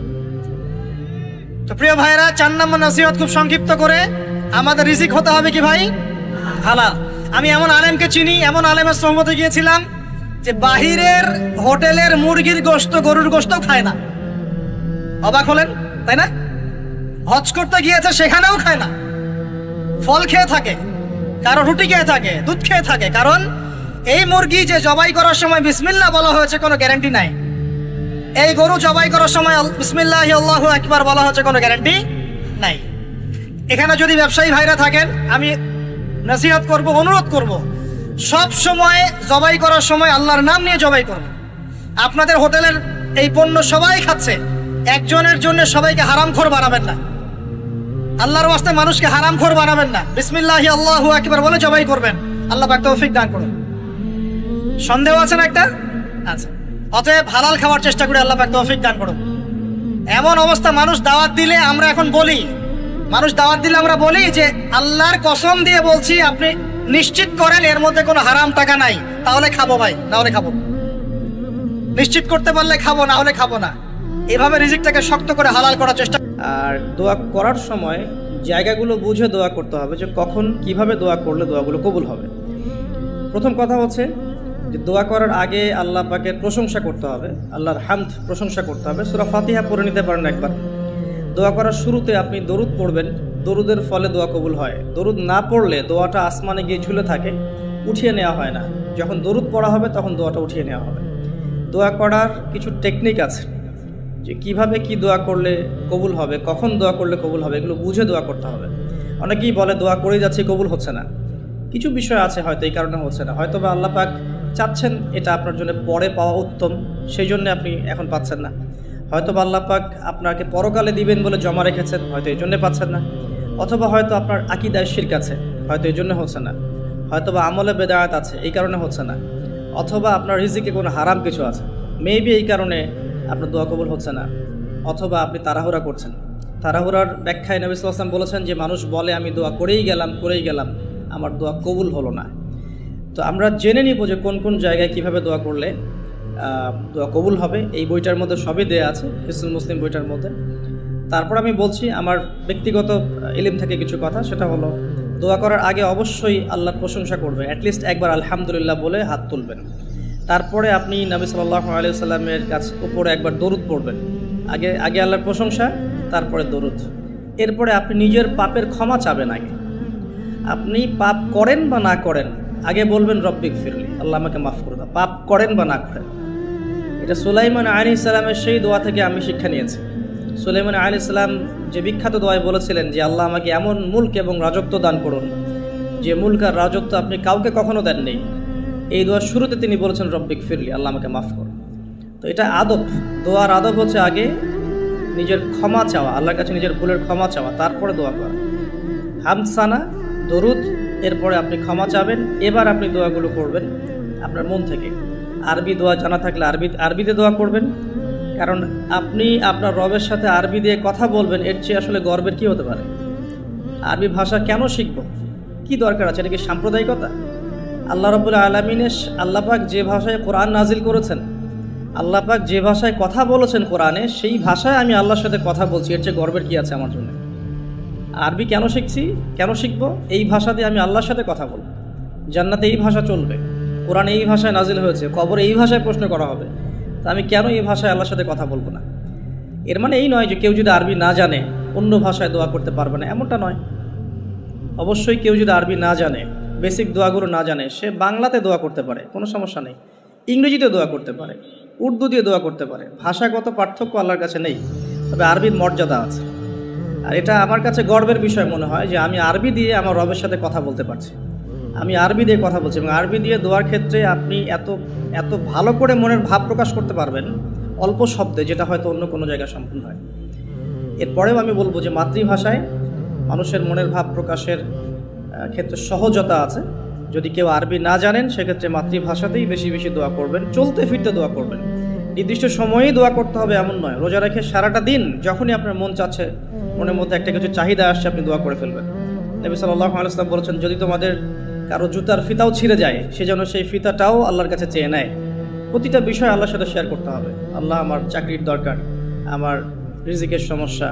তো প্রিয় ভাইরা, 4 নম্বর নসিহত খুব সংক্ষিপ্ত করে, আমাদের রিজিক হতে হবে কি ভাই? হালাল। আমি এমন আলেমকে চিনি, এমন আলেমের সোহবতে গিয়েছিলাম যে বাহিরের হোটেলের মুরগির গোশত, গরুর গোশত খায় না। অবাক হলেন তাই না? হজ করতে গিয়েছে, সেখানেও খায় না, ফল খেয়ে থাকে, কারো রুটি খেয়ে থাকে, দুধ খেয়ে থাকে। কারণ এই মুরগি যে জবাই করার সময় বিসমিল্লাহ বলা হয়েছে কোনো গ্যারান্টি নাই। এই গরু জবাই করার সময় বিসমিল্লাহি আল্লাহু আকবার বলা হচ্ছে, কোনো গ্যারান্টি নাই। এখানে যদি ব্যবসায়ী ভাইরা থাকেন, আমি নসিহত করব, অনুরোধ করব, সব সময় জবাই করার সময় আল্লাহর নাম নিয়ে জবাই করব। আপনাদের হোটেলের এই পণ্য সবাই খাচ্ছে, একজনের জন্য সবাইকে হারামখোর বানাবেন না। আল্লাহর ওয়াস্তে মানুষকে হারামখোর বানাবেন না। বিসমিল্লাহি আল্লাহু আকবার বলে জবাই করবেন। আল্লাহ পাক তৌফিক দান করুন। সন্দেহ আছে না একটা? আচ্ছা, অতএব হালাল খাওয়ার চেষ্টা করে আল্লাহ পাক তৌফিক দান করুন। এমন অবস্থা মানুষ দাওয়াত দিলে আমরা এখন বলি, আমরা বলি যে আল্লাহর কসম দিয়ে বলছি আপনি নিশ্চিত করেন এর মধ্যে কোনো হারাম টাকা নাই, তাহলে খাবো ভাই, না হলে খাবো। নিশ্চিত করতে পারলে খাবো, না হলে খাবো না। এভাবে রিজিকটাকে শক্ত করে হালাল করার চেষ্টা। আর দোয়া করার সময় জায়গাগুলো বুঝে দোয়া করতে হবে, যে কখন কিভাবে দোয়া করলে দোয়াগুলো কবুল হবে। প্রথম কথা হচ্ছে যে দোয়া করার আগে আল্লাহ পাকের প্রশংসা করতে হবে, আল্লাহর হামদ প্রশংসা করতে হবে। সূরা ফাতিহা পড়ে নিতে পারেন একবার। দোয়া করার শুরুতে আপনি দরুদ পড়বেন, দরুদের ফলে দোয়া কবুল হয়। দরুদ না পড়লে দোয়াটা আসমানে গিয়ে ঝুলে থাকে, উঠিয়ে নেওয়া হয় না। যখন দরুদ পড়া হবে তখন দোয়াটা উঠিয়ে নেওয়া হবে। দোয়া করার কিছু টেকনিক আছে, যে কিভাবে কি দোয়া করলে কবুল হবে, কখন দোয়া করলে কবুল হবে, এগুলো বুঝে দোয়া করতে হবে। অনেকেই বলে দোয়া করেই যাচ্ছে কবুল হচ্ছে না। কিছু বিষয় আছে হয়তো এই কারণে হচ্ছে না, হয়তো বা আল্লাহ পাক চাচ্ছেন এটা আপনার জন্য পরে পাওয়া উত্তম, সেই জন্য আপনি এখন পাচ্ছেন না। হয়তো বা আল্লাহ পাক আপনাকে পরকালে দিবেন বলে জমা রেখেছেন, হয়তো এই জন্যে পাচ্ছেন না। অথবা হয়তো আপনার আকীদায় শিরক আছে, হয়তো এই জন্য হচ্ছে না। হয়তো বা আমলে বেদায়াত আছে, এই কারণে হচ্ছে না। অথবা আপনার রিজিকে কোনো হারাম কিছু আছে, মেবি এই কারণে আপনার দোয়া কবুল হচ্ছে না। অথবা আপনি তাড়াহুড়া করছেন। তাড়াহুড়ার ব্যাখ্যায় নবী সাল্লাল্লাহু আলাইহি ওয়াসাল্লাম বলেছেন যে মানুষ বলে আমি দোয়া করেই গেলাম, আমার দোয়া কবুল হলো না। তো আমরা জেনে নিব যে কোন কোন জায়গায় কিভাবে দোয়া করলে দোয়া কবুল হবে। এই বইটার মধ্যে সবই দেয়া আছে, হিসনুল মুসলিম বইটার মধ্যে। তারপর আমি বলছি আমার ব্যক্তিগত ইলম থেকে কিছু কথা, সেটা হলো দোয়া করার আগে অবশ্যই আল্লাহর প্রশংসা করবেন, অ্যাটলিস্ট একবার আলহামদুলিল্লাহ বলে হাত তুলবেন। তারপরে আপনি নবী সাল্লাল্লাহু আলাইহি ওয়াসাল্লামের কাছে উপরে একবার দরুদ পড়বেন। আগে আল্লাহর প্রশংসা, তারপরে দরুদ। এরপরে আপনি নিজের পাপের ক্ষমা চাবেন। আগে আপনি পাপ করেন বা না করেন, আগে বলবেন রব্বিক ফিরলি, আল্লাহ আমাকে মাফ করে দাও, পাপ করেন বা না করেন। এটা সুলাইমান আলাইহিস সালামের সেই দোয়া থেকে আমি শিক্ষা নিয়েছি। সুলাইমান আলাইহিস সালাম যে বিখ্যাত দোয়ায় বলেছিলেন যে আল্লাহ আমাকে এমন মুলক এবং রাজত্ব দান করুন যে মুলক আর রাজত্ব আপনি কাউকে কখনো দেননি। এই দোয়ার শুরুতে তিনি বলেছেন রব্বিক ফিরলি, আল্লাহ আমাকে মাফ করুন। তো এটা আদব, দোয়ার আদব হচ্ছে আগে নিজের ক্ষমা চাওয়া, আল্লাহর কাছে নিজের ভুলের ক্ষমা চাওয়া, তারপরে দোয়া করা। হামসানা, দরুদ, এরপরে আপনি ক্ষমা চাবেন। এবার আপনি দোয়াগুলো করবেন আপনার মন থেকে। আরবি দোয়া জানা থাকলে আরবিতে দোয়া করবেন, কারণ আপনি আপনার রবের সাথে আরবি দিয়ে কথা বলবেন, এর চেয়ে আসলে গর্বের কি হতে পারে? আরবি ভাষা কেন শিখব, কি দরকার আছে? এটা কি সাম্প্রদায়িকতা? আল্লাহ রাব্বুল আলামিনের আল্লাহ পাক যে ভাষায় কোরআন নাজিল করেছেন, আল্লাহ পাক যে ভাষায় কথা বলেছেন কোরআনে, সেই ভাষায় আমি আল্লাহর সাথে কথা বলছি, এর চেয়ে গর্বের কি আছে আমার জন্য? আরবি কেন শিখছি, কেন শিখবো? এই ভাষা দিয়ে আমি আল্লাহর সাথে কথা বলবো। জান্নাতে এই ভাষা চলবে, কোরআন এই ভাষায় নাজিল হয়েছে, কবরে এই ভাষায় প্রশ্ন করা হবে, তা আমি কেন এই ভাষায় আল্লাহর সাথে কথা বলবো না? এর মানে এই নয় যে কেউ যদি আরবি না জানে অন্য ভাষায় দোয়া করতে পারবে না, এমনটা নয়। অবশ্যই কেউ যদি আরবি না জানে, বেসিক দোয়াগুলো না জানে, সে বাংলাতে দোয়া করতে পারে, কোনো সমস্যা নেই। ইংরেজিতে দোয়া করতে পারে, উর্দু দিয়ে দোয়া করতে পারে। ভাষাগত পার্থক্য আল্লাহর কাছে নেই, তবে আরবির মর্যাদা আছে। আর এটা আমার কাছে গর্বের বিষয় মনে হয় যে আমি আরবি দিয়ে আমার রবের সাথে কথা বলতে পারছি, আমি আরবি দিয়ে কথা বলছি। এবং আরবি দিয়ে দোয়ার ক্ষেত্রে আপনি এত ভালো করে মনের ভাব প্রকাশ করতে পারবেন অল্প শব্দে, যেটা হয়তো অন্য কোনো জায়গায় সম্পূর্ণ হয়। এরপরেও আমি বলবো যে মাতৃভাষায় মানুষের মনের ভাব প্রকাশের ক্ষেত্রে সহজতা আছে। যদি কেউ আরবি না জানেন, সেক্ষেত্রে মাতৃভাষাতেই বেশি বেশি দোয়া করবেন, চলতে ফিরতে দোয়া করবেন। নির্দিষ্ট সময়েই দোয়া করতে হবে এমন নয়, রোজা রেখে সারাটা দিন যখনই আপনার মন চাচ্ছে, মনের মধ্যে একটা কিছু চাহিদা আসছে, আপনি দোয়া করে ফেলবেন। নবী সাল্লাল্লাহু আলাইহি ওয়াসাল্লাম বলেছেন, যদি তোমাদের কারো জুতার ফিতাও ছিঁড়ে যায়, সে যেন সেই ফিতাটাও আল্লাহর কাছে চেয়ে নেয়। প্রতিটা বিষয় আল্লাহর সাথে শেয়ার করতে হবে। আল্লাহ, আমার চাকরির দরকার, আমার রিজিকের সমস্যা,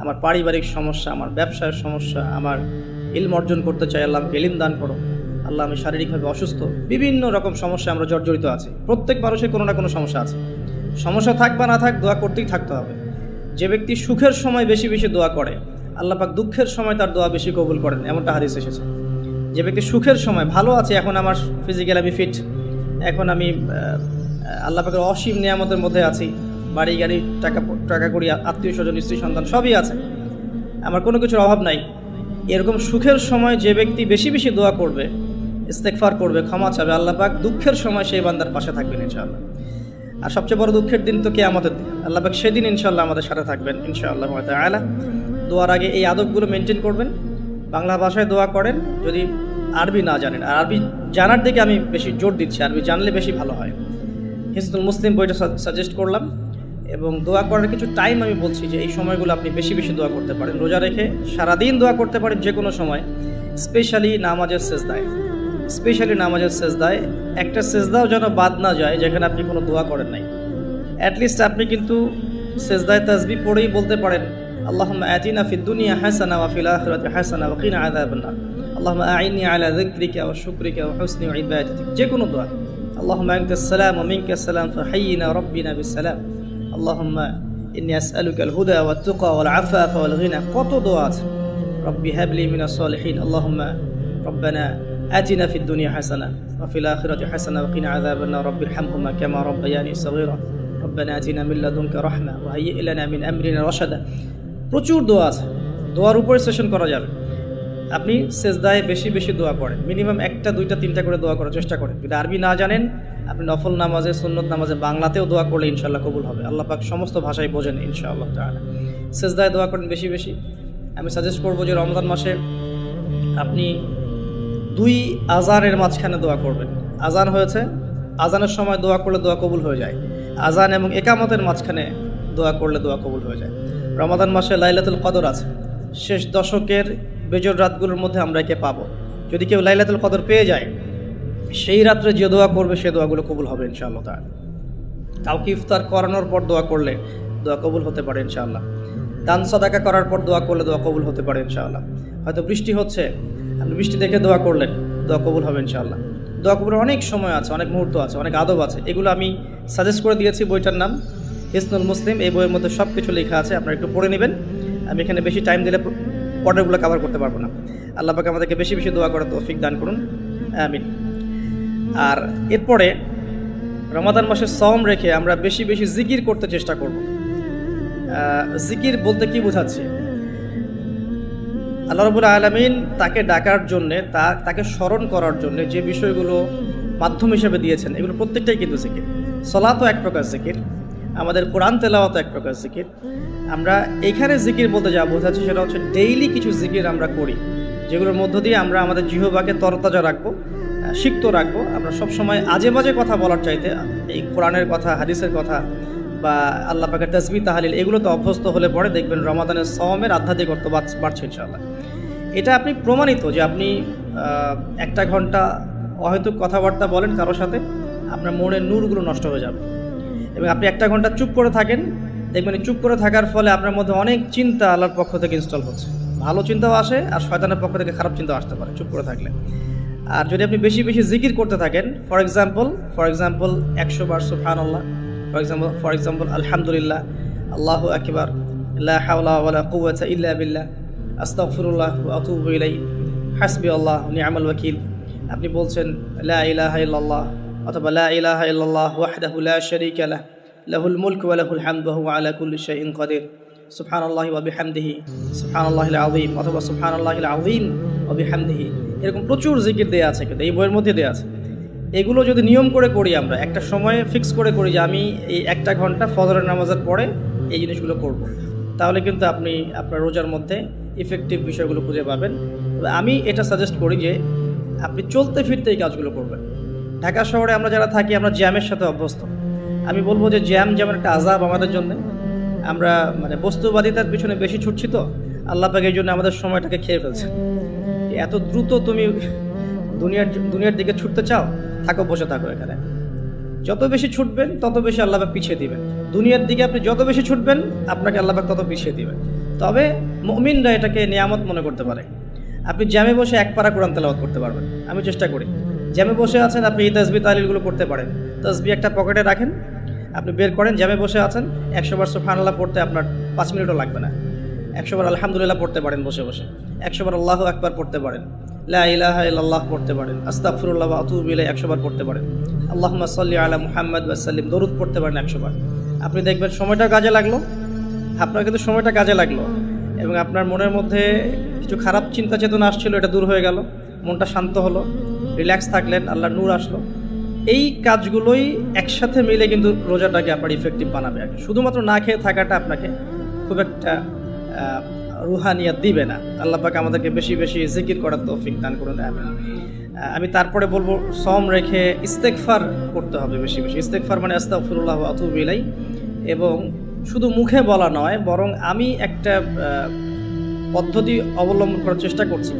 আমার পারিবারিক সমস্যা, আমার ব্যবসার সমস্যা, আমার ইলম অর্জন করতে চাই, আল্লাহ আমাকে ইলম দান করো। আল্লাহ, আমি শারীরিকভাবে অসুস্থ, বিভিন্ন রকম সমস্যা আমরা জর্জরিত আছি। প্রত্যেক মানুষের কোনো না কোনো সমস্যা আছে। সমস্যা থাক বা না থাক, দোয়া করতেই থাকতে হবে। যে ব্যক্তি সুখের সময় বেশি বেশি দোয়া করে, আল্লাহ পাক দুঃখের সময় তার দোয়া বেশি কবুল করেন, এমনটা হাদিস এসেছে। যে ব্যক্তি সুখের সময় ভালো আছে, এখন আমার ফিজিক্যাল আমি ফিট, এখন আমি আল্লাহ পাকের অসীম নিয়ামতের মধ্যে আছি, বাড়ি গাড়ি টাকা করি, আত্মীয় স্বজন, স্ত্রী সন্তান সবই আছে, আমার কোনো কিছুর অভাব নাই। এরকম সুখের সময় যে ব্যক্তি বেশি বেশি দোয়া করবে, ইস্তেগফার করবে, ক্ষমা চাবে, আল্লাহ পাক দুঃখের সময় সেই বান্দার পাশে থাকবেন ইনশাআল্লাহ। আর সবচেয়ে বড় দুঃখের দিন তো কিয়ামতের দিন, আল্লাহ পাক সেদিন ইনশাআল্লাহ আমাদের সাথে থাকবেন ইনশাআল্লাহ তাআলা। দোয়ার আগে এই আদবগুলো মেনটেন করবেন। বাংলা ভাষায় দোয়া করেন যদি আরবি না জানেন, আর আরবি জানার দিকে আমি বেশি জোর দিচ্ছি, আরবি জানলে বেশি ভালো হয়। হিসনুল মুসলিম বইটা সাজেস্ট করলাম, এবং দোয়া করার কিছু টাইম আমি বলছি যে এই সময়গুলো আপনি বেশি বেশি দোয়া করতে পারেন। রোজা রেখে সারাদিন দোয়া করতে পারেন যে কোনো সময়, স্পেশালি নামাজের সেজদায় একটা সেজদাও যেন বাদ না যায় যেখানে আপনি কোনো দোয়া করেন নাই। অ্যাটলিস্ট আপনি কিন্তু সেজদায় তাসবিহ পড়েই বলতে পারেন, আল্লাহুম্মা আতিনা ফিদ দুনিয়া হাসানা ওয়া ফিল আখিরাতি হাসানা ওয়া কিনা আযাবান নার, আল্লাহুম্মা আইন্নি আলা যিকরিকা ওয়া শুকরিকা ওয়া হুসনি ইবাদাতিক, যে কোনো দোয়া। আল্লাহুম্মা আনতাস সালাম ওয়া মিনকাস সালাম ফাহাইয়িনা রাব্বিনা বিস সালাম, আল্লাহুম্মা ইন্নী আসআলুকাল হুদা ওয়াত তুকা ওয়াল আফাফা ওয়াল গিনা, কত দোয়া আছে। রব্বি হাবলি মিনাস সালিহিন, আল্লাহুম্মা রব্বানা আতিনা ফিদ দুনিয়া হাসানা ওয়া ফিল আখিরাতি হাসানা ওয়া কিনা আযাবান নার, রব্বিরহামহুমা কামা রাব্বায়ানি সগীরা, রব্বানা আতিনা মিন লাদুনকা রাহমা ওয়া হাইয়্ লানা মিন আমরিনা রাশাদা। প্রচুর দোয়া আছে, দোয়ার উপরে সেশন করা যাবে। আপনি সেজদায় বেশি বেশি দোয়া করেন, মিনিমাম 1টা 2টা 3টা করে দোয়া করার চেষ্টা করেন। যদি আরবি না জানেন, আপনি নফল নামাজে, সুন্নত নামাজে বাংলাতেও দোয়া করলে ইনশাআল্লাহ কবুল হবে। আল্লাহ পাক সমস্ত ভাষায় বোঝেন ইনশাআল্লাহ তাআলা। সেজদায় দোয়া করেন বেশি বেশি। আমি সাজেস্ট করবো যে রমজান মাসে আপনি 2 আজানের মাঝখানে দোয়া করবেন। আজান হয়েছে, আজানের সময় দোয়া করলে দোয়া কবুল হয়ে যায়। আজান এবং একামতের মাঝখানে দোয়া করলে দোয়া কবুল হয়ে যায়। রমাদান মাসে লাইলাতুল কদর আছে, শেষ দশকের বেজর রাতগুলোর মধ্যে আমরা একে পাবো। যদি কেউ লাইলাতুল কদর পেয়ে যায়, সেই রাত্রে যে দোয়া করবে সে দোয়াগুলো কবুল হবে ইনশাআল্লাহ তাআলা। কাউকে ইফতার করানোর পর দোয়া করলে দোয়া কবুল হতে পারে ইনশাআল্লাহ। দান সাদাকা করার পর দোয়া করলে দোয়া কবুল হতে পারে ইনশাআল্লাহ। হয়তো বৃষ্টি হচ্ছে, আপনি বৃষ্টি দেখে দোয়া করলেন, দোয়া কবুল হবে ইনশাআল্লাহ। দোয়া কবুলের অনেক সময় আছে, অনেক মুহূর্ত আছে, অনেক আদব আছে। এগুলো আমি সাজেস্ট করে দিয়েছি, বইটার নাম হিসনুল মুসলিম। এই বইয়ের মধ্যে সব কিছু লেখা আছে, আপনারা একটু পড়ে নেবেন। আমি এখানে বেশি টাইম দিলে পর্যায়গুলো কভার করতে পারবো না। আল্লাহ পাক আমাদেরকে বেশি বেশি দোয়া করার তৌফিক দান করুন, আমিন। আর এরপরে রমাদান মাসে সওম রেখে আমরা বেশি বেশি জিকির করতে চেষ্টা করব। জিকির বলতে কি বোঝাচ্ছি? আল্লাহ রাব্বুল আলামিন তাকে ডাকার জন্যে, তাকে স্মরণ করার জন্যে যে বিষয়গুলো মাধ্যম হিসেবে দিয়েছেন, এগুলো প্রত্যেকটাই কিন্তু জিকির। সলাতও এক প্রকার জিকির, আমাদের কোরআন তেলাওয়াতও এক প্রকার জিকির। আমরা এইখানে জিকির বলতে যা বোঝাচ্ছি সেটা হচ্ছে ডেইলি কিছু জিকির আমরা করি, যেগুলোর মধ্য দিয়ে আমরা আমাদের জিহ্বাকে তরতাজা রাখবো, সিক্ত রাখবো। আমরা সবসময় আজে বাজে কথা বলার চাইতে এই কোরআনের কথা, হাদিসের কথা বা আল্লাহ পাকের তাসবিহ তাহলিল, এগুলো তো অভ্যস্ত হলে পরে দেখবেন রমাদানের সওমের আধ্যাত্মিকত্ব বাড়ছে ইনশাআল্লাহ। এটা আপনি প্রমাণিত যে আপনি 1টা ঘন্টা অহেতুক কথাবার্তা বলেন কারোর সাথে, আপনার মনের নূরগুলো নষ্ট হয়ে যাবে। এবং আপনি 1টা ঘন্টা চুপ করে থাকেন, দেখবেন চুপ করে থাকার ফলে আপনার মধ্যে অনেক চিন্তা আল্লাহর পক্ষ থেকে ইনস্টল হচ্ছে, ভালো চিন্তাও আসে আর শয়তানের পক্ষ থেকে খারাপ চিন্তাও আসতে পারে চুপ করে থাকলে। আর যদি আপনি বেশি বেশি জিকির করতে থাকেন, ফর এক্সাম্পল 100 বার সুবহানাল্লাহ, ফর এক্সাম্পল আলহামদুলিল্লাহ, আল্লাহু আকবার, লা হাওলা ওয়ালা কুওয়াতা ইল্লা বিল্লাহ, আস্তাগফিরুল্লাহ ওয়া আতুবু ইলাইহি, হাসবিয়াল্লাহ ওয়া নি'মাল ওয়াকিল। আপনি বলছেন লা ইলাহা ইল্লাল্লাহ অথবা লা ইলাহা ইল্লাল্লাহ ওয়াহদাহু লা শারীকা লাহু, লাহুল মুলকু ওয়া লাহুল হামদু ওয়া হুয়া আলা কুল্লি শাইইন কাদির, সুবহানাল্লাহি ওয়া বিহামদিহি, সুবহানাল্লাহিল আযীম অথবা সুবহানাল্লাহিল আযীম ওয়া বিহামদিহি। এরকম প্রচুর জিকির দেয়া আছে, কিন্তু এই বইয়ের মধ্যে দেয়া আছে। এগুলো যদি নিয়ম করে করি, আমরা একটা সময় ফিক্স করে করি যে আমি এই 1টা ঘন্টা ফজরের নামাজের পরে এই জিনিসগুলো করব, তাহলে কিন্তু আপনি আপনার রোজার মধ্যে ইফেক্টিভ বিষয়গুলো খুঁজে পাবেন। তবে আমি এটা সাজেস্ট করি যে আপনি চলতে ফিরতে এই কাজগুলো করবেন। ঢাকা শহরে আমরা যারা থাকি, আমরা জ্যামের সাথে অভ্যস্ত। আমি বলবো যে জ্যাম যেমন একটা আযাব আমাদের জন্য, আমরা মানে বস্তুবাদিতার পিছনে বেশি ছুটছি, তো আল্লাহ পাক এই জন্য আমাদের সময়টাকে খেয়ে ফেলছে। এত দ্রুত তুমি দুনিয়ার দিকে ছুটতে চাও, বসে থাকো এখানে। যত বেশি ছুটবেন তত বেশি আল্লাহ পাক পিছিয়ে দিবেন। দুনিয়ার দিকে আপনি যত বেশি ছুটবেন, আপনাকে আল্লাহ পাক তত পিছিয়ে দিবেন। তবে মুমিনরা এটাকে নিয়ামত মনে করতে পারে। আপনি জ্যামে বসে 1 পারা কোরআন তেলাওয়াত করতে পারবেন। আমি চেষ্টা করি, জ্যামে বসে আছেন আপনি এই তাসবিহ তাহলিলগুলো করতে পারেন। তাসবিহ একটা পকেটে রাখেন, আপনি বের করেন, জ্যামে বসে আছেন, 100 বার সুবহানাল্লাহ পড়তে আপনার 5 মিনিটও লাগবে না। 100 বার আলহামদুলিল্লাহ পড়তে পারেন বসে বসে, 100 বার আল্লাহু আকবার পড়তে পারেন, লা ইলাহা ইল্লাল্লাহ পড়তে পারেন, আস্তাগফিরুল্লাহ ওয়া আতুবু ইলাইহি 100 বার পড়তে পারেন, আল্লাহুম্মা সাল্লি আলা মুহাম্মাদ ওয়া সাল্লিম দরুদ পড়তে পারেন 100 বার। আপনি দেখবেন সময়টা কাজে লাগলো, আপনার কিন্তু সময়টা কাজে লাগলো, এবং আপনার মনের মধ্যে কিছু খারাপ চিন্তা চেতনা আসছিল, এটা দূর হয়ে গেল, মনটা শান্ত হলো, রিল্যাক্স থাকলেন, আল্লাহর নূর আসলো। এই কাজগুলোই একসাথে মিলে কিন্তু রোজাটাকে আপনার ইফেক্টিভ বানাবে। আর শুধুমাত্র না খেয়ে থাকাটা আপনাকে খুব একটা রুহানিয়াত দিবে না। আল্লাহ পাক আমাদেরকে বেশি বেশি জিকির করার তৌফিক দান করুন, আমিন। আমি তারপরে বলবো সম রেখে ইস্তেগফার করতে হবে বেশি বেশি। ইস্তেগফার মানে আস্তাগফিরুল্লাহ ওয়া আতুবু ইলাই, এবং শুধু মুখে বলা নয়, বরং আমি একটা পদ্ধতি অবলম্বন করার চেষ্টা করছি।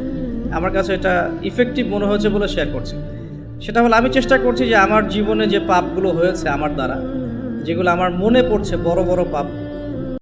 আমার কাছে এটা ইফেক্টিভ মনে হয়েছে বলে শেয়ার করছি। সেটা হলো, আমি চেষ্টা করছি যে আমার জীবনে যে পাপগুলো হয়েছে আমার দ্বারা, যেগুলো আমার মনে পড়ছে বড় বড় পাপ